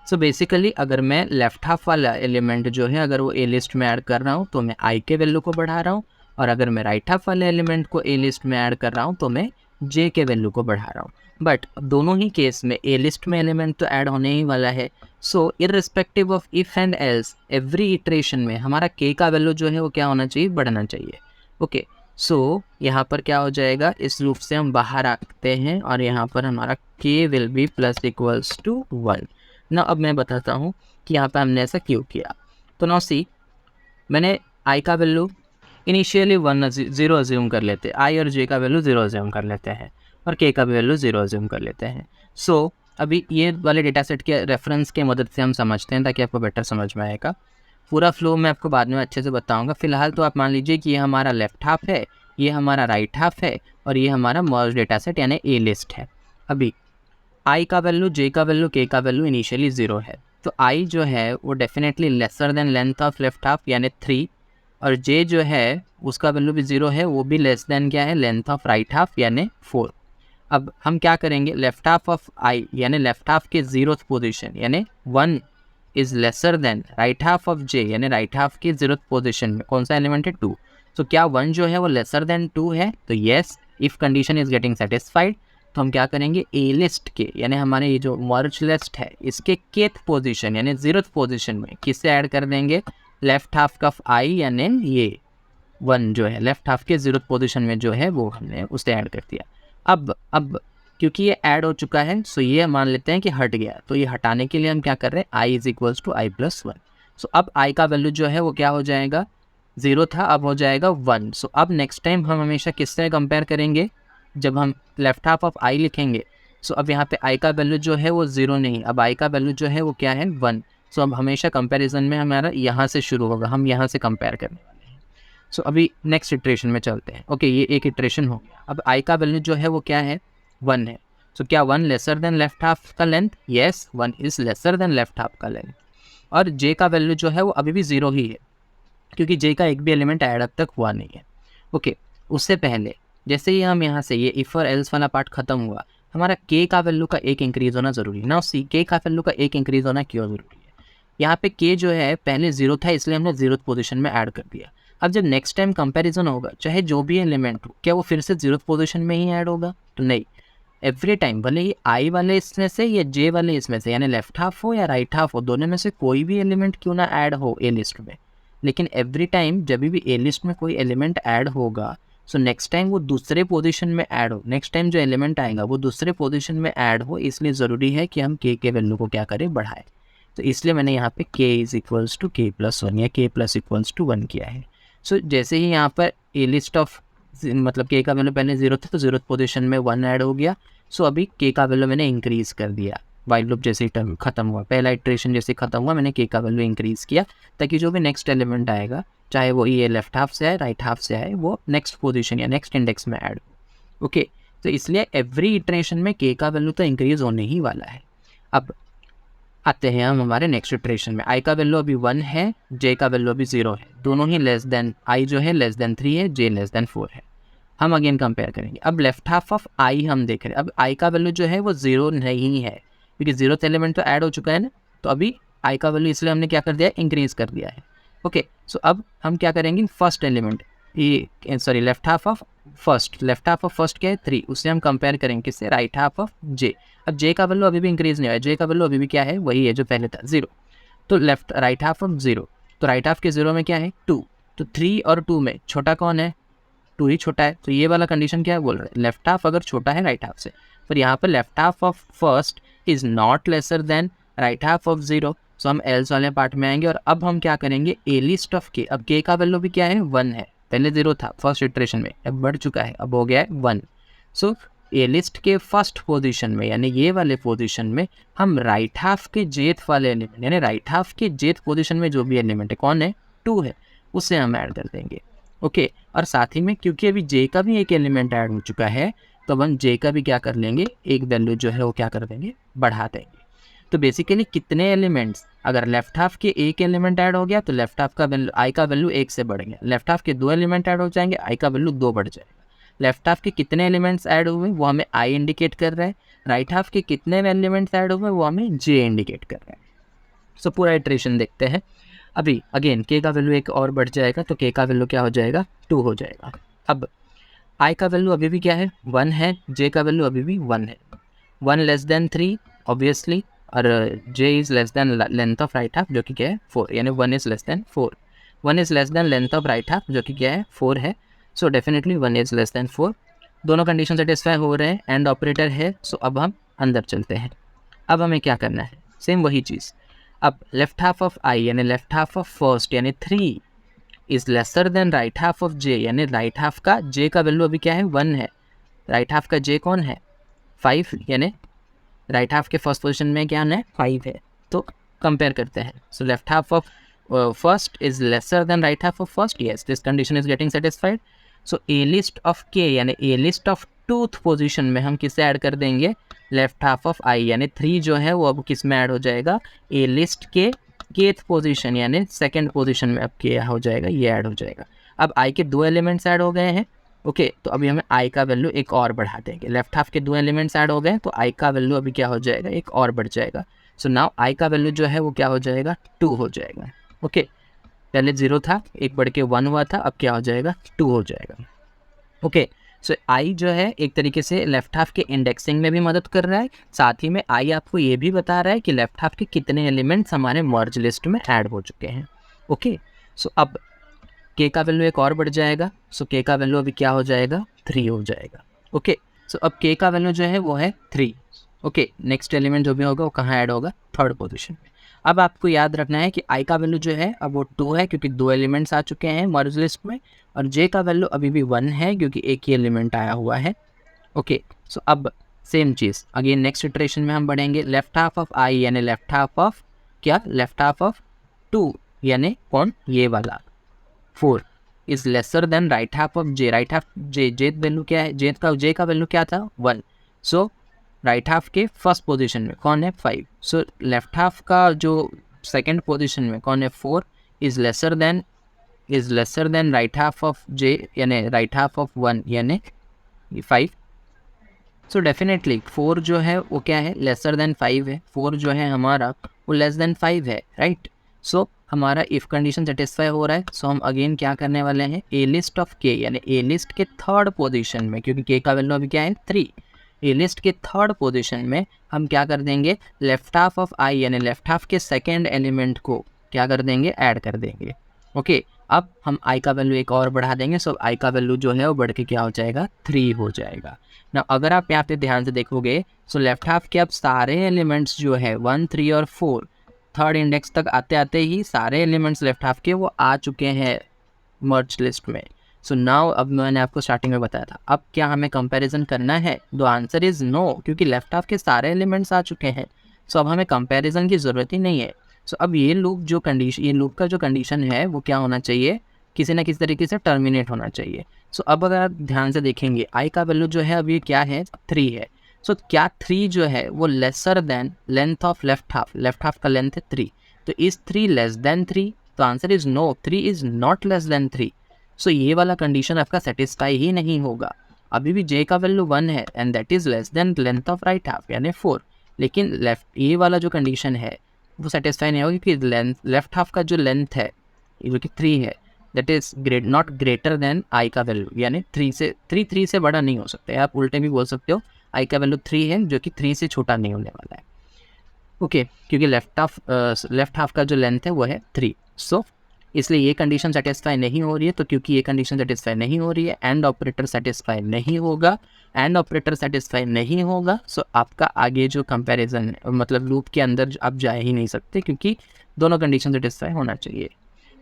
सो बेसिकली अगर मैं लेफ्ट हाफ वाला एलिमेंट जो है अगर वो ए लिस्ट में ऐड कर रहा हूँ तो मैं आई के वैल्यू को बढ़ा रहा हूँ, और अगर मैं राइट हाफ वाले एलिमेंट को ए लिस्ट में ऐड कर रहा हूँ तो मैं जे के वैल्यू को बढ़ा रहा हूँ। बट दोनों ही केस में ए लिस्ट में एलिमेंट तो ऐड होने ही वाला है, so irrespective of if and else every iteration में हमारा के का वैल्यू जो है वो क्या होना चाहिए, बढ़ना चाहिए। ओके, सो यहाँ पर क्या हो जाएगा, इस लूप से हम बाहर आते हैं और यहाँ पर हमारा K will be plus equals to 1। ना अब मैं बताता हूँ कि यहाँ पे हमने ऐसा क्यों किया। तो नाउ सी, मैंने आई का वैल्यू इनिशियली 0 अज्यूम कर लेते हैं, आई और जे का वैल्यू 0 अज्यूम कर लेते हैं और के का भी वैल्यू 0 अज्यूम कर लेते हैं। सो अभी ये वाले डेटा सेट के रेफरेंस के मदद से हम समझते हैं ताकि आपको बेटर समझ में आएगा। पूरा फ्लो मैं आपको बाद में अच्छे से बताऊंगा। फिलहाल तो आप मान लीजिए कि ये हमारा लेफ्ट हाफ है, ये हमारा राइट हाफ है और ये हमारा मर्ज डेटा सेट यानी ए लिस्ट है। अभी आई का वैल्यू, जे का वैल्यू, के का वैल्यू इनिशियली 0 है, तो आई जो है वो definitely laser than length of left half यानी 3, और जे जो है उसका वैल्यू भी 0 है, वो भी लेस देन क्या है, लेंथ ऑफ राइट हाफ यानी 4। अब हम क्या करेंगे, लेफ्ट हाफ ऑफ आई यानी लेफ्ट हाफ के 0th पोजीशन यानी 1 is lesser than right half of J यानी राइट हाफ की 0th पोजीशन में कौन सा एलिमेंट है, 2। तो क्या 1 जो है वो लेसर देन 2 है, तो yes, if condition is getting satisfied तो हम क्या करेंगे, ए लिस्ट के यानी हमारे ये जो मर्ज लिस्ट है इसके केथ पोजीशन यानी 0th पोजीशन में किससे ऐड कर देंगे, लेफ्ट हाफ ऑफ आई यानी ये 1 जो है लेफ्ट हाफ के 0th पोजीशन में जो है वो हमने उसे ऐड कर दिया। अब क्योंकि ये ऐड हो चुका है सो ये मान लेते हैं कि हट गया, तो ये हटाने के लिए हम क्या कर रहे हैं, I is equals to I plus 1। So अब आई का वैल्यू जो है वो क्या हो जाएगा, 0 था अब हो जाएगा 1। सो अब नेक्स्ट टाइम हम हमेशा किससे कंपेयर करेंगे, जब हम लेफ्ट हाफ ऑफ आई लिखेंगे। सो अब यहाँ पे आई का वैल्यू जो है वो 0 नहीं, अब आई का वैल्यू जो है वो क्या है, 1। सो अब हमेशा कंपैरिजन में हमारा यहाँ से शुरू होगा, हम यहाँ से कंपेयर करने वाले हैं। सो अभी नेक्स्ट इटरेशन में चलते हैं। ओके, ये एक इटरेशन हो गया। अब आई का वैल्यू जो है वो क्या है, 1 है। सो क्या 1 लेसर देन लेफ्ट हाफ का length, yes 1 is lesser then left half का लेंथ। और जे का वैल्यू जो है वो अभी भी 0 ही है क्योंकि जे का एक भी एलिमेंट ऐड अब तक हुआ नहीं है। ओके, उससे पहले जैसे ही हम यहाँ से ये इफ़ और एल्स वाला पार्ट खत्म हुआ, हमारा के का वैल्यू का एक इंक्रीज़ होना ज़रूरी है। नाउ सी, के का वैल्यू का एक इंक्रीज़ होना क्यों ज़रूरी है, यहाँ पे के जो है पहले 0 था इसलिए हमने 0th पोजीशन में ऐड कर दिया। अब जब नेक्स्ट टाइम कंपैरिजन होगा चाहे जो भी एलिमेंट हो, क्या वो फिर से 0th पोजीशन में ही ऐड होगा, तो नहीं, एवरी टाइम भले ही आई वाले इसमें से या जे वाले इसमें से यानी लेफ्ट हाफ हो या राइट हाफ हो, दोनों में से कोई भी एलिमेंट क्यों ना ऐड हो ए लिस्ट में, लेकिन एवरी टाइम जब भी ए लिस्ट में कोई एलिमेंट ऐड होगा सो नेक्स्ट टाइम वो दूसरे पोजीशन में ऐड हो, नेक्स्ट टाइम जो एलिमेंट आएगा वो दूसरे पोजीशन में ऐड हो, इसलिए ज़रूरी है कि हम के वैल्यू को क्या करें, बढ़ाएं। तो इसलिए मैंने यहाँ पे k is equals to K plus 1 या k प्लस इक्वल्स टू 1 किया है। सो जैसे ही यहाँ पर ए लिस्ट ऑफ मतलब k का वैल्यू पहले 0 था तो 0th पोजीशन में 1 ऐड हो गया। सो अभी k का वैल्यू मैंने इंक्रीज़ कर दिया, वाइल लूप जैसे ही टर्म खत्म हुआ, पहला इटरेशन जैसे खत्म हुआ मैंने k का वैल्यू इंक्रीज़ किया ताकि जो भी नेक्स्ट एलिमेंट आएगा चाहे वो ये लेफ्ट हाफ से आए राइट हाफ से आए वो नेक्स्ट पोजीशन या नेक्स्ट इंडेक्स में ऐड हो। ओके, तो इसलिए एवरी इटरेशन में k का वैल्यू तो इंक्रीज़ होने ही वाला है। अब आते हैं हम हमारे नेक्स्ट इटरेशन में, आई का वैल्यू अभी 1 है, जे का वैल्यू अभी 0 है, दोनों ही लेस देन, आई जो है लेस देन 3 है, जे लेस देन 4 है। हम अगेन कंपेयर करेंगे। अब लेफ्ट हाफ ऑफ आई हम देख रहे हैं, अब आई का वैल्यू जो है वो 0 नहीं है क्योंकि 0th एलिमेंट तो ऐड हो चुका है ना, तो अभी आई का वैल्यू इसलिए हमने क्या कर दिया, इंक्रीज़ कर दिया है। ओके, सो अब हम क्या करेंगे, फर्स्ट एलिमेंट ये sorry left half of first, left half of first क्या है 3, उससे हम कंपेयर करेंगे किससे, राइट हाफ ऑफ जे। अब जे का वैल्यू अभी भी इंक्रीज़ नहीं हुआ है, जे का वैल्यू अभी भी क्या है, वही है जो पहले था 0। तो लेफ्ट राइट हाफ ऑफ 0, तो राइट हाफ के 0 में क्या है 2, तो 3 और 2 में छोटा कौन है, 2 ही छोटा है। तो ये वाला कंडीशन क्या है, बोल रहे हैं लेफ्ट हाफ अगर छोटा है राइट हाफ से, पर यहाँ पर left half of first is not lesser than right half of 0। सो हम एल्स वाले पार्ट में आएंगे और अब हम क्या करेंगे, ए लिस्ट ऑफ के। अब के का वैल्यू भी क्या है, 1 है, पहले 0 था फर्स्ट इटरेशन में, अब बढ़ चुका है, अब हो गया है 1। सो ए लिस्ट के फर्स्ट पोजीशन में यानी ये वाले पोजीशन में हम राइट हाफ के जेथ वाले एलिमेंट यानी राइट हाफ के जेथ पोजीशन में जो भी एलिमेंट है कौन है, 2 है, उसे हम ऐड कर देंगे। ओके, और साथ ही में क्योंकि अभी जे का भी एक एलिमेंट ऐड हो चुका है तो हम जे का भी क्या कर लेंगे, एक वैल्यू जो है वो क्या कर देंगे, बढ़ा देंगे। तो बेसिकली कितने एलिमेंट्स, अगर लेफ्ट हाफ के एक एलिमेंट ऐड हो गया तो लेफ्ट हाफ का वैल्यू आई का वैल्यू 1 से बढ़ गया, लेफ्ट हाफ के 2 एलिमेंट ऐड हो जाएंगे, आई का वैल्यू 2 बढ़ जाएगा। लेफ्ट हाफ के कितने एलिमेंट्स ऐड हुए वो हमें आई इंडिकेट कर रहा है, राइट हाफ के कितने एलिमेंट्स ऐड हुए वो हमें जे इंडिकेट कर रहा है। सो पूरा इटरेशन देखते हैं। अभी अगेन के का वैल्यू एक और बढ़ जाएगा तो के का वैल्यू क्या हो जाएगा, 2 हो जाएगा। अब आई का वैल्यू अभी भी क्या है, 1 है, जे का वैल्यू अभी भी 1 है, 1 लेस देन 3 ऑब्वियसली, और J is less than length of right half जो कि क्या है 4, यानी 1 is less than 4, 1 is less than length of right half जो कि क्या है 4 है। So definitely 1 is less than 4, दोनों कंडीशन सेटिस्फाई हो रहे हैं, एंड ऑपरेटर है। सो अब हम अंदर चलते हैं। अब हमें क्या करना है, सेम वही चीज़। अब लेफ्ट हाफ ऑफ आई यानी लेफ्ट हाफ ऑफ फर्स्ट यानी 3 is lesser than right half of J, यानी राइट हाफ का जे का वैल्यू अभी क्या है 1 है, राइट हाफ का जे कौन है 5, यानी राइट हाफ के फर्स्ट पोजीशन में क्या है 5 है। तो कंपेयर करते हैं। So left half of first is lesser than right half of first, yes this condition is getting satisfied. So A list of के यानी ए लिस्ट ऑफ टूथ पोजीशन में हम किसे ऐड कर देंगे लेफ्ट हाफ ऑफ आई, यानी 3 जो है वो अब किस में ऐड हो जाएगा ए लिस्ट के केथ पोजीशन यानी सेकंड पोजीशन में अब क्या हो जाएगा ये ऐड हो जाएगा। अब आई के 2 एलिमेंट्स ऐड हो गए हैं, ओके तो अभी हमें आई का वैल्यू एक और बढ़ा देंगे। लेफ्ट हाफ के 2 एलिमेंट्स ऐड हो गए तो आई का वैल्यू अभी क्या हो जाएगा एक और बढ़ जाएगा। सो नाउ आई का वैल्यू जो है वो क्या हो जाएगा 2 हो जाएगा, ओके पहले 0 था, एक बढ़ के 1 हुआ था, अब क्या हो जाएगा 2 हो जाएगा, ओके। सो आई जो है एक तरीके से लेफ्ट हाफ के इंडेक्सिंग में भी मदद कर रहा है, साथ ही में आई आपको ये भी बता रहा है कि लेफ्ट हाफ के कितने एलिमेंट्स हमारे मर्ज लिस्ट में ऐड हो चुके हैं, ओके। सो अब के का वैल्यू एक और बढ़ जाएगा, सो के का वैल्यू अभी क्या हो जाएगा 3 हो जाएगा, ओके। सो अब के का वैल्यू जो है वो है 3, ओके। नेक्स्ट एलिमेंट जो भी होगा वो कहाँ ऐड होगा थर्ड पोजीशन में। अब आपको याद रखना है कि आई का वैल्यू जो है अब वो 2 है क्योंकि 2 एलिमेंट्स आ चुके हैं मर्ज लिस्ट में, और जे का वैल्यू अभी भी 1 है क्योंकि एक ही एलिमेंट आया हुआ है, ओके। सो अब सेम चीज़ अगेन नेक्स्ट इटरेशन में हम बढ़ेंगे। लेफ्ट हाफ ऑफ आई यानी लेफ्ट हाफ ऑफ क्या लेफ्ट हाफ ऑफ 2 यानी कौन ये वाला 4 is lesser than right half of J, right half J value क्या है जे का वैल्यू क्या था 1, सो राइट हाफ के फर्स्ट पोजीशन में कौन है 5, सो लेफ्ट हाफ का जो सेकंड पोजीशन में कौन है 4 is lesser than right half of J यानी राइट हाफ ऑफ 1 यानी 5। सो डेफिनेटली 4 जो है वो क्या है लेसर देन 5 है, 4 जो है हमारा वो लेस देन 5 है, राइट। सो हमारा इफ़ कंडीशन सेटिस्फाई हो रहा है, सो हम अगेन क्या करने वाले हैं ए लिस्ट ऑफ के यानी ए लिस्ट के थर्ड पोजीशन में, क्योंकि के का वैल्यू अभी क्या है 3, ए लिस्ट के थर्ड पोजीशन में हम क्या कर देंगे लेफ्ट हाफ ऑफ आई यानी लेफ्ट हाफ के सेकेंड एलिमेंट को क्या कर देंगे ऐड कर देंगे, ओके। अब हम आई का वैल्यू एक और बढ़ा देंगे, सो आई का वैल्यू जो है वो बढ़ के क्या हो जाएगा 3 हो जाएगा ना। अगर आप यहाँ पे ध्यान से देखोगे सो लेफ्ट हाफ के अब सारे एलिमेंट्स जो है 1, 3 और 4 थर्ड इंडेक्स तक आते आते ही सारे एलिमेंट्स लेफ्ट हाफ के वो आ चुके हैं मर्ज लिस्ट में। सो नाउ अब मैंने आपको स्टार्टिंग में बताया था अब क्या हमें कंपैरिजन करना है, द आंसर इज़ नो, क्योंकि लेफ्ट हाफ के सारे एलिमेंट्स आ चुके हैं, सो अब हमें कंपैरिजन की ज़रूरत ही नहीं है। सो अब ये लूप का जो कंडीशन है वो क्या होना चाहिए किसी ना किसी तरीके से टर्मिनेट होना चाहिए। सो अब अगर आप ध्यान से देखेंगे आई का वैल्यू जो है अभी क्या है 3 है, सो क्या 3 जो है वो lesser than length of left half का लेंथ है 3, तो इज़ 3 लेस देन 3, तो answer is no 3 is not less than 3। So ये वाला कंडीशन आपका सेटिस्फाई ही नहीं होगा, अभी भी जे का वैल्यू 1 है and that is less than length of right half यानी 4, लेकिन ये वाला जो कंडीशन है वो सेटिस्फाई नहीं होगी क्योंकि लेफ्ट हाफ का जो लेंथ है जो कि 3 है that is not greater than I का वैल्यू, यानी 3 से बड़ा नहीं हो सकता है, आप उल्टे भी बोल सकते हो आई का वैल्यू 3 है जो कि 3 से छोटा नहीं होने वाला है, ओके क्योंकि लेफ्ट हाफ का जो लेंथ है वो है 3। सो इसलिए ये कंडीशन सेटिस्फाई नहीं हो रही है, तो क्योंकि ये कंडीशन सेटिस्फाई नहीं हो रही है एंड ऑपरेटर सेटिस्फाई नहीं होगा, सो आपका आगे जो कंपैरिजन है मतलब लूप के अंदर आप जा ही नहीं सकते क्योंकि दोनों कंडीशन सेटिस्फाई होना चाहिए।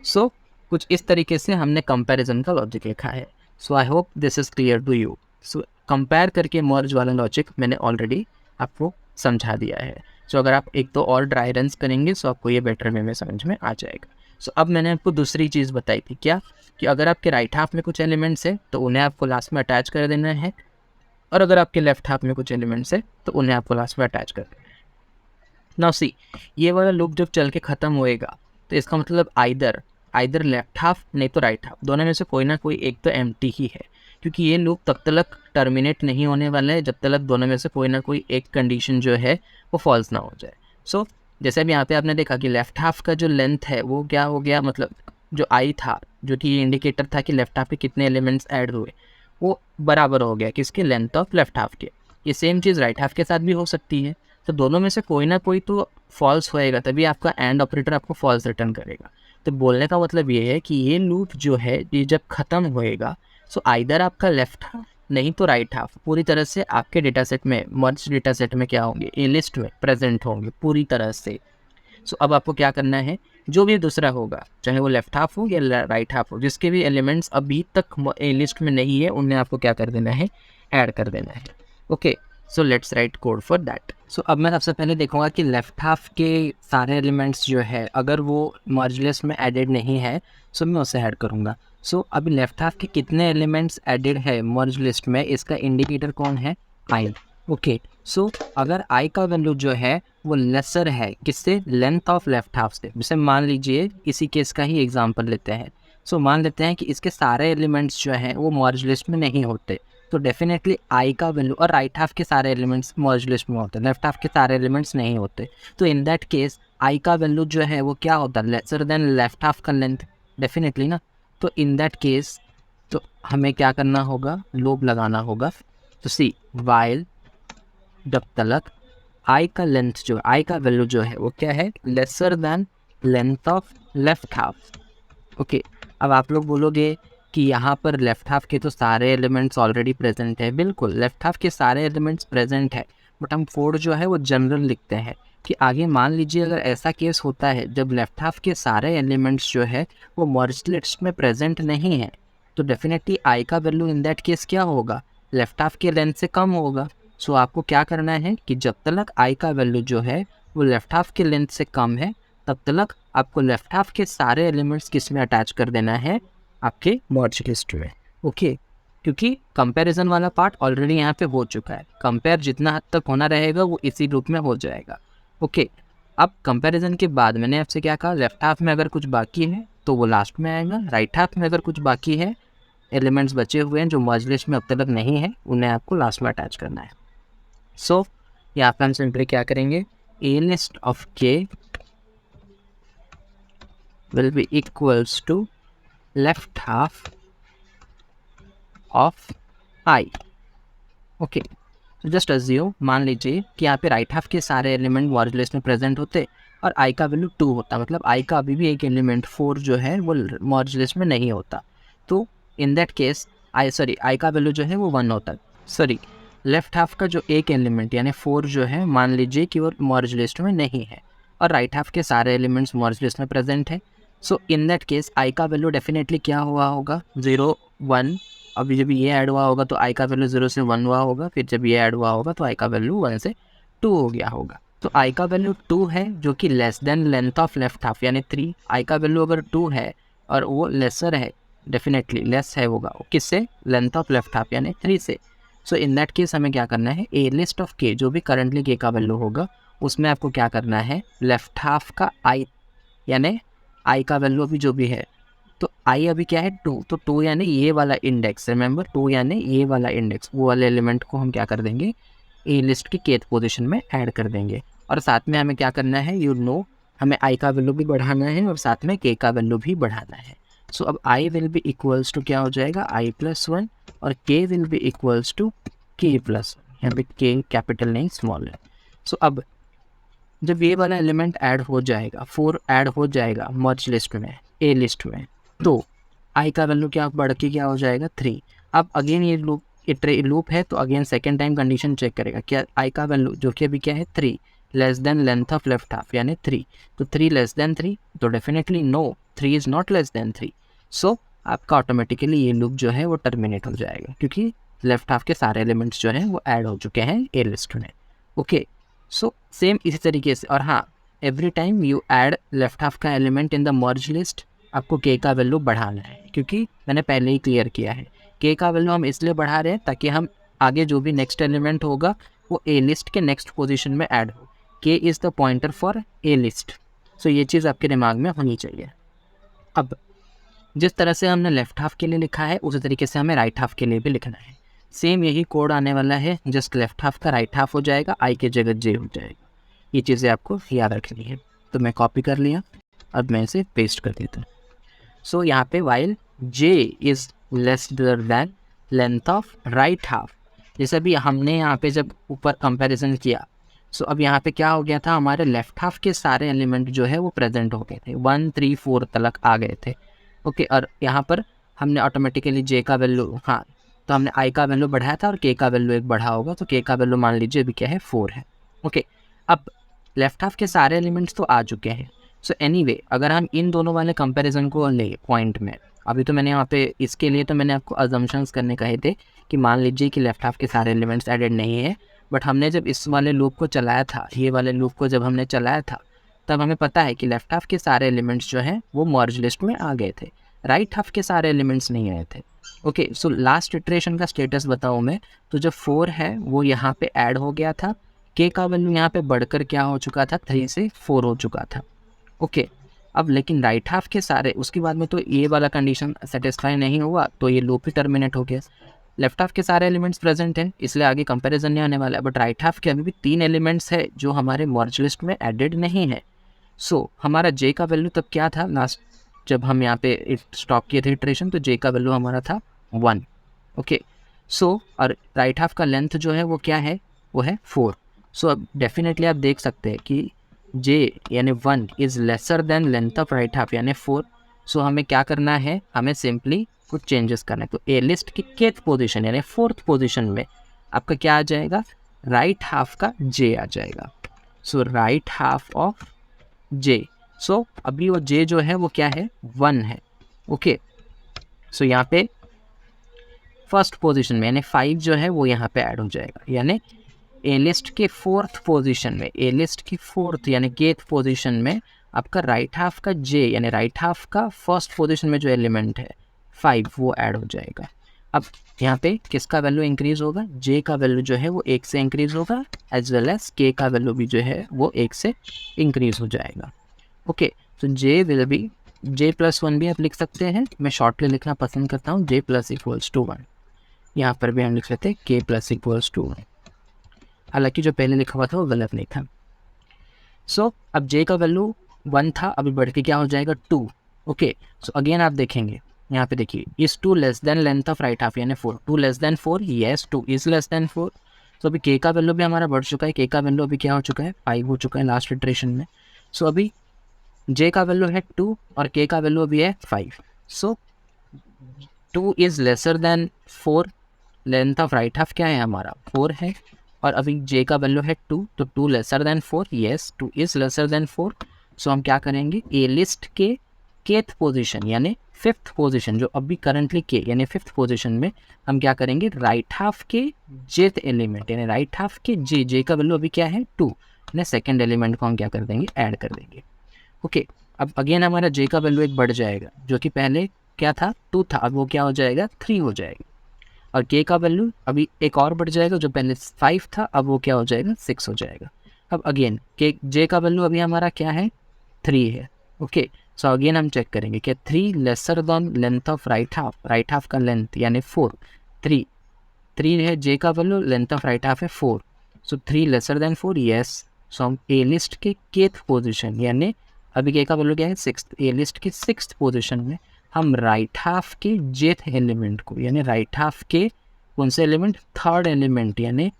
सो कुछ इस तरीके से हमने कंपैरिजन का लॉजिक लिखा है। So I hope this is clear to you. So compare करके मर्ज वाला लॉजिक मैंने ऑलरेडी आपको समझा दिया है। सो अगर आप एक तो और ड्राई रन्स करेंगे सो आपको ये बेटर वे में समझ में आ जाएगा। सो अब मैंने आपको दूसरी चीज़ बताई थी क्या कि अगर आपके राइट हाफ में कुछ एलिमेंट्स है तो उन्हें आपको लास्ट में अटैच कर देना है, और अगर आपके लेफ्ट हाफ में कुछ एलिमेंट्स है तो उन्हें आपको लास्ट में अटैच कर देना है। नाउ सी ये वाला लूप जब चल के ख़त्म होएगा तो इसका मतलब आइदर लेफ्ट हाफ नहीं तो राइट हाफ, दोनों में से कोई ना कोई एक तो एम्प्टी ही है, क्योंकि ये लूप तब तक टर्मिनेट नहीं होने वाला है जब तक दोनों में से कोई ना कोई एक कंडीशन जो है वो फॉल्स ना हो जाए। सो जैसे अभी यहाँ पे आपने देखा कि लेफ्ट हाफ का जो लेंथ है वो क्या हो गया, मतलब जो आई था जो कि ये इंडिकेटर था कि लेफ्ट हाफ पे कितने एलिमेंट्स ऐड हुए वो बराबर हो गया किसके लेंथ ऑफ लेफ्ट हाफ के। ये सेम चीज़ राइट हाफ के साथ भी हो सकती है, तो दोनों में से कोई ना कोई तो फॉल्स होएगा तभी आपका एंड ऑपरेटर आपको फॉल्स रिटर्न करेगा। तो बोलने का मतलब ये है कि ये लूप जो है ये जब ख़त्म होएगा सो आइदर आपका लेफ्ट हाफ नहीं तो राइट हाफ पूरी तरह से आपके डेटा सेट में, मर्ज डेटा सेट में क्या होंगे, ए लिस्ट में प्रेजेंट होंगे पूरी तरह से। सो अब आपको क्या करना है, जो भी दूसरा होगा, चाहे वो लेफ्ट हाफ हो या राइट हाफ हो, जिसके भी एलिमेंट्स अभी तक ए लिस्ट में नहीं है, उन्हें आपको क्या कर देना है, ऐड कर देना है। Okay, so let's write code for that. So अब मैं सबसे पहले देखूंगा कि लेफ्ट हाफ के सारे एलिमेंट्स जो है अगर वो मर्ज लिस्ट में एडेड नहीं है सो मैं उसे ऐड करूंगा। सो अभी लेफ्ट हाफ के कितने एलिमेंट्स एडेड है मर्ज लिस्ट में, इसका इंडिकेटर कौन है, आई। ओके, सो अगर आई का वैल्यू जो है वो लेसर है किससे, लेंथ ऑफ लेफ्ट हाफ से। जैसे मान लीजिए इसी केस का ही एग्जांपल लेते हैं। सो मान लेते हैं कि इसके सारे एलिमेंट्स जो हैं वो मर्ज लिस्ट में नहीं होते, तो डेफिनेटली आई का वैल्यू, और राइट हाफ के सारे एलिमेंट्स मर्ज लिस्ट में होते हैं, लेफ्ट हाफ के सारे एलिमेंट्स नहीं होते, तो इन दैट केस आई का वैल्यू जो है वो क्या होता है, लेसर देन लेफ्ट हाफ का लेंथ, डेफिनेटली ना। तो इन दैट केस तो हमें क्या करना होगा, लूप लगाना होगा। तो सी वाइल जब तक आई का लेंथ जो, आई का वैल्यू जो है वो क्या है, laser than length of left half. Okay, अब आप लोग बोलोगे कि यहाँ पर लेफ्ट हाफ के तो सारे एलिमेंट्स ऑलरेडी प्रेजेंट है। बिल्कुल, लेफ्ट हाफ के सारे एलिमेंट्स प्रेजेंट है, बट हम कोड जो है वो जनरल लिखते हैं कि आगे मान लीजिए अगर ऐसा केस होता है जब लेफ्ट हाफ के सारे एलिमेंट्स जो है वो मर्ज लिस्ट में प्रेजेंट नहीं है, तो डेफिनेटली आई का वैल्यू इन दैट केस क्या होगा, लेफ्ट हाफ के लेंथ से कम होगा। सो आपको क्या करना है कि जब तक आई का वैल्यू जो है वो लेफ्ट हाफ के लेंथ से कम है, तब तक आपको लेफ्ट हाफ के सारे एलिमेंट्स किस में अटैच कर देना है, आपके मर्ज लिस्ट में। ओके, क्योंकि कंपैरिजन वाला पार्ट ऑलरेडी यहाँ पे हो चुका है, कंपेयर जितना हद तक होना रहेगा वो इसी लूप में हो जाएगा। ओके, अब कंपैरिजन के बाद मैंने आपसे क्या कहा, लेफ्ट हाफ में अगर कुछ बाकी है तो वो लास्ट में आएगा, राइट हाफ में अगर कुछ बाकी है, एलिमेंट्स बचे हुए हैं जो मर्ज लिस्ट में अब तक नहीं है, उन्हें आपको लास्ट में अटैच करना है। सो यहाँ पे हम सिंपली क्या करेंगे, a list of K will be equals to left half of I. Okay, तो जस्ट अज्यूम, मान लीजिए कि यहाँ पे राइट हाफ के सारे एलिमेंट मर्ज लिस्ट में प्रेजेंट होते और आई का वैल्यू 2 होता, मतलब आई का अभी भी एक एलिमेंट 4 जो है वो मर्ज लिस्ट में नहीं होता, तो इन दैट केस आई का वैल्यू जो है वो 1 होता। लेफ्ट हाफ का जो एक एलिमेंट यानी 4 जो है, मान लीजिए कि वो मर्ज लिस्ट में नहीं है और राइट हाफ के सारे एलिमेंट्स मर्ज लिस्ट में प्रेजेंट है। सो इन दैट केस आई का वैल्यू डेफिनेटली क्या हुआ होगा, 0 1। अभी जब ये ऐड हुआ होगा तो आई का वैल्यू 0 से 1 हुआ होगा, फिर जब ये ऐड हुआ होगा तो आई का वैल्यू 1 से 2 हो गया होगा। तो आई का वैल्यू 2 है जो कि less than length of left half यानी 3। आई का वैल्यू अगर 2 है और वो लेसर है, डेफिनेटली लेस है होगा किससे, लेंथ ऑफ लेफ्ट हाफ यानी 3 से। सो इन दैट केस हमें क्या करना है, ए लिस्ट ऑफ के जो भी करंटली के का वैल्यू होगा उसमें आपको क्या करना है, लेफ्ट हाफ का आई यानी आई का वैल्यू अभी जो भी है, तो आई अभी क्या है 2, तो 2 यानी ये वाला इंडेक्स, रिमेंबर 2 यानी ये वाला इंडेक्स, वो वाले एलिमेंट को हम क्या कर देंगे, ए लिस्ट की केथ पोजीशन में ऐड कर देंगे। और साथ में हमें क्या करना है, हमें आई का वैल्यू भी बढ़ाना है और साथ में के का वैल्यू भी बढ़ाना है। सो अब I will be equals to क्या हो जाएगा, आई प्लस 1 और K will be equals to K plus 1, यहाँ पे के कैपिटल नहीं स्मॉल है। सो अब जब ये वाला एलिमेंट ऐड हो जाएगा, 4 ऐड हो जाएगा मर्ज लिस्ट में, ए लिस्ट में, तो आई का वैल्यू क्या बढ़ के क्या हो जाएगा 3। अब अगेन ये लूप है तो again second time condition check करेगा, क्या आई का वैल्यू जो कि अभी क्या है 3 less than length of left half यानी 3, तो 3 लेस देन 3, तो definitely no 3 is not less than 3। So आपका ऑटोमेटिकली ये लूप जो है वो टर्मिनेट हो जाएगा क्योंकि लेफ्ट हाफ के सारे एलिमेंट्स जो हैं वो ऐड हो चुके हैं ए लिस्ट में। ओके, सो सेम इसी तरीके से, और हाँ, every time you add left half का element in the merge list आपको के का वैल्यू बढ़ाना है, क्योंकि मैंने पहले ही क्लियर किया है के का वैल्यू हम इसलिए बढ़ा रहे हैं ताकि हम आगे जो भी नेक्स्ट एलिमेंट होगा वो ए लिस्ट के नेक्स्ट पोजीशन में ऐड हो। K is the pointer for A list. So ये चीज़ आपके दिमाग में होनी चाहिए। अब जिस तरह से हमने लेफ्ट हाफ के लिए लिखा है उसी तरीके से हमें राइट हाफ के लिए भी लिखना है। सेम यही कोड आने वाला है, जस्ट लेफ्ट हाफ का राइट हाफ हो जाएगा, आई के जगह जे हो जाएगा। ये चीज़ें आपको याद रखनी है। तो मैं कॉपी कर लिया, अब मैं इसे पेस्ट कर देता हूँ। सो यहाँ पे while J is less than length of right half, जैसे भी हमने यहाँ पे जब ऊपर कंपैरिजन किया, सो अब यहाँ पे क्या हो गया था, हमारे लेफ्ट हाफ के सारे एलिमेंट जो है वो प्रेजेंट हो गए थे, 1 3 4 तक आ गए थे। ओके, और यहाँ पर हमने ऑटोमेटिकली जे का वैल्यू, हाँ, तो हमने आई का वैल्यू बढ़ाया था और के का वैल्यू एक बढ़ा होगा, तो के का वैल्यू मान लीजिए अभी क्या है 4 है। ओके, अब लेफ्ट हाफ के सारे एलिमेंट्स तो आ चुके हैं। सो एनीवे अगर हम इन दोनों वाले कंपैरिजन को ले पॉइंट में, अभी तो मैंने यहाँ पे इसके लिए तो मैंने आपको अजम्पशंस करने कहे थे कि मान लीजिए कि लेफ्ट हाफ के सारे एलिमेंट्स एडेड नहीं है, बट हमने जब इस वाले लूप को चलाया था, ये वाले लूप को जब हमने चलाया था, तब हमें पता है कि लेफ्ट हाफ के सारे एलिमेंट्स जो हैं वो मर्ज लिस्ट में आ गए थे, राइट हाफ के सारे एलिमेंट्स नहीं आए थे। ओके, सो लास्ट इटरेशन का स्टेटस बताऊँ मैं, तो जो 4 है वो यहाँ पे ऐड हो गया था, के का वैल्यू यहाँ पे बढ़कर क्या हो चुका था, 3 से 4 हो चुका था। ओके, अब लेकिन राइट हाफ के सारे, उसके बाद में तो ये वाला कंडीशन सेटिस्फाई नहीं हुआ, तो ये लूप ही टर्मिनेट हो गया। लेफ्ट हाफ के सारे एलिमेंट्स प्रेजेंट हैं, इसलिए आगे कंपैरिजन नहीं आने वाला है, बट राइट हाफ के अभी भी 3 एलिमेंट्स है जो हमारे मर्ज लिस्ट में एडेड नहीं है। सो हमारा जे का वैल्यू तब क्या था, लास्ट जब हम यहाँ पे स्टॉप किए थे इटरेशन, तो जे का वैल्यू हमारा था 1। ओके, सो और राइट हाफ का लेंथ जो है वो क्या है, वो है 4। सो अब डेफिनेटली आप देख सकते हैं कि जे यानी 1 is lesser than length of right half यानी 4। सो हमें क्या करना है, हमें सिंपली कुछ चेंजेस करना है। तो ए लिस्ट की केथ पोजीशन यानी 4th पोजीशन में आपका क्या आ जाएगा, राइट हाफ का जे आ जाएगा। सो राइट हाफ ऑफ जे, सो अभी वो जे जो है वो क्या है, 1 है। ओके, सो यहाँ पे फर्स्ट पोजीशन में यानी 5 जो है वो यहाँ पे ऐड हो जाएगा, यानी ए लिस्ट के 4th पोजीशन में, ए लिस्ट की 4th यानी केथ पोजीशन में आपका राइट हाफ का जे यानी राइट हाफ का फर्स्ट पोजीशन में जो एलिमेंट है 5 वो ऐड हो जाएगा। अब यहाँ पे किसका वैल्यू इंक्रीज होगा, जे का वैल्यू जो है वो 1 से इंक्रीज होगा, एज वेल एज के का वैल्यू भी जो है वो 1 से इंक्रीज हो जाएगा। ओके, तो जे विल बी j+1 भी आप लिख सकते हैं, मैं शॉर्टली लिखना पसंद करता हूँ, j+=1। यहाँ पर भी हम लिख लेते हैं k+=1। हालांकि जो पहले लिखा हुआ था वो गलत नहीं था। सो अब j का वैल्यू 1 था, अभी बढ़ के क्या हो जाएगा 2। ओके, सो अगेन आप देखेंगे यहाँ पे देखिए, is 2 less than length of right half यानी 4, 2 less than 4, yes 2 is less than 4। सो अभी k का वैल्यू भी हमारा बढ़ चुका है, k का वैल्यू अभी क्या हो चुका है, 5 हो चुका है लास्ट इटरेशन में। सो अभी j का वैल्यू है 2 और k का वैल्यू अभी है 5। सो 2 is lesser then 4, length of right half क्या है हमारा 4 है, और अभी j का वैल्यू है 2, तो 2 lesser than 4, yes 2 is lesser then 4। सो हम क्या करेंगे, ए लिस्ट के केथ पोजीशन यानी 5th पोजीशन जो अभी करंटली के यानी 5th पोजीशन में हम क्या करेंगे, राइट हाफ के जेथ एलिमेंट यानी राइट हाफ के जे का वैल्यू अभी क्या है 2, यानी सेकेंड एलिमेंट को हम क्या कर देंगे, ऐड कर देंगे। ओके, अब अगेन हमारा जे का वैल्यू एक बढ़ जाएगा, जो कि पहले क्या था 2 था, अब वो क्या हो जाएगा 3 हो जाएगा, और के का वैल्यू अभी एक और बढ़ जाएगा, जो पहले 5 था अब वो क्या हो जाएगा 6 हो जाएगा। अब अगेन के जे का वैल्यू अभी हमारा क्या है 3 है। ओके, सो अगेन हम चेक करेंगे कि 3 laser than length of right half का लेंथ यानी 4, 3 है जे का value, length of right half है 4, सो 3 लेसर देन 4, येस। सो हम ए लिस्ट के केथ पोजीशन यानी अभी के का वैल्यू क्या है 6, ए लिस्ट की 6th पोजीशन में हम राइट हाफ के जेथ एलिमेंट को यानी राइट हाफ के कौन से एलिमेंट, 3rd एलिमेंट यानी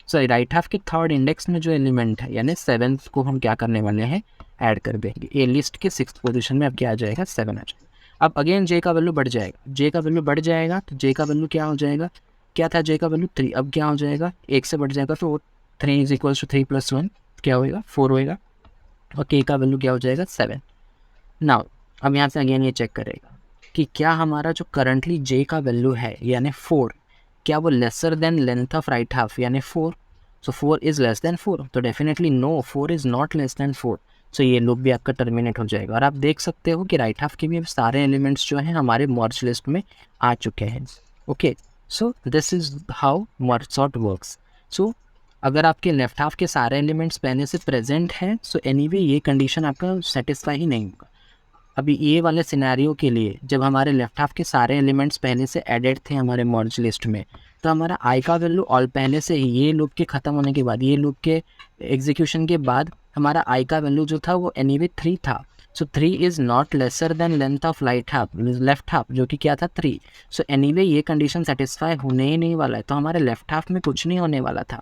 सॉरी राइट हाफ के 3rd इंडेक्स में जो एलिमेंट है यानी 7th को हम क्या करने वाले हैं, ऐड कर देंगे। ए लिस्ट के 6th पोजीशन में अब क्या आ जाएगा 7 आ जाएगा। अब अगेन जे का वैल्यू बढ़ जाएगा, जे का वैल्यू बढ़ जाएगा, तो जे का वैल्यू क्या हो जाएगा, क्या था जे का वैल्यू 3, अब क्या हो जाएगा 1 से बढ़ जाएगा, तो 3 = 3 + 1 क्या होएगा 4 होएगा, और के का वैल्यू क्या हो जाएगा 7। नाउ अब यहाँ से अगेन ये चेक करेगा कि क्या हमारा जो करंटली जे का वैल्यू है यानी 4, क्या वो lesser than length of right half यानी 4। सो 4 इज़ लेस देन 4, तो definitely no 4 is not less than 4। So ये लूप भी आपका टर्मिनेट हो जाएगा, और आप देख सकते हो कि राइट हाफ के भी सारे एलिमेंट्स जो हैं हमारे मर्ज लिस्ट में आ चुके हैं। Okay, so this is how merge sort works. So अगर आपके लेफ्ट हाफ के सारे एलिमेंट्स पहले से प्रेजेंट हैं, सो एनीवे ये कंडीशन आपका सेटिस्फाई ही नहीं होगा। अभी ये वाले सिनेरियो के लिए जब हमारे लेफ्ट हाफ के सारे एलिमेंट्स पहले से एडेड थे हमारे मर्ज लिस्ट में, तो हमारा आई का वैल्यू ऑल पहले से ही ये लूप के ख़त्म होने के बाद, ये लूप के एग्जीक्यूशन के बाद हमारा आई का वैल्यू जो था वो एनीवे 3 था। सो 3 is not lesser than length of left half जो कि क्या था 3। सो एनीवे ये कंडीशन सेटिस्फाई होने ही नहीं वाला है, तो हमारे लेफ्ट हाफ में कुछ नहीं होने वाला था,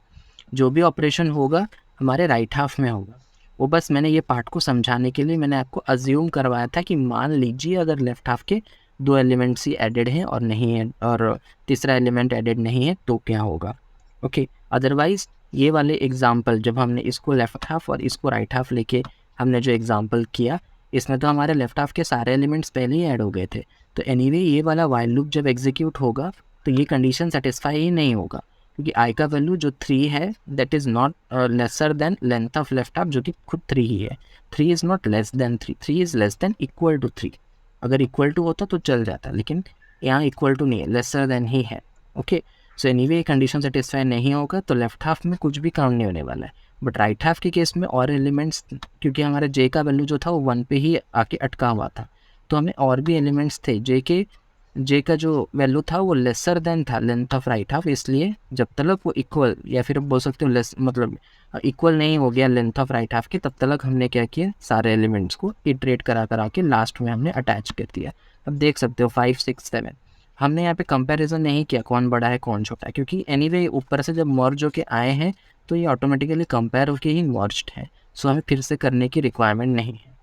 जो भी ऑपरेशन होगा हमारे राइट हाफ में होगा। वो बस मैंने ये पार्ट को समझाने के लिए मैंने आपको अज्यूम करवाया था कि मान लीजिए अगर लेफ्ट हाफ के दो एलिमेंट्स ही एडेड हैं और नहीं है, और तीसरा एलिमेंट एडेड नहीं है, तो क्या होगा। ओके, अदरवाइज़ ये वाले एग्जाम्पल जब हमने इसको लेफ़्ट हाफ और इसको राइट हाफ लेके हमने जो एग्जाम्पल किया, इसमें तो हमारे लेफ़्ट हाफ के सारे एलिमेंट्स पहले ही ऐड हो गए थे। तो एनीवे ये वाला वाइल लूप जब एग्जीक्यूट होगा तो ये कंडीशन सेटिस्फाई ही नहीं होगा, क्योंकि आई का वैल्यू जो 3 है that is not lesser than length of left half, जो कि खुद 3 ही है। 3 is not less than 3, 3 is less than equal to 3। अगर इक्वल टू होता तो चल जाता, लेकिन यहाँ इक्वल टू नहीं है, लेसर देन ही है। Okay, so anyway condition satisfy नहीं होगा तो लेफ्ट हाफ में कुछ भी काम नहीं होने वाला है। बट राइट हाफ के केस में और एलिमेंट्स, क्योंकि हमारा जे का वैल्यू जो था वो 1 पे ही आके अटका हुआ था, तो हमें और भी एलिमेंट्स थे जे का जो वैल्यू था वो लेसर देन था लेंथ ऑफ राइट हाफ, इसलिए जब तक वो इक्वल, या फिर बोल सकते हो लेस, मतलब इक्वल नहीं हो गया लेंथ ऑफ राइट हाफ के, तब तक हमने क्या किया, सारे एलिमेंट्स को इटरेट करा के लास्ट में हमने अटैच कर दिया। अब देख सकते हो 5, 6, 7 हमने यहाँ पे कंपैरिजन नहीं किया कौन बड़ा है कौन छोटा है, क्योंकि एनीवे ऊपर से जब मर्ज होके आए हैं तो ये ऑटोमेटिकली कंपेयर होके ही मर्ज्ड है, सो हमें फिर से करने की रिक्वायरमेंट नहीं है।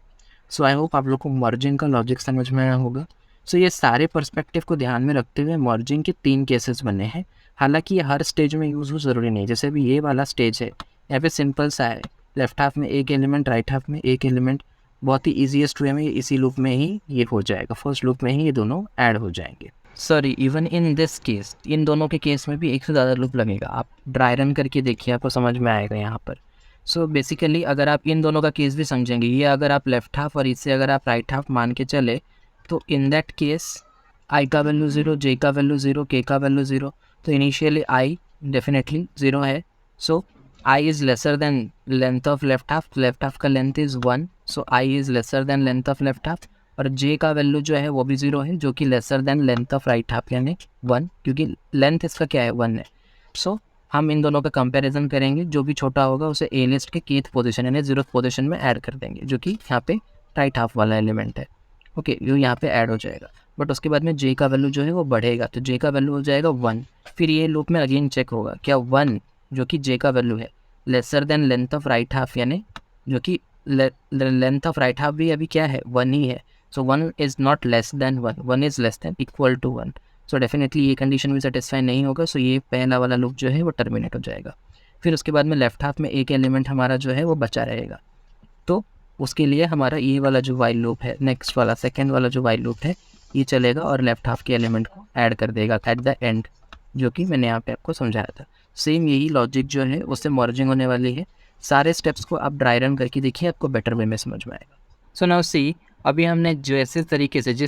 सो आई होप आप लोग को मर्जिंग का लॉजिक समझ में आया होगा। सो ये सारे पर्सपेक्टिव को ध्यान में रखते हुए मर्जिंग के 3 केसेस बने हैं। हालांकि ये हर स्टेज में यूज़ हो ज़रूरी नहीं, जैसे अभी ये वाला स्टेज है, यहाँ पे सिंपल सा है, लेफ्ट हाफ में एक एलिमेंट, राइट हाफ में एक एलिमेंट, बहुत ही ईजीएस्ट वे में इसी लूप में ही ये हो जाएगा, फर्स्ट लूप में ही ये दोनों ऐड हो जाएंगे। Sorry, even in this case, इन दोनों के केस में भी एक से ज़्यादा लूप लगेगा। आप ड्राई रन करके देखिए, आपको समझ में आएगा यहाँ पर। सो बेसिकली अगर आप इन दोनों का केस भी समझेंगे, ये अगर आप लेफ्ट हाफ और इससे अगर आप राइट हाफ मान के चले, तो इन दैट केस आई का वैल्यू 0, जे का वैल्यू 0, के का वैल्यू 0, तो इनिशियली आई डेफिनेटली 0 है। So I is lesser than length of left half का length is 1, so I is lesser than length of left half. और जे का वैल्यू जो है वो भी 0 है, जो कि laser than length of right half यानी 1, क्योंकि लेंथ इसका क्या है 1 है। सो हम इन दोनों का कंपैरिजन करेंगे, जो भी छोटा होगा उसे ए लिस्ट के केथ पोजीशन यानी 0th पोजीशन में ऐड कर देंगे, जो कि यहाँ पे राइट हाफ वाला एलिमेंट है। ओके, जो यहाँ पे ऐड हो जाएगा। बट उसके बाद में जे का वैल्यू जो है वो बढ़ेगा, तो जे का वैल्यू हो जाएगा 1। फिर ये लूप में अगेन चेक होगा क्या 1 जो कि जे का वैल्यू है laser than length of right half, यानी जो कि लेंथ ऑफ राइट हाफ भी अभी क्या है 1 ही है। So 1 is not less than 1, 1 is less than equal to 1। So definitely ये कंडीशन भी सेटिस्फाई नहीं होगा, सो ये पहला वाला लूप जो है वो टर्मिनेट हो जाएगा। फिर उसके बाद में लेफ्ट हाफ में एक एलिमेंट हमारा जो है वो बचा रहेगा, तो उसके लिए हमारा ये वाला जो वाइल लूप है, नेक्स्ट वाला सेकेंड वाला जो वाइल लूप है, ये चलेगा और लेफ्ट हाफ के एलिमेंट को ऐड कर देगा एट द एंड, जो कि मैंने यहाँ पे आपको समझाया था। सेम यही लॉजिक जो है उससे मर्जिंग होने वाली है। सारे स्टेप्स को आप ड्राई रन करके देखिए, आपको बेटर वे में समझ में आएगा। सो नाउ सी, अभी हमने जिस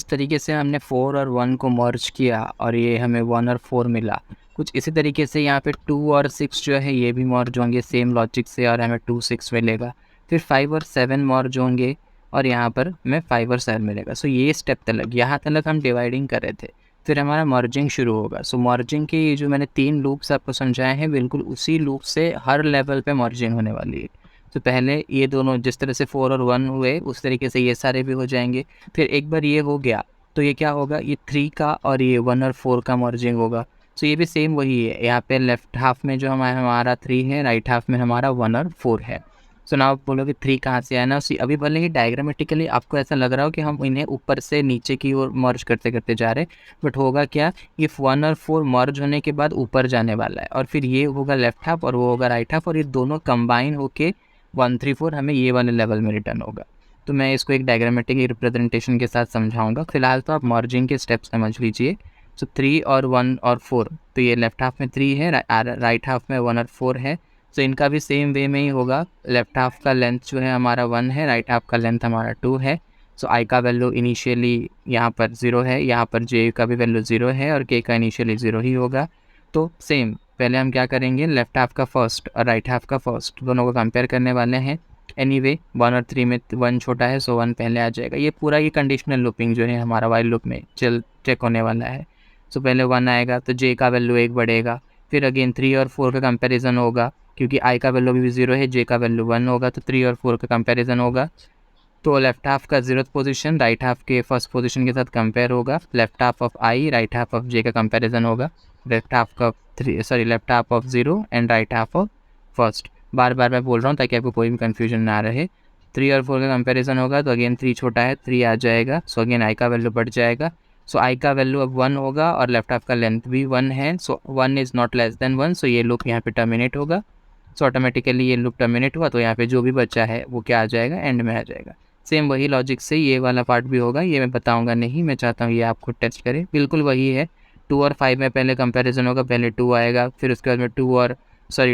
तरीके से हमने 4 और 1 को मर्ज किया और ये हमें 1 और 4 मिला, कुछ इसी तरीके से यहाँ पे 2 और 6 जो है ये भी मर्ज होंगे सेम लॉजिक से और हमें 2, 6 मिलेगा। फिर 5 और 7 मर्ज होंगे और यहाँ पर हमें 5 और 7 मिलेगा। सो ये स्टेप तक, यहाँ तक हम डिवाइडिंग कर रहे थे, फिर हमारा मर्जिंग शुरू होगा। सो मर्जिंग के ये जो मैंने 3 लूप्स आपको समझाए हैं, बिल्कुल उसी लूप से हर लेवल पे मर्जिंग होने वाली है। तो पहले ये दोनों जिस तरह से 4 और 1 हुए उस तरीके से ये सारे भी हो जाएंगे। फिर एक बार ये हो गया तो ये क्या होगा, ये 3 का और ये 1 और 4 का मर्जिंग होगा। सो ये भी सेम वही है, यहाँ पे लेफ्ट हाफ में जो हमारा 3 है, राइट हाफ में हमारा 1 और 4 है। सो ना आप बोलोगे 3 कहाँ से आया ना, अभी भले ही डायग्रामेटिकली आपको ऐसा लग रहा हो कि हम इन्हें ऊपर से नीचे की ओर मर्ज करते करते जा रहे हैं, बट होगा क्या, ये 1 और 4 मर्ज होने के बाद ऊपर जाने वाला है और फिर ये होगा लेफ्ट हाफ और वो होगा राइट हाफ, और ये दोनों कंबाइन होके 1, 3, 4 हमें ये वाले लेवल में रिटर्न होगा। तो मैं इसको एक डायग्रामेटिक रिप्रेजेंटेशन के साथ समझाऊंगा। फिलहाल तो आप मर्जिंग के स्टेप्स समझ लीजिए। सो 3 और 1 और 4, तो ये लेफ्ट हाफ में 3 है, राइट हाफ में 1 और 4 है। सो इनका भी सेम वे में ही होगा। लेफ्ट हाफ का लेंथ जो है हमारा 1 है, राइट हाफ का लेंथ हमारा 2 है। सो आई का वैल्यू इनिशियली यहाँ पर 0 है, यहाँ पर जे का भी वैल्यू 0 है और के का इनिशियली 0 ही होगा। तो सेम पहले हम क्या करेंगे, लेफ्ट हाफ का फर्स्ट और राइट हाफ का फर्स्ट दोनों को कंपेयर करने वाले हैं। एनीवे 1 और 3 में 1 छोटा है, सो 1 पहले आ जाएगा। ये पूरा ये कंडीशनल लूपिंग जो है हमारा वाइल लूप में चेक होने वाला है। सो पहले 1 आएगा तो जे का वैल्यू 1 बढ़ेगा, फिर अगेन 3 और 4 का कंपैरिजन होगा, क्योंकि आई का वैल्यू भी 0 है, जे का वैल्यू 1 होगा, तो 3 और 4 का कंपैरिजन होगा। तो लेफ्ट हाफ का 0th पोजीशन राइट हाफ के फर्स्ट पोजीशन के साथ कंपेयर होगा। Left half of I right half of J का कंपैरिजन होगा। Left half of 0 and right half of first. बार बार मैं बोल रहा हूँ ताकि आपको कोई भी कन्फ्यूजन ना रहे। 3 और 4 का कंपैरिजन होगा तो अगेन 3 छोटा है, 3 आ जाएगा, सो अगेन आई का वैल्यू बढ़ जाएगा। सो आई का वैल्यू अब 1 होगा और लेफ्ट हाफ का लेंथ भी 1 है, so 1 is not less than 1, सो ये लूप यहाँ पे टर्मिनेट होगा। सो ऑटोमेटिकली ये लूप टर्मिनेट हुआ तो यहाँ पे जो भी बचा है वो क्या आ जाएगा, एंड में आ जाएगा। सेम वही लॉजिक से ये वाला पार्ट भी होगा, ये मैं बताऊंगा नहीं, मैं चाहता हूँ ये आप खुद टेस्ट करें। बिल्कुल वही है, 2 और 5 में पहले कंपैरिजन होगा, पहले 2 आएगा, फिर उसके बाद में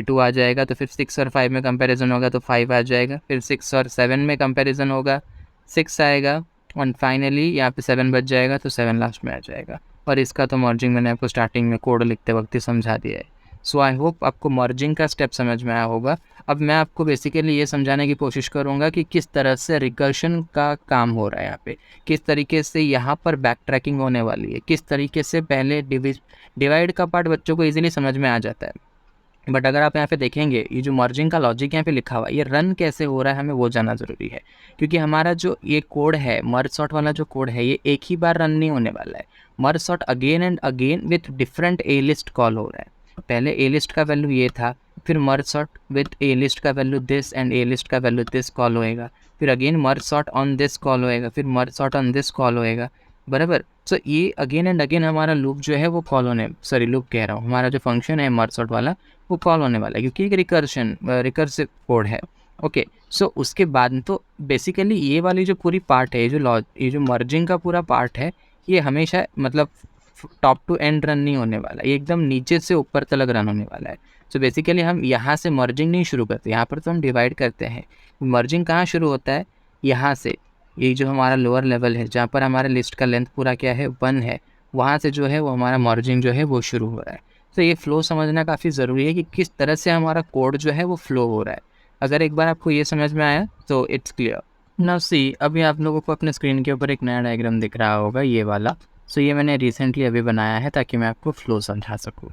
2 आ जाएगा, तो फिर 6 और 5 में कंपैरिजन होगा तो 5 आ जाएगा, फिर 6 और 7 में कंपैरिजन होगा 6 आएगा, और फाइनली यहाँ पे 7 बच जाएगा तो 7 लास्ट में आ जाएगा। और इसका तो मर्जिंग मैंने आपको स्टार्टिंग में कोड लिखते वक्त ही समझा दिया है। सो आई होप आपको मर्जिंग का स्टेप समझ में आया होगा। अब मैं आपको बेसिकली ये समझाने की कोशिश करूँगा कि किस तरह से रिकर्शन का काम हो रहा है यहाँ पे, किस तरीके से यहाँ पर बैक ट्रैकिंग होने वाली है, किस तरीके से पहले डिवाइड का पार्ट बच्चों को ईजिली समझ में आ जाता है, बट अगर आप यहाँ पे देखेंगे ये जो मर्जिंग का लॉजिक यहाँ पे लिखा हुआ है, ये रन कैसे हो रहा है हमें वो जानना ज़रूरी है। क्योंकि हमारा जो ये कोड है, मर्ज सॉर्ट वाला जो कोड है, ये एक ही बार रन नहीं होने वाला है। Merge sort again and again with different A list call हो रहा है। पहले ए लिस्ट का वैल्यू ये था, फिर merge sort with A list का value this and A list का वैल्यू दिस कॉल होएगा, फिर again merge sort on this call होएगा, फिर merge sort on this call होएगा, बराबर। सो ये अगेन एंड अगेन हमारा लूप जो है वो कॉल होने, सॉरी लूप कह रहा हूँ, हमारा जो फंक्शन है मर्ज सॉर्ट वाला वो कॉल होने वाला है, क्योंकि एक रिकर्सिव कोड है। ओके, सो उसके बाद तो बेसिकली ये वाली जो पूरी पार्ट है, ये जो मर्जिंग का पूरा पार्ट है, ये हमेशा मतलब टॉप टू एंड रन नहीं होने वाला, ये एकदम नीचे से ऊपर तक रन होने वाला है। सो बेसिकली हम यहाँ से मर्जिंग नहीं शुरू करते, यहाँ पर तो हम डिवाइड करते हैं। मर्जिंग कहाँ शुरू होता है, यहाँ से, ये जो हमारा लोअर लेवल है जहाँ पर हमारे लिस्ट का लेंथ पूरा क्या है 1 है, वहाँ से जो है वो हमारा मर्जिंग जो है वो शुरू हो रहा है। तो ये फ़्लो समझना काफ़ी ज़रूरी है कि किस तरह से हमारा कोड जो है वो फ़्लो हो रहा है। अगर एक बार आपको ये समझ में आया तो इट्स क्लियर। नाउ सी, अभी आप लोगों को अपने स्क्रीन के ऊपर एक नया डायग्राम दिख रहा होगा, ये वाला। सो ये मैंने रिसेंटली अभी बनाया है ताकि मैं आपको फ़्लो समझा सकूँ।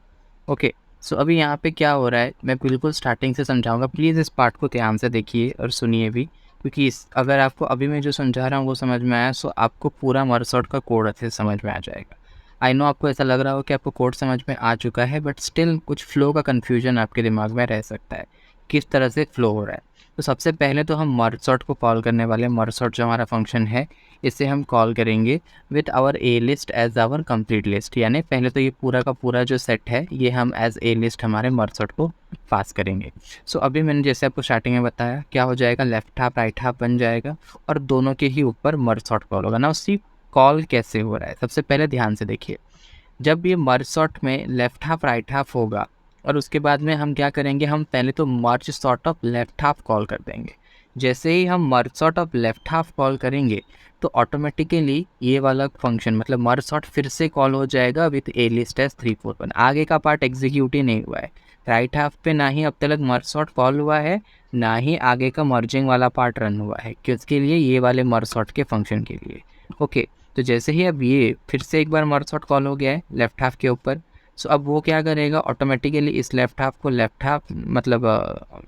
ओके, सो अभी यहाँ पे क्या हो रहा है मैं बिल्कुल स्टार्टिंग से समझाऊँगा, प्लीज़ इस पार्ट को ध्यान से देखिए और सुनिए भी, क्योंकि अगर आपको अभी मैं जो समझा रहा हूँ वो समझ में आया सो आपको पूरा मर्ज सॉर्ट का कोड अच्छे से समझ में आ जाएगा। आई नो आपको ऐसा लग रहा हो कि आपको कोड समझ में आ चुका है, बट स्टिल कुछ फ्लो का कन्फ्यूजन आपके दिमाग में रह सकता है, किस तरह से फ्लो हो रहा है। तो सबसे पहले तो हम मर्ज सॉर्ट को कॉल करने वाले, मर्ज सॉर्ट जो हमारा फंक्शन है इसे हम कॉल करेंगे with our a list as our complete list. यानी पहले तो ये पूरा का पूरा जो सेट है ये हम एज ए लिस्ट हमारे मर्ज सॉर्ट को पास करेंगे। सो अभी मैंने जैसे आपको स्टार्टिंग में बताया क्या हो जाएगा, लेफ्ट हाफ राइट हाफ बन जाएगा और दोनों के ही ऊपर मर्ज सॉर्ट कॉल होगा ना। उसी कॉल कैसे हो रहा है सबसे पहले ध्यान से देखिए, जब ये मर्ज सॉर्ट में लेफ्ट हाफ राइट हाफ होगा और उसके बाद में हम क्या करेंगे, हम पहले तो मर्ज sort of left half call कर देंगे। जैसे ही हम merge sort of left half call करेंगे तो ऑटोमेटिकली ये वाला फंक्शन मतलब मर्ज सॉर्ट फिर से कॉल हो जाएगा विथ ए लिस्ट एज 3 4 1। आगे का पार्ट एग्जीक्यूट ही नहीं हुआ है, राइट हाफ पे ना ही अब तक मर्ज सॉर्ट कॉल हुआ है, ना ही आगे का मर्जिंग वाला पार्ट रन हुआ है, किसके लिए, ये वाले मर्ज सॉर्ट के फंक्शन के लिए। ओके, तो जैसे ही अब ये फिर से एक बार मर्ज सॉर्ट कॉल हो गया है लेफ्ट हाफ के ऊपर, सो अब वो क्या करेगा, ऑटोमेटिकली इस लेफ्ट हाफ को लेफ्ट हाफ मतलब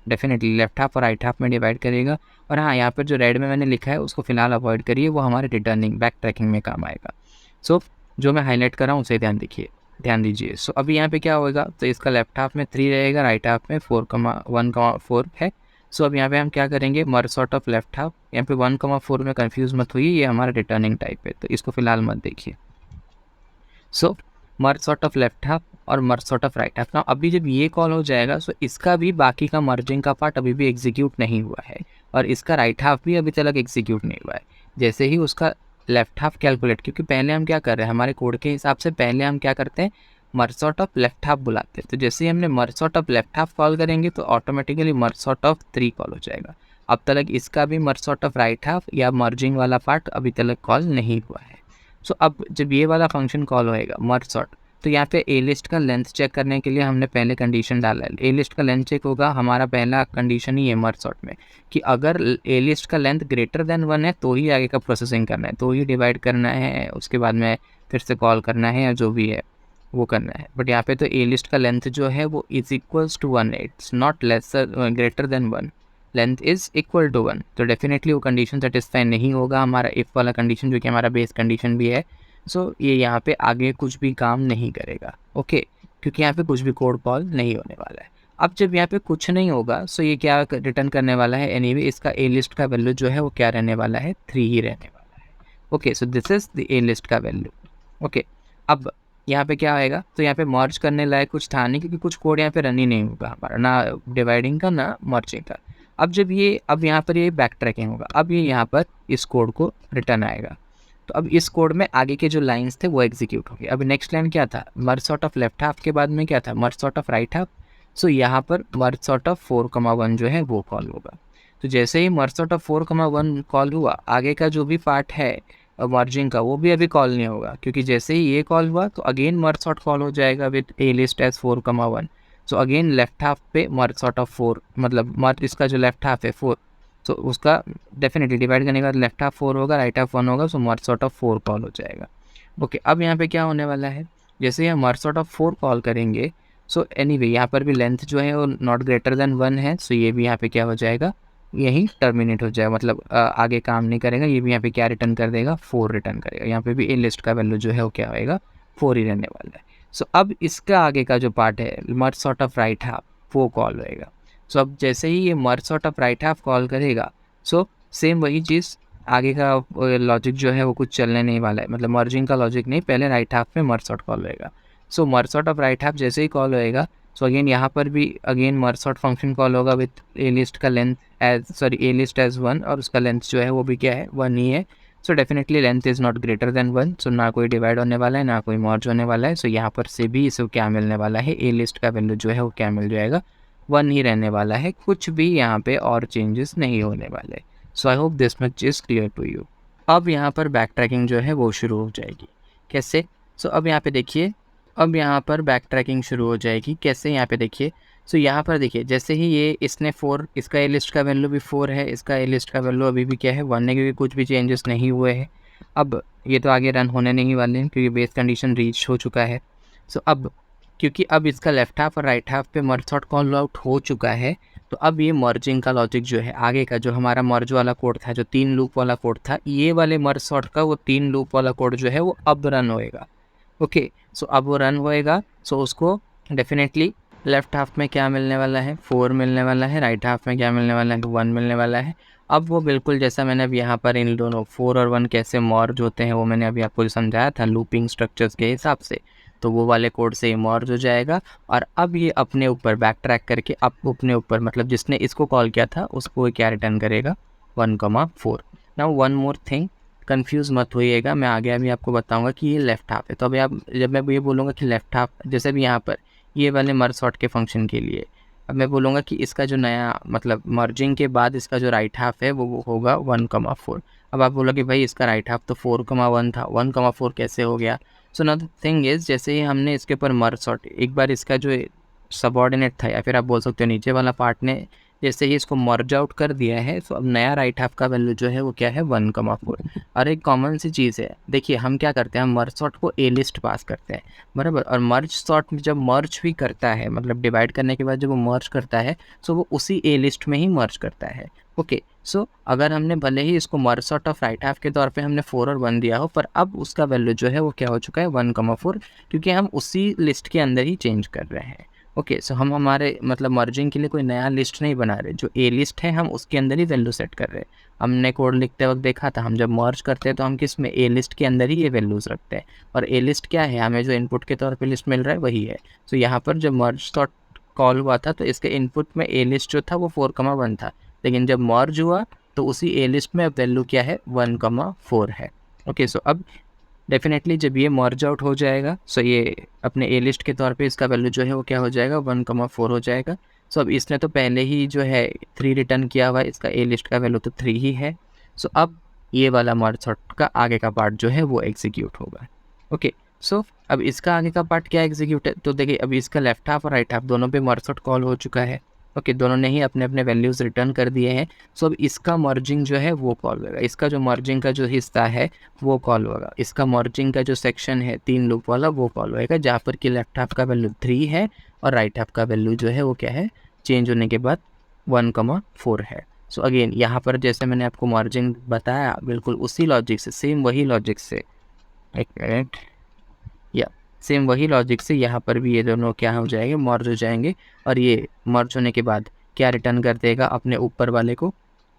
डेफिनेटली लेफ्ट हाफ और राइट हाफ में डिवाइड करेगा। और हाँ, यहाँ पर जो रेड में मैंने लिखा है उसको फिलहाल अवॉइड करिए, वो हमारे रिटर्निंग बैक ट्रैकिंग में काम आएगा। सो जो मैं हाईलाइट कर रहा हूँ उसे ध्यान दीजिए। सो अभी यहाँ पे क्या होगा, तो इसका लेफ्ट हाफ में 3 रहेगा, राइट हाफ में 4,1,4 है। सो अब यहाँ पे हम क्या करेंगे, मर्ज सॉर्ट ऑफ लेफ्ट हाफ, यहाँ पे 1,4 में कंफ्यूज मत हुई, ये हमारा रिटर्निंग टाइप है तो इसको फिलहाल मत देखिए। So merge sort of left half और merge sort of right half. ना अभी जब ये कॉल हो जाएगा सो इसका भी बाकी का मर्जिंग का पार्ट अभी भी एग्जीक्यूट नहीं हुआ है और इसका राइट हाफ भी अभी तक एग्जीक्यूट नहीं हुआ है। जैसे ही उसका लेफ्ट हाफ कैलकुलेट, क्योंकि पहले हम क्या कर रहे हैं, हमारे कोड के हिसाब से पहले हम क्या करते हैं, मर्ज सॉर्ट ऑफ लेफ्ट हाफ बुलाते हैं। तो जैसे ही हमने मर्ज sort of left half call करेंगे तो automatically merge sort of 3 call हो जाएगा। अब तक इसका भी मर्ज सॉर्ट ऑफ राइट हाफ या मर्जिंग वाला पार्ट अभी तक कॉल नहीं हुआ है। सो अब जब ये वाला फंक्शन कॉल होएगा मर्ज सॉर्ट, तो यहाँ पे ए लिस्ट का लेंथ चेक करने के लिए हमने पहले कंडीशन डाला है। ए लिस्ट का लेंथ चेक होगा, हमारा पहला कंडीशन ही है मर्ज सॉर्ट में कि अगर ए लिस्ट का लेंथ ग्रेटर देन 1 है तो ही आगे का प्रोसेसिंग करना है, तो ही डिवाइड करना है, उसके बाद में फिर से कॉल करना है या जो भी है वो करना है। बट यहाँ पे तो ए लिस्ट का लेंथ जो है वो is equals to 1, it's not lesser greater than 1, length is equal to 1। तो डेफिनेटली वो कंडीशन सेटिस्फाई नहीं होगा, हमारा इफ़ वाला कंडीशन जो कि हमारा बेस कंडीशन भी है। सो ये यहाँ पे आगे कुछ भी काम नहीं करेगा। ओके, क्योंकि यहाँ पे कुछ भी कोड कॉल नहीं होने वाला है। अब जब यहाँ पे कुछ नहीं होगा सो ये क्या रिटर्न करने वाला है, एनीवे इसका ए लिस्ट का वैल्यू जो है वो क्या रहने वाला है, 3 ही रहने वाला है। Okay, so this is the A list का वैल्यू। ओके, अब यहाँ पे क्या आएगा, तो यहाँ पे मर्ज करने लायक कुछ था नहीं, क्योंकि कुछ कोड यहाँ पे रन ही नहीं होगा हमारा, ना डिवाइडिंग का ना मर्जिंग का। अब यहाँ पर ये बैक ट्रैकिंग होगा, अब ये यहाँ पर इस कोड को रिटर्न आएगा। तो अब इस कोड में आगे के जो लाइंस थे वो एग्जीक्यूट हो गए। अब नेक्स्ट लाइन क्या था, merge sort of left half के बाद में क्या था, merge sort of right half. So यहाँ पर मर्ज सॉर्ट ऑफ 4,1 जो है वो कॉल होगा। तो जैसे ही मर्ज सॉर्ट ऑफ 4,1 कॉल हुआ, आगे का जो भी पार्ट है मर्जिंग का वो भी अभी कॉल नहीं होगा, क्योंकि जैसे ही ये कॉल हुआ तो अगेन मर्ज सॉर्ट कॉल हो जाएगा with a list as 4,1। So again left half पे मर्ज सॉर्ट ऑफ 4, मतलब मर्ज इसका जो लेफ्ट हाफ है 4, तो उसका डेफिनेटली डिवाइड करने के बाद लेफ्ट हाफ 4 होगा, राइट हाफ 1 होगा, सो मर्ज सॉर्ट ऑफ 4 कॉल हो जाएगा। ओके, अब यहाँ पे क्या होने वाला है, जैसे हम मर्ज सॉर्ट ऑफ 4 कॉल करेंगे, सो एनीवे यहाँ पर भी लेंथ जो है वो नॉट ग्रेटर देन 1 है, सो ये भी यहाँ पे क्या हो जाएगा, यही टर्मिनेट हो जाएगा, मतलब आगे काम नहीं करेगा। ये भी यहाँ पे क्या रिटर्न कर देगा, 4 रिटर्न करेगा। यहाँ पे भी ए लिस्ट का वैल्यू जो है वो क्या होएगा, 4 ही रहने वाला है। सो अब इसका आगे का जो पार्ट है मर्ज सॉर्ट ऑफ राइट हाफ वो कॉल होएगा। सो अब जैसे ही ये मर्ज sort of right half call करेगा, सो सेम वही चीज़, आगे का लॉजिक जो है वो कुछ चलने नहीं वाला है, मतलब मर्जिंग का लॉजिक नहीं, पहले राइट हाफ में मर्ज सॉर्ट कॉल होएगा। So merge sort of right half जैसे ही कॉल होएगा, सो अगेन यहाँ पर भी again merge sort function call होगा विथ ए लिस्ट का लेंथ ए लिस्ट एज 1, और उसका लेंथ जो है वो भी क्या है, 1 ही है। So definitely length is not greater than 1, सो ना कोई डिवाइड होने वाला है ना कोई मर्ज होने वाला है। सो यहाँ पर से भी इसे क्या मिलने वाला है, ए लिस्ट का वैल्यू जो है वो क्या मिल जाएगा, 1 ही रहने वाला है, कुछ भी यहाँ पे और चेंजेस नहीं होने वाले। So I hope this much is clear to you. अब यहाँ पर बैक ट्रैकिंग जो है वो शुरू हो जाएगी। कैसे, सो अब यहाँ पे देखिए, अब यहाँ पर बैक ट्रैकिंग शुरू हो जाएगी। कैसे, यहाँ पे देखिए, सो यहाँ पर देखिए, जैसे ही ये इसने 4, इसका ए लिस्ट का वैल्यू भी 4 है, इसका ए लिस्ट का वैल्यू अभी भी क्या है, 1 है, क्योंकि कुछ भी चेंजेस नहीं हुए हैं। अब ये तो आगे रन होने नहीं वाले हैं, क्योंकि बेस कंडीशन रीच हो चुका है। सो अब क्योंकि अब इसका लेफ्ट हाफ और राइट हाफ पे मर्ज सॉर्ट कॉल आउट हो चुका है, तो अब ये मर्जिंग का लॉजिक जो है, आगे का जो हमारा मर्ज वाला कोड था, जो 3 लूप वाला कोड था, ये वाले मर्ज सॉर्ट का वो 3 लूप वाला कोड जो है वो अब रन होएगा। ओके, सो अब वो रन होएगा, सो उसको डेफिनेटली लेफ्ट हाफ में क्या मिलने वाला है, 4 मिलने वाला है, राइट हाफ में क्या मिलने वाला है, 1 मिलने वाला है। अब वो बिल्कुल जैसा मैंने अब यहाँ पर इन दोनों 4 और 1 कैसे मर्ज होते हैं वो मैंने अभी आपको समझाया था लूपिंग स्ट्रक्चर्स के हिसाब से, तो वो वाले कोड से ये मर्ज हो जाएगा। और अब ये अपने ऊपर बैक ट्रैक करके अब अपने ऊपर, मतलब जिसने इसको कॉल किया था उसको क्या रिटर्न करेगा, 1,4। Now one more thing, confuse मत होइएगा, मैं आगे अभी आपको बताऊंगा कि ये लेफ्ट हाफ है। तो अभी आप, जब मैं ये बोलूँगा कि लेफ्ट हाफ, जैसे भी यहाँ पर ये वाले मर्ज सॉर्ट के फंक्शन के लिए, अब मैं बोलूँगा कि इसका जो नया, मतलब मर्जिंग के बाद इसका जो राइट हाफ है वो होगा 1,4। अब आप बोलोगे भाई इसका राइट हाफ तो 4,1 था, 1,4 कैसे हो गया। So now the thing is, जैसे ही हमने इसके ऊपर मर्ज सॉर्ट, एक बार इसका जो सबऑर्डिनेट था, या फिर आप बोल सकते हो नीचे वाला पार्ट ने जैसे ही इसको मर्ज आउट कर दिया है, तो अब नया राइट हाफ का वैल्यू जो है वो क्या है, 1,4। और एक कॉमन सी चीज़ है, देखिए हम क्या करते हैं, हम मर्ज सॉर्ट को ए लिस्ट पास करते हैं, बराबर। और मर्ज सॉर्ट जब मर्ज भी करता है, मतलब डिवाइड करने के बाद जब वो मर्ज करता है, सो वो उसी ए लिस्ट में ही मर्ज करता है। ओके, सो अगर हमने भले ही इसको मर्ज सॉर्ट ऑफ राइट हाफ के तौर पे हमने 4 और 1 दिया हो, पर अब उसका वैल्यू जो है वो क्या हो चुका है, 1,4, क्योंकि हम उसी लिस्ट के अंदर ही चेंज कर रहे हैं। ओके, सो हम हमारे मतलब मर्जिंग के लिए कोई नया लिस्ट नहीं बना रहे, जो ए लिस्ट है हम उसके अंदर ही वैल्यू सेट कर रहे हैं। हमने कोड लिखते वक्त देखा था, हम जब मर्ज करते हैं तो हम किस में, ए लिस्ट के अंदर ही ये वैल्यूज़ रखते हैं। और ए लिस्ट क्या है, हमें जो इनपुट के तौर पे लिस्ट मिल रहा है वही है। सो यहाँ पर जब मर्ज सॉर्ट कॉल हुआ था तो इसके इनपुट में ए लिस्ट जो था वो 4,1 था, लेकिन जब मर्ज हुआ तो उसी ए लिस्ट में अब वैल्यू क्या है, 1,4 है। ओके, सो अब डेफिनेटली जब ये मर्ज आउट हो जाएगा, सो ये अपने ए लिस्ट के तौर पे इसका वैल्यू जो है वो क्या हो जाएगा, 1,4 हो जाएगा। सो अब इसने तो पहले ही जो है 3 रिटर्न किया हुआ है, इसका ए लिस्ट का वैल्यू तो 3 ही है। सो अब ये वाला मर्ज सॉर्ट का आगे का पार्ट जो है वो एग्जीक्यूट होगा। ओके, सो अब इसका आगे का पार्ट क्या एग्जीक्यूट है, तो देखिए अभी इसका लेफ्ट हाफ और राइट हाफ दोनों पे मर्ज सॉर्ट कॉल हो चुका है। ओके, दोनों ने ही अपने अपने वैल्यूज़ रिटर्न कर दिए हैं। सो अब इसका मर्जिंग जो है वो कॉल होगा, इसका जो मर्जिंग का जो हिस्सा है वो कॉल होगा, इसका मर्जिंग का जो सेक्शन है 3 लूप वाला वो कॉल होएगा, जहाँ पर कि लेफ्ट हाफ का वैल्यू 3 है और राइट हाफ का वैल्यू जो है वो क्या है, चेंज होने के बाद 1,4 है। सो अगेन यहाँ पर जैसे मैंने आपको मर्जिंग बताया, बिल्कुल उसी लॉजिक से, सेम वही लॉजिक से, एक मिनट, या सेम वही लॉजिक से यहाँ पर भी ये दोनों क्या हो जाएंगे, मर्ज हो जाएंगे। और ये मर्ज होने के बाद क्या रिटर्न कर देगा, अपने ऊपर वाले को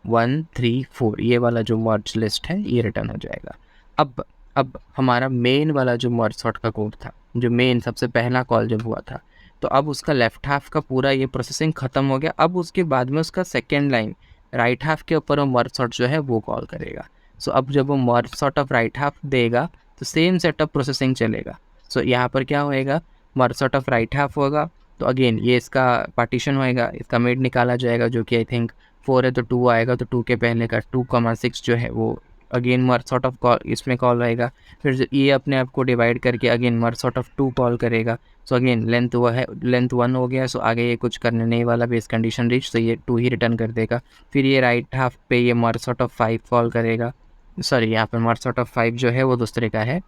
1, 3, 4, ये वाला जो मर्ज लिस्ट है ये रिटर्न हो जाएगा। अब अब हमारा मेन वाला जो मर्ज सॉर्ट का कोड था, जो मेन सबसे पहला कॉल जब हुआ था, तो अब उसका लेफ्ट हाफ का पूरा ये प्रोसेसिंग ख़त्म हो गया। अब उसके बाद में उसका सेकेंड लाइन राइट हाफ के ऊपर वो मर्ज सॉर्ट जो है वो कॉल करेगा। सो अब जब वो मर्ज सॉर्ट ऑफ राइट हाफ देगा तो सेम सेटअप प्रोसेसिंग चलेगा। सो यहाँ पर क्या होएगा, मर्ज सॉर्ट ऑफ राइट हाफ होगा तो अगेन ये इसका पार्टीशन होएगा, इसका मिड निकाला जाएगा जो कि आई थिंक 4 है तो 2 आएगा, तो 2 के पहले का 2,6 जो है वो again merge sort of call इसमें कॉल आएगा। फिर ये अपने आप को डिवाइड करके again merge sort of 2 call करेगा। सो अगेन लेंथ वो है, लेंथ 1 हो गया। सो आगे ये कुछ करने नहीं वाला, बेस कंडीशन रिच, तो ये 2 ही रिटर्न कर देगा। फिर ये राइट हाफ पे ये मर्ज सॉर्ट ऑफ 5 कॉल करेगा। सॉरी, यहाँ पर मर्ज सॉर्ट ऑफ 5 जो है वो दूसरे का है।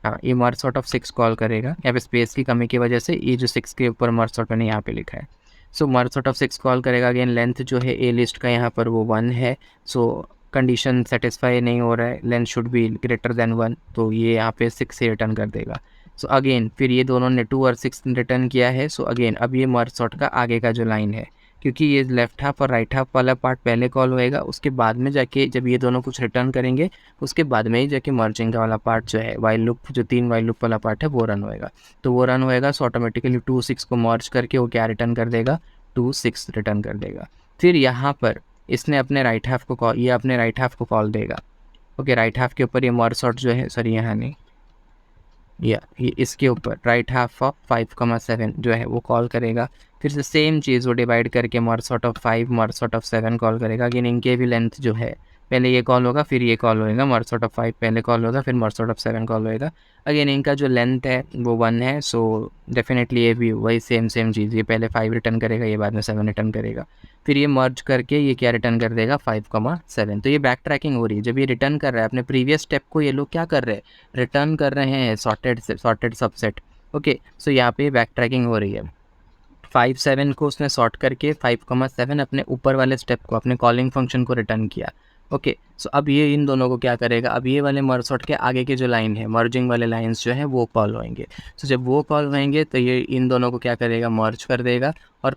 हाँ, ये मर्ज सॉर्ट ऑफ 6 कॉल करेगा। यहाँ पे स्पेस की कमी की वजह से ये जो 6 के ऊपर मर्ज सॉर्ट मैंने यहाँ पे लिखा है। सो मर्ज सॉर्ट ऑफ 6 कॉल करेगा। अगेन लेंथ जो है ए लिस्ट का यहाँ पर वो 1 है। सो कंडीशन सेटिस्फाई नहीं हो रहा है, length should be greater than 1, तो ये यहाँ पे 6 से रिटर्न कर देगा। सो अगेन फिर ये दोनों ने 2 और 6 रिटर्न किया है। सो अगेन अब ये मर्ज सॉर्ट का आगे का जो लाइन है, क्योंकि ये लेफ्ट हाफ और राइट हाफ वाला पार्ट पहले कॉल होएगा, उसके बाद में जाके जब ये दोनों कुछ रिटर्न करेंगे उसके बाद में ही जाके मर्जिंग का वाला पार्ट जो है वाइल लूप, जो 3 वाइल लूप वाला पार्ट है वो रन होएगा। तो वो रन होएगा, सो ऑटोमेटिकली 2 6 को मर्ज करके वो क्या रिटर्न कर देगा, 2 6 रिटर्न कर देगा। फिर यहाँ पर इसने अपने राइट हाफ को कॉल, ये अपने राइट हाफ को कॉल देगा। ओके, राइट हाफ के ऊपर ये मर्ज सॉर्ट जो है, सॉरी यहाँ नहीं, या ये इसके ऊपर राइट हाफ ऑफ 5,7 जो है वो कॉल करेगा। फिर से सेम चीज़ वो डिवाइड करके मर्ज sort of 5 merge sort of 7 call करेगा। अगेन इनके भी लेंथ जो है, पहले ये कॉल होगा फिर ये कॉल होएगा, मर्ज सॉर्ट ऑफ 5 पहले कॉल होगा फिर मर्ज सॉर्ट ऑफ 7 कॉल होएगा। अगेन इनका जो लेंथ है वो 1 है। सो डेफिनेटली ये भी वही सेम चीज़, ये पहले 5 रिटर्न करेगा, ये बाद में 7 रिटर्न करेगा। फिर ये मर्ज करके ये क्या रिटर्न कर देगा, 5,7। तो ये बैक ट्रैकिंग हो रही है। जब ये रिटर्न कर रहा है अपने प्रीवियस स्टेप को, ये लोग क्या कर रहे हैं, रिटर्न कर रहे हैं सॉर्टेड सबसेट। ओके, सो यहाँ पे बैक ट्रैकिंग हो रही है। 5 7 को उसने सॉर्ट करके 5,7 अपने ऊपर वाले स्टेप को, अपने कॉलिंग फंक्शन को रिटर्न किया। ओके, सो अब ये इन दोनों को क्या करेगा, अब ये वाले मर्ज सॉर्ट के आगे के जो लाइन है, मर्जिंग वाले लाइंस जो है वो कॉल होंगे। सो जब वो कॉल होंगे तो ये इन दोनों को क्या करेगा, मर्ज कर देगा और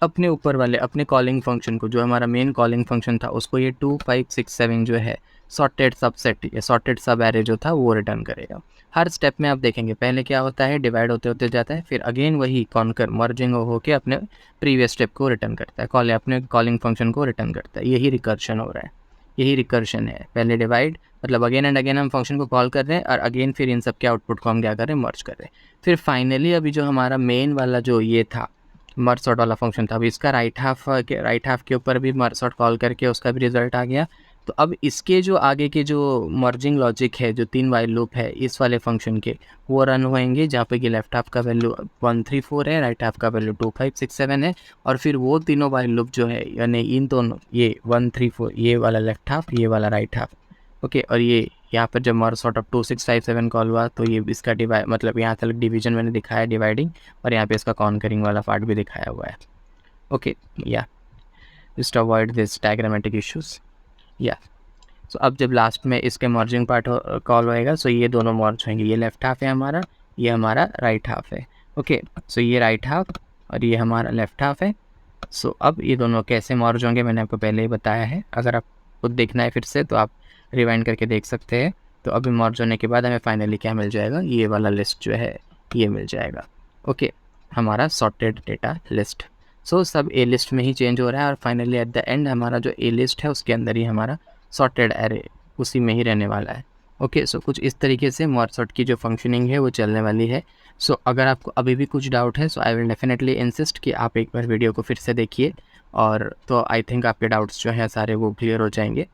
अपने ऊपर वाले अपने कॉलिंग फंक्शन को, जो हमारा मेन कॉलिंग फंक्शन था, उसको ये 2 5 6 7 जो है सॉर्टेड सबसेट या सॉर्टेड सब एरे जो था वो रिटर्न करेगा। हर स्टेप में आप देखेंगे पहले क्या होता है, डिवाइड होते होते जाता है, फिर अगेन वही कॉन्कर मर्जिंग होके अपने प्रीवियस स्टेप को रिटर्न करता है, अपने कॉलिंग फंक्शन को रिटर्न करता है। यही रिकर्शन हो रहा है, यही रिकर्शन है। पहले डिवाइड मतलब अगेन एंड अगेन हम फंक्शन को कॉल कर रहे हैं और अगेन फिर इन सब के आउटपुट को हम क्या कर रहे हैं, मर्ज कर रहे हैं। फिर फाइनली अभी जो हमारा मेन वाला जो ये था मर्ज सॉर्ट वाला फंक्शन था, अभी इसका राइट हाफ के ऊपर भी मर्ज सॉर्ट कॉल करके उसका भी रिजल्ट आ गया। तो अब इसके जो आगे के जो मर्जिंग लॉजिक है, जो 3 वाइल लूप है इस वाले फंक्शन के, वो रन होएंगे जहाँ पे कि लेफ्ट हाफ का वैल्यू 1 3 4 है, राइट हाफ का वैल्यू 2 5 6 7 है। और फिर वो तीनों वाइल लूप जो है, यानी इन दोनों, ये 1 3 4, ये वाला लेफ्ट हाफ, ये वाला राइट हाफ। ओके, और ये यहाँ पर जब मर्ज सॉर्ट ऑफ 2 6 5 7 कॉल हुआ तो ये इसका डिवाइड, मतलब यहाँ तक डिवीजन मैंने दिखाया डिवाइडिंग, और यहाँ पे इसका कॉन्करिंग वाला पार्ट भी दिखाया हुआ है। ओके, या just avoid this diagrammatic issues. या सो अब जब लास्ट में इसके मर्जिंग पार्ट कॉल होएगा, सो ये दोनों मर्ज होंगे। ये लेफ्ट हाफ है हमारा, ये हमारा राइट हाफ है। ओके, सो ये राइट हाफ और ये हमारा लेफ्ट हाफ है। सो अब ये दोनों कैसे मर्ज होंगे मैंने आपको पहले ही बताया है। अगर आपको देखना है फिर से तो आप रिवाइंड करके देख सकते हैं। तो अभी मर्ज होने के बाद हमें फाइनली क्या मिल जाएगा, ये वाला लिस्ट जो है ये मिल जाएगा। ओके, हमारा सॉर्टेड डेटा लिस्ट। सो सब ए लिस्ट में ही चेंज हो रहा है और फाइनली एट द एंड हमारा जो ए लिस्ट है उसके अंदर ही हमारा सॉर्टेड एरे उसी में ही रहने वाला है। ओके, सो कुछ इस तरीके से मर्ज सॉर्ट की जो फंक्शनिंग है वो चलने वाली है। सो अगर आपको अभी भी कुछ डाउट है, so I will definitely insist कि आप एक बार वीडियो को फिर से देखिए, और तो आई थिंक आपके डाउट्स जो हैं सारे वो क्लियर हो जाएंगे।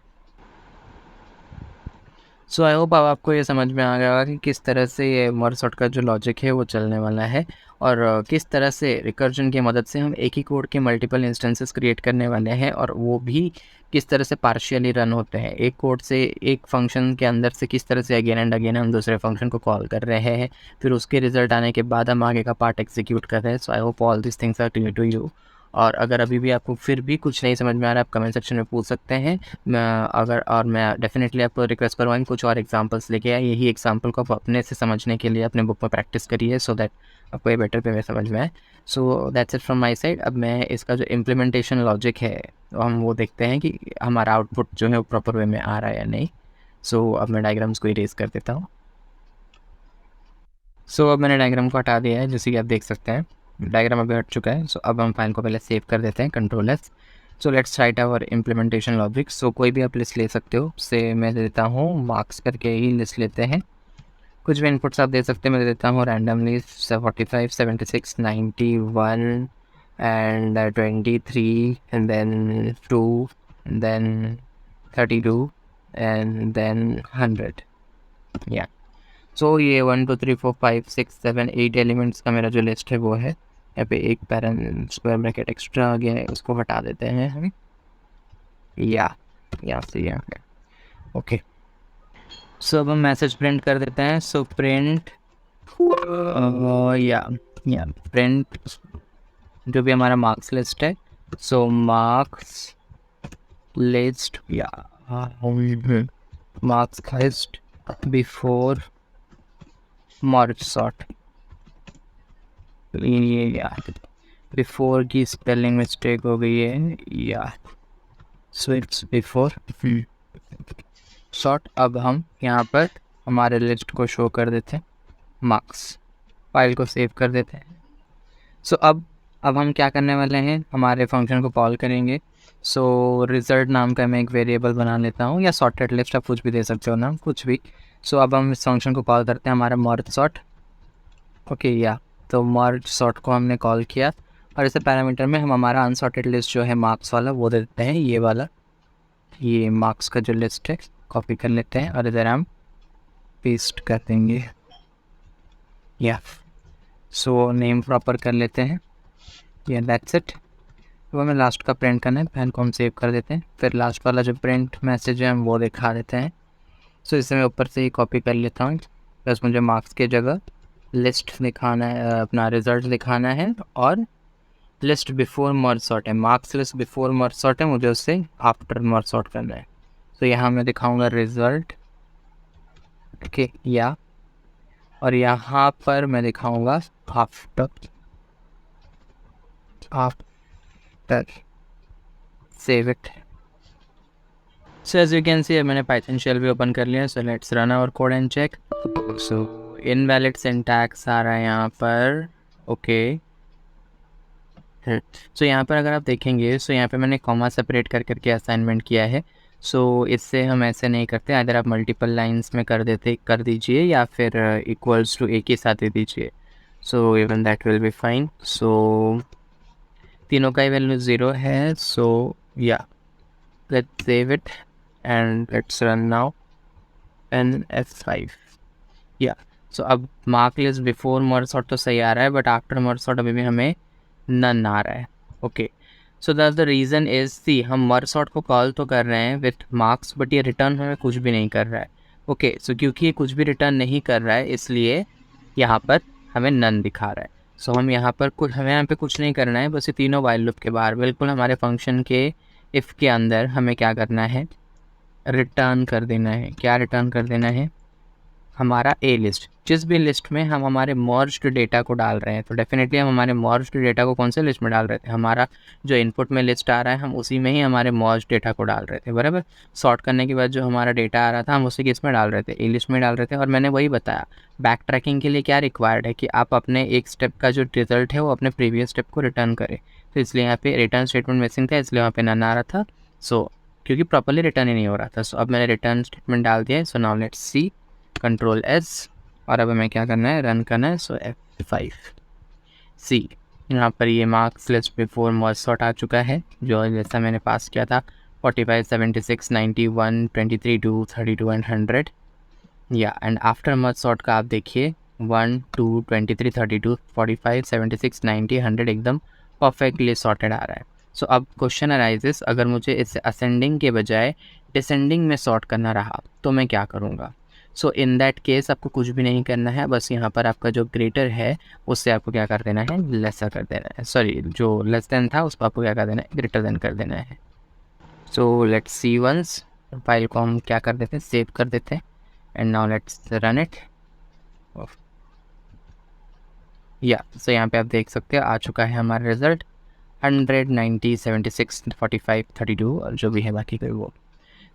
सो आई होप अब आपको ये समझ में आ गया होगा कि किस तरह से ये मर्ज सॉर्ट का जो लॉजिक है वो चलने वाला है, और किस तरह से रिकर्जन की मदद से हम एक ही कोड के मल्टीपल इंस्टेंसेस क्रिएट करने वाले हैं, और वो भी किस तरह से पार्शियली रन होते हैं। एक कोड से, एक फंक्शन के अंदर से किस तरह से अगेन एंड अगेन हम दूसरे फंक्शन को कॉल कर रहे हैं, फिर उसके रिजल्ट आने के बाद हम आगे का पार्ट एग्जीक्यूट कर रहे हैं। So I hope all this things are clear to you. और अगर अभी भी आपको फिर भी कुछ नहीं समझ में आ रहा है, आप कमेंट सेक्शन में पूछ सकते हैं। मैं डेफिनेटली आपको रिक्वेस्ट करूँगा कुछ और एग्जांपल्स लेके आए। यही एग्जांपल को आप अपने से समझने के लिए अपने बुक में प्रैक्टिस करिए, सो दैट आपको ये बेटर पे में समझ में आए। सो that's it from my side. अब मैं इसका जो इम्प्लीमेंटेशन लॉजिक है तो हम वो देखते हैं कि हमारा आउटपुट जो है वो प्रॉपर वे में आ रहा है या नहीं। सो अब मैं डायग्राम्स को इरेज कर देता हूँ। सो अब मैंने डायग्राम को हटा दिया है, जैसे कि आप देख सकते हैं डायग्राम अभी हट चुका है। सो अब हम फाइल को पहले सेव कर देते हैं, control S. So let's write our implementation logic. So कोई भी आप लिस्ट ले सकते हो, से मैं देता हूँ मार्क्स करके ही लिस्ट लेते हैं। कुछ भी इनपुट्स आप दे सकते हैं, मैं दे देता हूँ randomly 45, 76, 91 and 23 and then 2 and then 32 and then 100। या सो ये 1 2 3 4 5 6 7 8 एलिमेंट्स का मेरा जो लिस्ट है वो है। यहाँ पे एक पैरन स्क्वायर ब्रैकेट एक्स्ट्रा आ गया है, उसको हटा देते हैं हम। या यहाँ से यहाँ पे ओके। सो अब हम मैसेज प्रिंट कर देते हैं। सो प्रिंट या प्रिंट जो भी हमारा मार्क्स लिस्ट है। सो मार्क्स लिस्ट या marks list before merge sort. ये या बिफोर की स्पेलिंग मिस्टेक हो गई है, या सो इट्स बिफोर सॉर्ट। अब हम यहाँ पर हमारे लिस्ट को शो कर देते हैं, मार्क्स। फाइल को सेव कर देते हैं। सो अब हम क्या करने वाले हैं, हमारे फंक्शन को कॉल करेंगे। सो रिजल्ट नाम का मैं एक वेरिएबल बना लेता हूँ, या सॉर्टेड लिस्ट, आप कुछ भी दे सकते हो नाम, कुछ भी। सो अब हम इस फंक्शन को कॉल करते हैं, हमारा मर्ज सॉर्ट। ओके, या तो मर्ज सॉर्ट को हमने कॉल किया, और इसे पैरामीटर में हम हमारा अनसॉर्टेड लिस्ट जो है मार्क्स वाला वो दे देते हैं, ये वाला, ये मार्क्स का जो लिस्ट है कॉपी कर लेते हैं और इधर हम पेस्ट कर देंगे। या सो नेम प्रॉपर कर लेते हैं, या दैट्स इट। तो हमें लास्ट का प्रिंट करना है, फैन को हम सेव कर देते हैं। फिर लास्ट वाला जो प्रिंट मैसेज है हम वो दिखा देते हैं। सो इसे मैं ऊपर से ही कॉपी कर लेता हूँ, बस मुझे मार्क्स की जगह लिस्ट दिखाना है, अपना रिजल्ट दिखाना है, और लिस्ट बिफोर मर्ज सॉर्ट है, marks list before merge sort है, मुझे उससे आफ्टर मर्ज सॉर्ट करना है। तो यहाँ मैं दिखाऊंगा रिजल्ट, ओके, या, और यहाँ पर मैं दिखाऊंगा after save it. So as you can see मैंने पाइथन शेल भी ओपन कर लिया। So let's run our code and check. So invalid syntax आ रहा है यहाँ पर, ओके। सो यहाँ पर अगर आप देखेंगे, सो यहाँ पे मैंने कॉमा सेपरेट कर करके असाइनमेंट किया है। सो इससे हम ऐसे नहीं करते, अगर आप मल्टीपल लाइंस में कर दीजिए, या फिर इक्वल्स टू एक ही साथ दे दीजिए। So even that will be fine. So तीनों का ही वैल्यू 0 है। सो या let's save it and let's run now and F5। या सो अब mark list before merge sort तो सही आ रहा है, बट आफ्टर मर्ज सॉर्ट अभी भी हमें नन आ रहा है, okay. So that the reason is, see हम मर्ज सॉर्ट को कॉल तो कर रहे हैं विथ मार्क्स, बट ये रिटर्न हमें कुछ भी नहीं कर रहा है, ओके। सो क्योंकि ये कुछ भी रिटर्न नहीं कर रहा है, इसलिए यहाँ पर हमें नन दिखा रहा है। सो हम यहाँ पर हमें यहाँ पे कुछ नहीं करना है, बस ये तीनों वाइल लूप के बाहर बिल्कुल हमारे फंक्शन के इफ़ के अंदर हमें क्या करना है, रिटर्न कर देना है। क्या रिटर्न कर देना है, हमारा ए लिस्ट। जिस भी लिस्ट में हम हमारे मर्ज्ड डेटा को डाल रहे हैं, तो डेफिनेटली हम हमारे मर्ज्ड डेटा को कौन से लिस्ट में डाल रहे थे, हमारा जो इनपुट में लिस्ट आ रहा है हम उसी में ही हमारे मर्ज्ड डेटा को डाल रहे थे, बराबर। सॉर्ट करने के बाद जो हमारा डेटा आ रहा था हम उसी किस में डाल रहे थे, ए लिस्ट में डाल रहे थे। और मैंने वही बताया, बैक ट्रैकिंग के लिए क्या रिक्वायर्ड है कि आप अपने एक स्टेप का जो रिजल्ट है वो अपने प्रीवियस स्टेप को रिटर्न करें। तो इसलिए यहाँ पे रिटर्न स्टेटमेंट मिसिंग था, इसलिए वहाँ पे नन आ रहा था। सो क्योंकि प्रॉपरली रिटर्न ही नहीं हो रहा था। सो अब मैंने रिटर्न स्टेटमेंट डाल दिया है। So now let's see, control S, और अब हमें क्या करना है, रन करना है। सो F5 सी, यहाँ पर ये marks list before merge sort आ चुका है, जो जैसा मैंने पास किया था 45, 76, 91, 23, 2, 32 एंड 100। या एंड आफ्टर मर्ज सॉर्ट का आप देखिए 1, 2, 23, 32, 45, 76, 90, 100 एकदम परफेक्टली सॉर्टेड आ रहा है। सो अब क्वेश्चन अराइजेस, अगर मुझे इसे असेंडिंग के बजाय डिसेंडिंग में सॉर्ट करना रहा तो मैं क्या करूँगा। सो इन दैट केस आपको कुछ भी नहीं करना है, बस यहाँ पर आपका जो ग्रेटर है उससे आपको क्या कर देना है, लेसर कर देना है। सॉरी, जो लेस देन था उसको आपको क्या कर देना है, ग्रेटर देन कर देना है। So let's see once, file को हम क्या कर देते हैं, सेव कर देते हैं, and now let's run it. या सो यहाँ पे आप देख सकते हो आ चुका है हमारा रिजल्ट 100, 90, 76, 45, 32 और जो भी है बाकी का वो।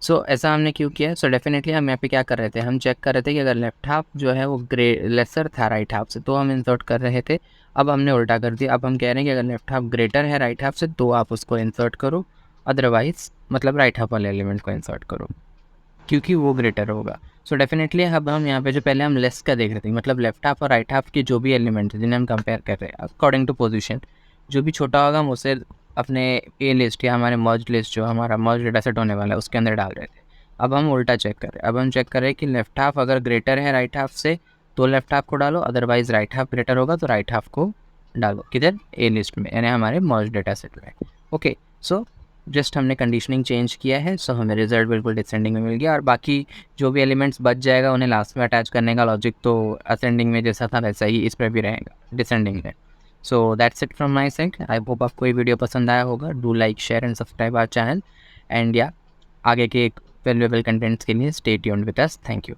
सो ऐसा हमने क्यों किया? सो डेफिनेटली हम यहाँ पे क्या कर रहे थे, हम चेक कर रहे थे कि अगर लेफ्ट हाफ जो है वो लेसर था राइट हाफ से, तो हम इंसर्ट कर रहे थे। अब हमने उल्टा कर दिया, अब हम कह रहे हैं कि अगर लेफ्ट हाफ ग्रेटर है राइट हाफ से तो आप उसको इंसर्ट करो, अदरवाइज मतलब राइट हाफ वाले एलिमेंट को इंसर्ट करो क्योंकि वो ग्रेटर होगा। सो डेफिनेटली अब हम यहाँ पे जो पहले हम लेस का देख रहे थे, मतलब लेफ्ट हाफ और राइट हाफ के जो भी एलिमेंट है जिन्हें हम कंपेयर कर रहे हैं अकॉर्डिंग टू पोजीशन, जो भी छोटा होगा हम उसे अपने ए लिस्ट या हमारे मर्ज लिस्ट जो हमारा मर्ज डेटा सेट होने वाला है उसके अंदर डाल रहे थे। अब हम उल्टा चेक कर रहे हैं, अब हम चेक कर रहे हैं कि लेफ्ट हाफ अगर ग्रेटर है राइट हाफ से तो लेफ्ट हाफ को डालो, अदरवाइज राइट हाफ ग्रेटर होगा तो राइट हाफ को डालो, किधर? ए लिस्ट में, यानी हमारे मर्ज डेटा सेट में। ओके, सो जस्ट हमने कंडीशनिंग चेंज किया है, सो हमें रिजल्ट बिल्कुल डिसेंडिंग में मिल गया, और बाकी जो भी एलिमेंट्स बच जाएगा उन्हें लास्ट में अटैच करने का लॉजिक तो असेंडिंग में जैसा था वैसा ही इस पर भी रहेगा, डिसेंडिंग में। So that's it from my side. I hope आपको ये वीडियो पसंद आया होगा। Do like, share and subscribe our channel, and या आगे के वैल्यूएबल कंटेंट्स के लिए stay tuned with us. Thank you.